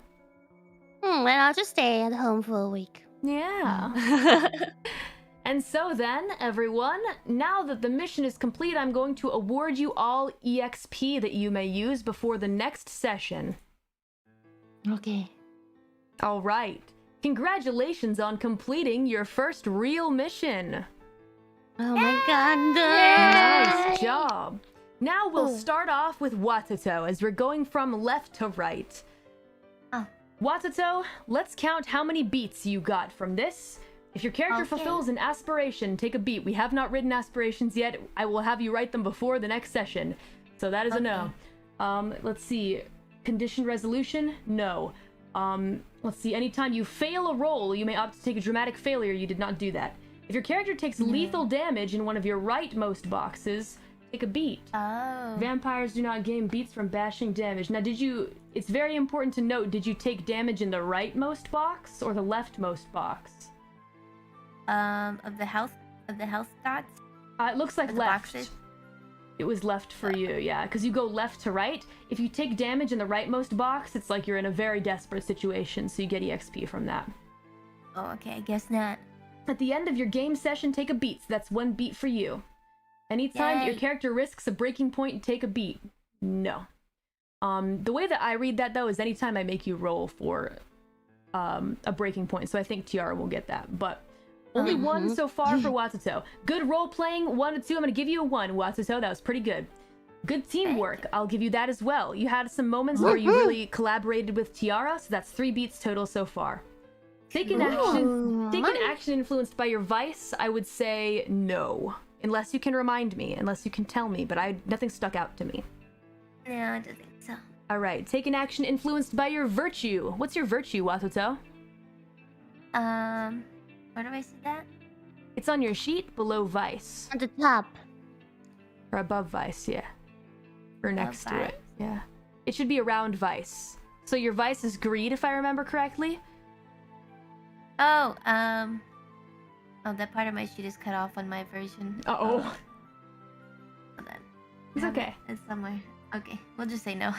Then I'll just stay at home for a week. Yeah. And so then, everyone, now that the mission is complete, I'm going to award you all EXP that you may use before the next session. Okay. All right. Congratulations on completing your first real mission. Oh my god. Nice job. Now we'll start off with Watato as we're going from left to right. Oh. Watato, let's count how many beats you got from this. If your character fulfills an aspiration, take a beat. We have not written aspirations yet. I will have you write them before the next session. So that is a no. Let's see. Conditioned resolution? No. Let's see. Anytime you fail a roll, you may opt to take a dramatic failure. You did not do that. If your character takes lethal damage in one of your rightmost boxes, take a beat. Oh. Vampires do not gain beats from bashing damage. Now, it's very important to note, did you take damage in the rightmost box or the leftmost box? Of the health stats. It looks like Of the left. boxes? It was left for you, yeah, because you go left to right. If you take damage in the rightmost box, it's like you're in a very desperate situation, so you get EXP from that. Oh, okay. I guess not. At the end of your game session, take a beat. So that's one beat for you. Anytime your Yay. character risks a breaking point, take a beat. No. The way that I read that, though, is anytime I make you roll for a breaking point. So I think Tiara will get that, but only one so far for Watato. Good role playing, 1 to 2. I'm gonna give you a 1, Watato. That was pretty good. Good teamwork. I'll give you that as well. You had some moments where you really collaborated with Tiara, so that's 3 beats total so far. Take an action influenced by your vice. I would say no, unless you can remind me, unless you can tell me. But nothing stuck out to me. No, I don't think so. All right. Take an action influenced by your virtue. What's your virtue, Watato? Where do I see that? It's on your sheet below vice. At the top. Or above vice, yeah. Or next to vice? it, yeah. It should be around vice. So your vice is greed, if I remember correctly. Oh, oh, that part of my sheet is cut off on my version. Uh-oh. Hold on. It's okay. It's somewhere. Okay, we'll just say no.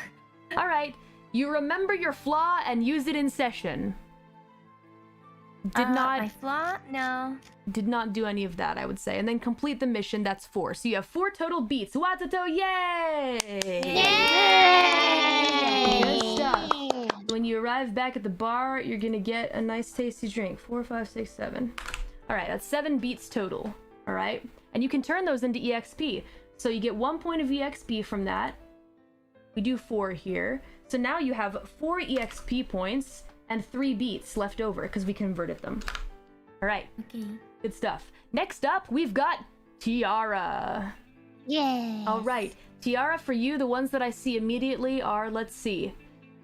All right. You remember your flaw and use it in session. My flaw? No. Did not do any of that, I would say. And then complete the mission, that's 4. So you have 4 total beats. Watato, yay! Yay! Good stuff. When you arrive back at the bar, you're gonna get a nice tasty drink. 4, 5, 6, 7. All right, that's 7 beats total. All right? And you can turn those into EXP. So you get 1 point of EXP from that. We do 4 here. So now you have 4 EXP points and 3 beats left over because we converted them. All right. Okay. Good stuff. Next up, we've got Tiara. Yay. All right. Tiara, for you, the ones that I see immediately are, let's see.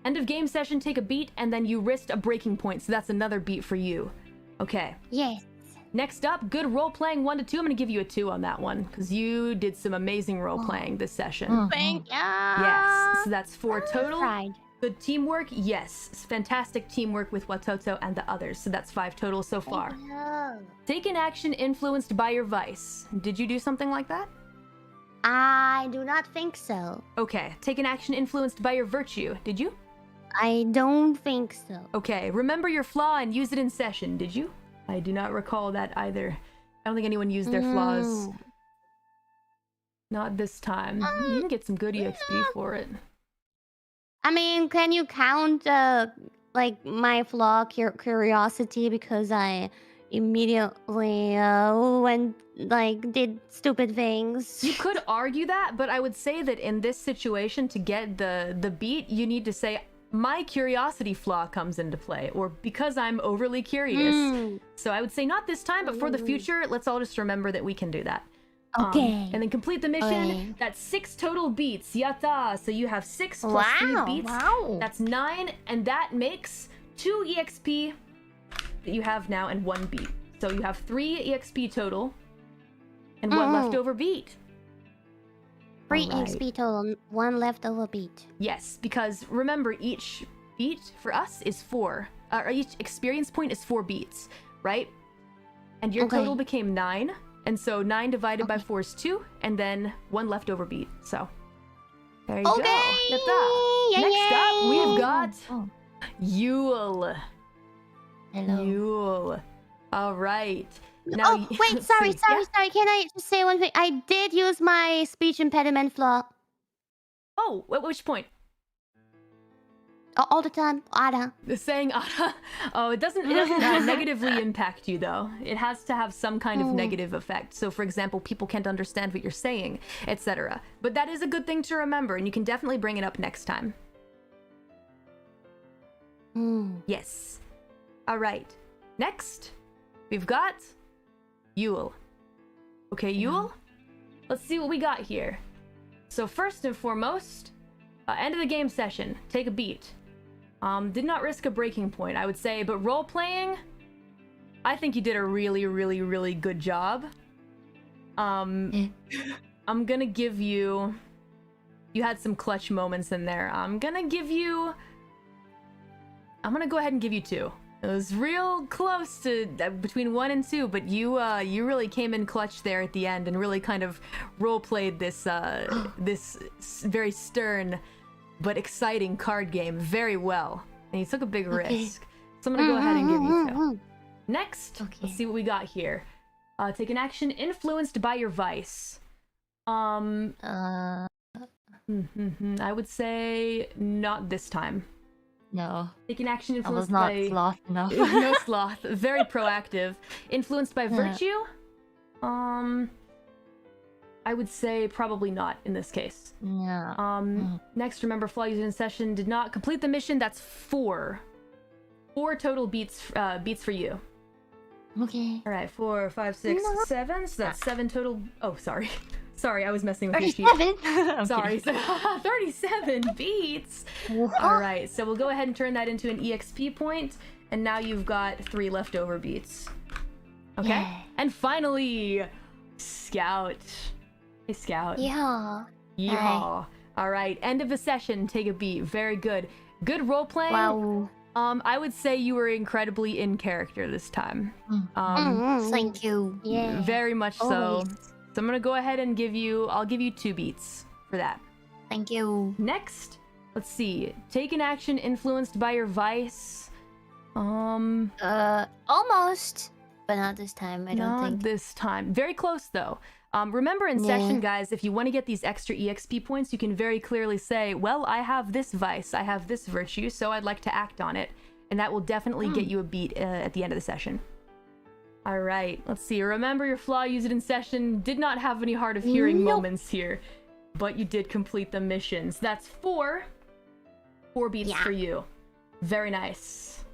End of game session, take a beat, and then you risked a breaking point. So that's another beat for you. Okay. Yes. Next up, good role playing, 1 to 2. I'm going to give you a 2 on that one because you did some amazing role playing this session. Thank you. Yes. So that's 4 total. Pride. Good teamwork, yes. Fantastic teamwork with Watoto and the others. So that's 5 total so far. Take an action influenced by your vice. Did you do something like that? I do not think so. Okay. Take an action influenced by your virtue. Did you? I don't think so. Okay. Remember your flaw and use it in session. Did you? I do not recall that either. I don't think anyone used their flaws. Not this time. You can get some good EXP for it. I mean, can you count like my flaw curiosity because I immediately went like did stupid things? You could argue that, but I would say that in this situation, to get the beat, you need to say my curiosity flaw comes into play, or because I'm overly curious. So I would say not this time, but for the future, let's all just remember that we can do that. Okay. And then complete the mission. Okay. That's 6 total beats. Yatta! So you have 6 plus 3 beats. Wow. That's 9, and that makes 2 EXP that you have now and 1 beat. So you have 3 EXP total and 1 leftover beat. 3 Alright. XP total, 1 leftover beat. Yes, because remember, each beat for us is 4. Or each experience point is 4 beats, right? And your Okay. total became 9. And so 9 divided by 4 is 2, and then 1 leftover beat. So there you Okay. go. Yatta. Yay, Next up, yay. we've got Oh, Yule. hello. Yule. All right. Now, Oh, wait, sorry. Can I just say one thing? I did use my speech impediment flaw Oh, at which point? all the time. Ada. The saying "Ada." Oh, it doesn't negatively impact you though. It has to have some kind of negative effect. So, for example, people can't understand what you're saying, etc. But that is a good thing to remember, and you can definitely bring it up next time. Yes. All right. Next, we've got Yule. Okay, Yule. Let's see what we got here. So first and foremost, end of the game session. Take a beat. Did not risk a breaking point, I would say, but role playing, I think you did a really, really, really good job. I'm gonna give you. You had some clutch moments in there. I'm gonna go ahead and give you 2. It was real close to between 1 and 2, but you really came in clutch there at the end and really kind of role played this this very stern but exciting card game very well, and you took a big risk. So I'm gonna go ahead and give you 2. Next, let's see what we got here. Take an action influenced by your vice. I would say not this time. No, Take an action I influenced was not by sloth enough. no sloth. Very proactive. Influenced by virtue? I would say probably not in this case. Yeah. Next, remember, flaw used in session did not complete the mission. That's 4. 4 total beats for you. Okay. All right, 4, 5, 6, 7. So that's 7 total. Oh, sorry. Sorry, I was messing with your sheet. 37. Sorry, 37 beats. All right, so we'll go ahead and turn that into an EXP point, and now you've got 3 leftover beats. Okay, Yeah. and finally, Scout. Hey, Scout. Yeah. Yeehaw. All right, end of the session. Take a beat. Very good. Good role playing. Wow. I would say you were incredibly in character this time. Thank you. Yeah. Very much so. Always. So I'm gonna go ahead and I'll give you 2 beats for that. Thank you. Next, let's see. Take an action influenced by your vice. Almost, but not this time. I don't Not think. this time. Very close though. Remember in session, guys, if you want to get these extra EXP points, you can very clearly say, well, I have this vice, I have this virtue, so I'd like to act on it. And that will definitely get you a beat at the end of the session. All right, let's see. Remember your flaw, use it in session. Did not have any hard of hearing moments here, but you did complete the missions. That's 4 beats for you. Very nice.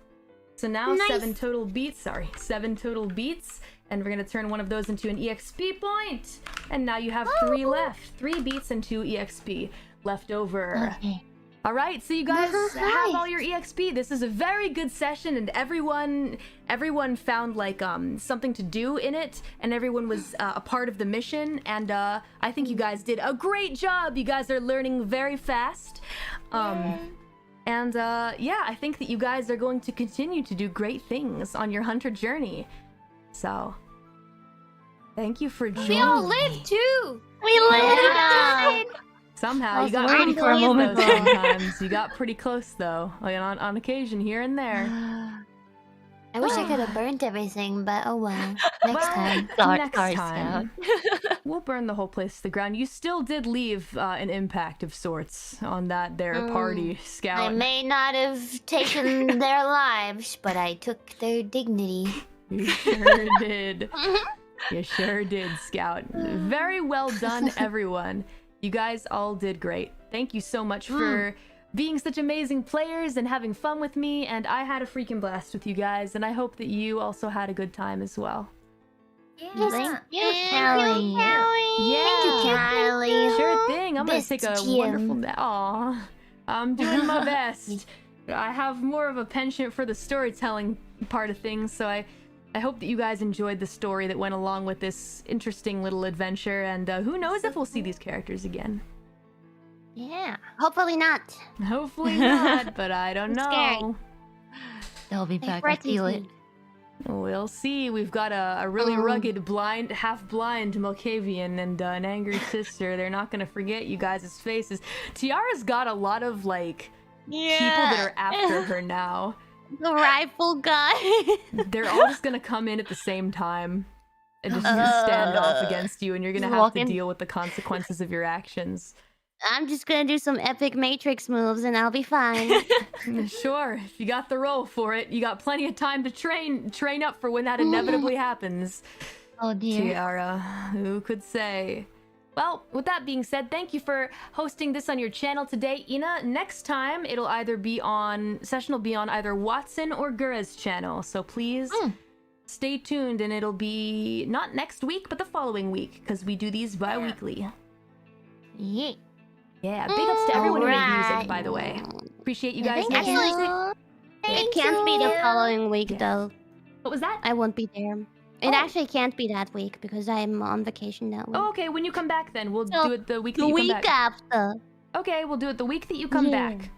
So now 7 total beats. Sorry, 7 total beats. And we're gonna turn one of those into an EXP point. And now you have 3 left. 3 beats and 2 EXP left over. Okay. All right, so you guys have all your EXP. This is a very good session, and everyone found like something to do in it, and everyone was a part of the mission. And I think you guys did a great job. You guys are learning very fast. And yeah, I think that you guys are going to continue to do great things on your hunter journey. So, thank you for joining. We all live too. We lived. Somehow you I was got waiting pretty for a close moment though. though. Sometimes you got pretty close though, like on occasion here and there. I wish I could have burnt everything, but oh well. Next time. Next Sorry, time. We'll burn the whole place to the ground. You still did leave an impact of sorts on that there party, I Scout. may not have taken their lives, but I took their dignity. You sure did. You sure did, Scout. Very well done, everyone. You guys all did great. Thank you so much for being such amazing players and having fun with me, and I had a freaking blast with you guys, and I hope that you also had a good time as well. Thank you, Callie. Yeah. Thank you, Kylie. Sure thing. I'm gonna Best take a Kim. wonderful Aw, I'm doing my best. I have more of a penchant for the storytelling part of things, so I hope that you guys enjoyed the story that went along with this interesting little adventure, and who knows if we'll see these characters again. Yeah. Hopefully not. Hopefully not, but I don't know. Scary. They'll be They back. I threatened feel it. me. We'll see. We've got a really rugged, half-blind Malkavian and an angry sister. They're not gonna forget you guys' faces. Tiara's got a lot of, like, people that are after her now. The rifle guy. They're all just gonna come in at the same time and just stand off against you, and you're gonna Just have walk to in. deal with the consequences of your actions. I'm just gonna do some epic Matrix moves and I'll be fine. Sure, if you got the role for it, you got plenty of time to train up for when that inevitably happens. Oh dear. Tiara, who could say? Well, with that being said, thank you for hosting this on your channel today, Ina. Next time, session will be on either Watson or Gura's channel, so please stay tuned, and it'll be not next week, but the following week, because we do these bi-weekly. Yeah. Yeah, big ups to everyone who made music, Alright. by the way. Appreciate you guys Thank making you. music. It can't be the following week Yeah. though. What was that? I won't be there. It Oh. actually can't be that week because I'm on vacation that week. Oh, okay, when you come back then. We'll So, do it the week the that you week come back. after. Okay, we'll do it the week that you come Yeah. back.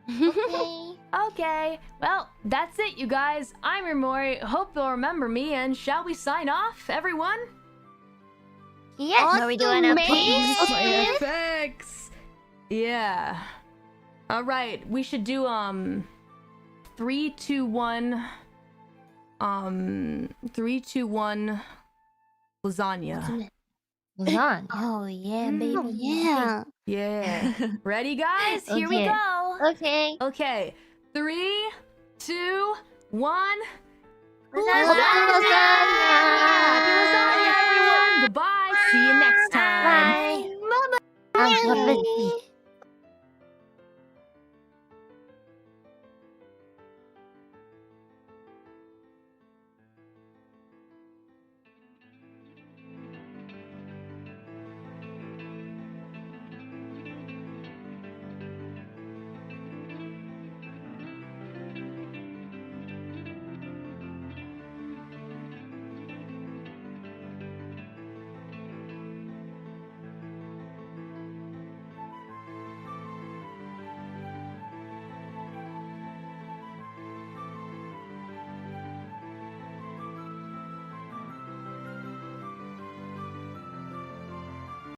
Okay. Okay, well, that's it, you guys. I'm Rimori. Hope you'll remember me, and shall we sign off, everyone? Yes, are we doing a piece? My effects. Yeah. All right, we should do 3, 2, 1. 3, 2, 1. Lasagna. Lasagna. Oh yeah, baby. Oh, yeah. Yeah. Ready, guys? Here we Okay. go. Okay. Okay. 3, 2, 1. Lasagna! Happy lasagna, everyone. Goodbye. See you next time. Bye. I'm so busy.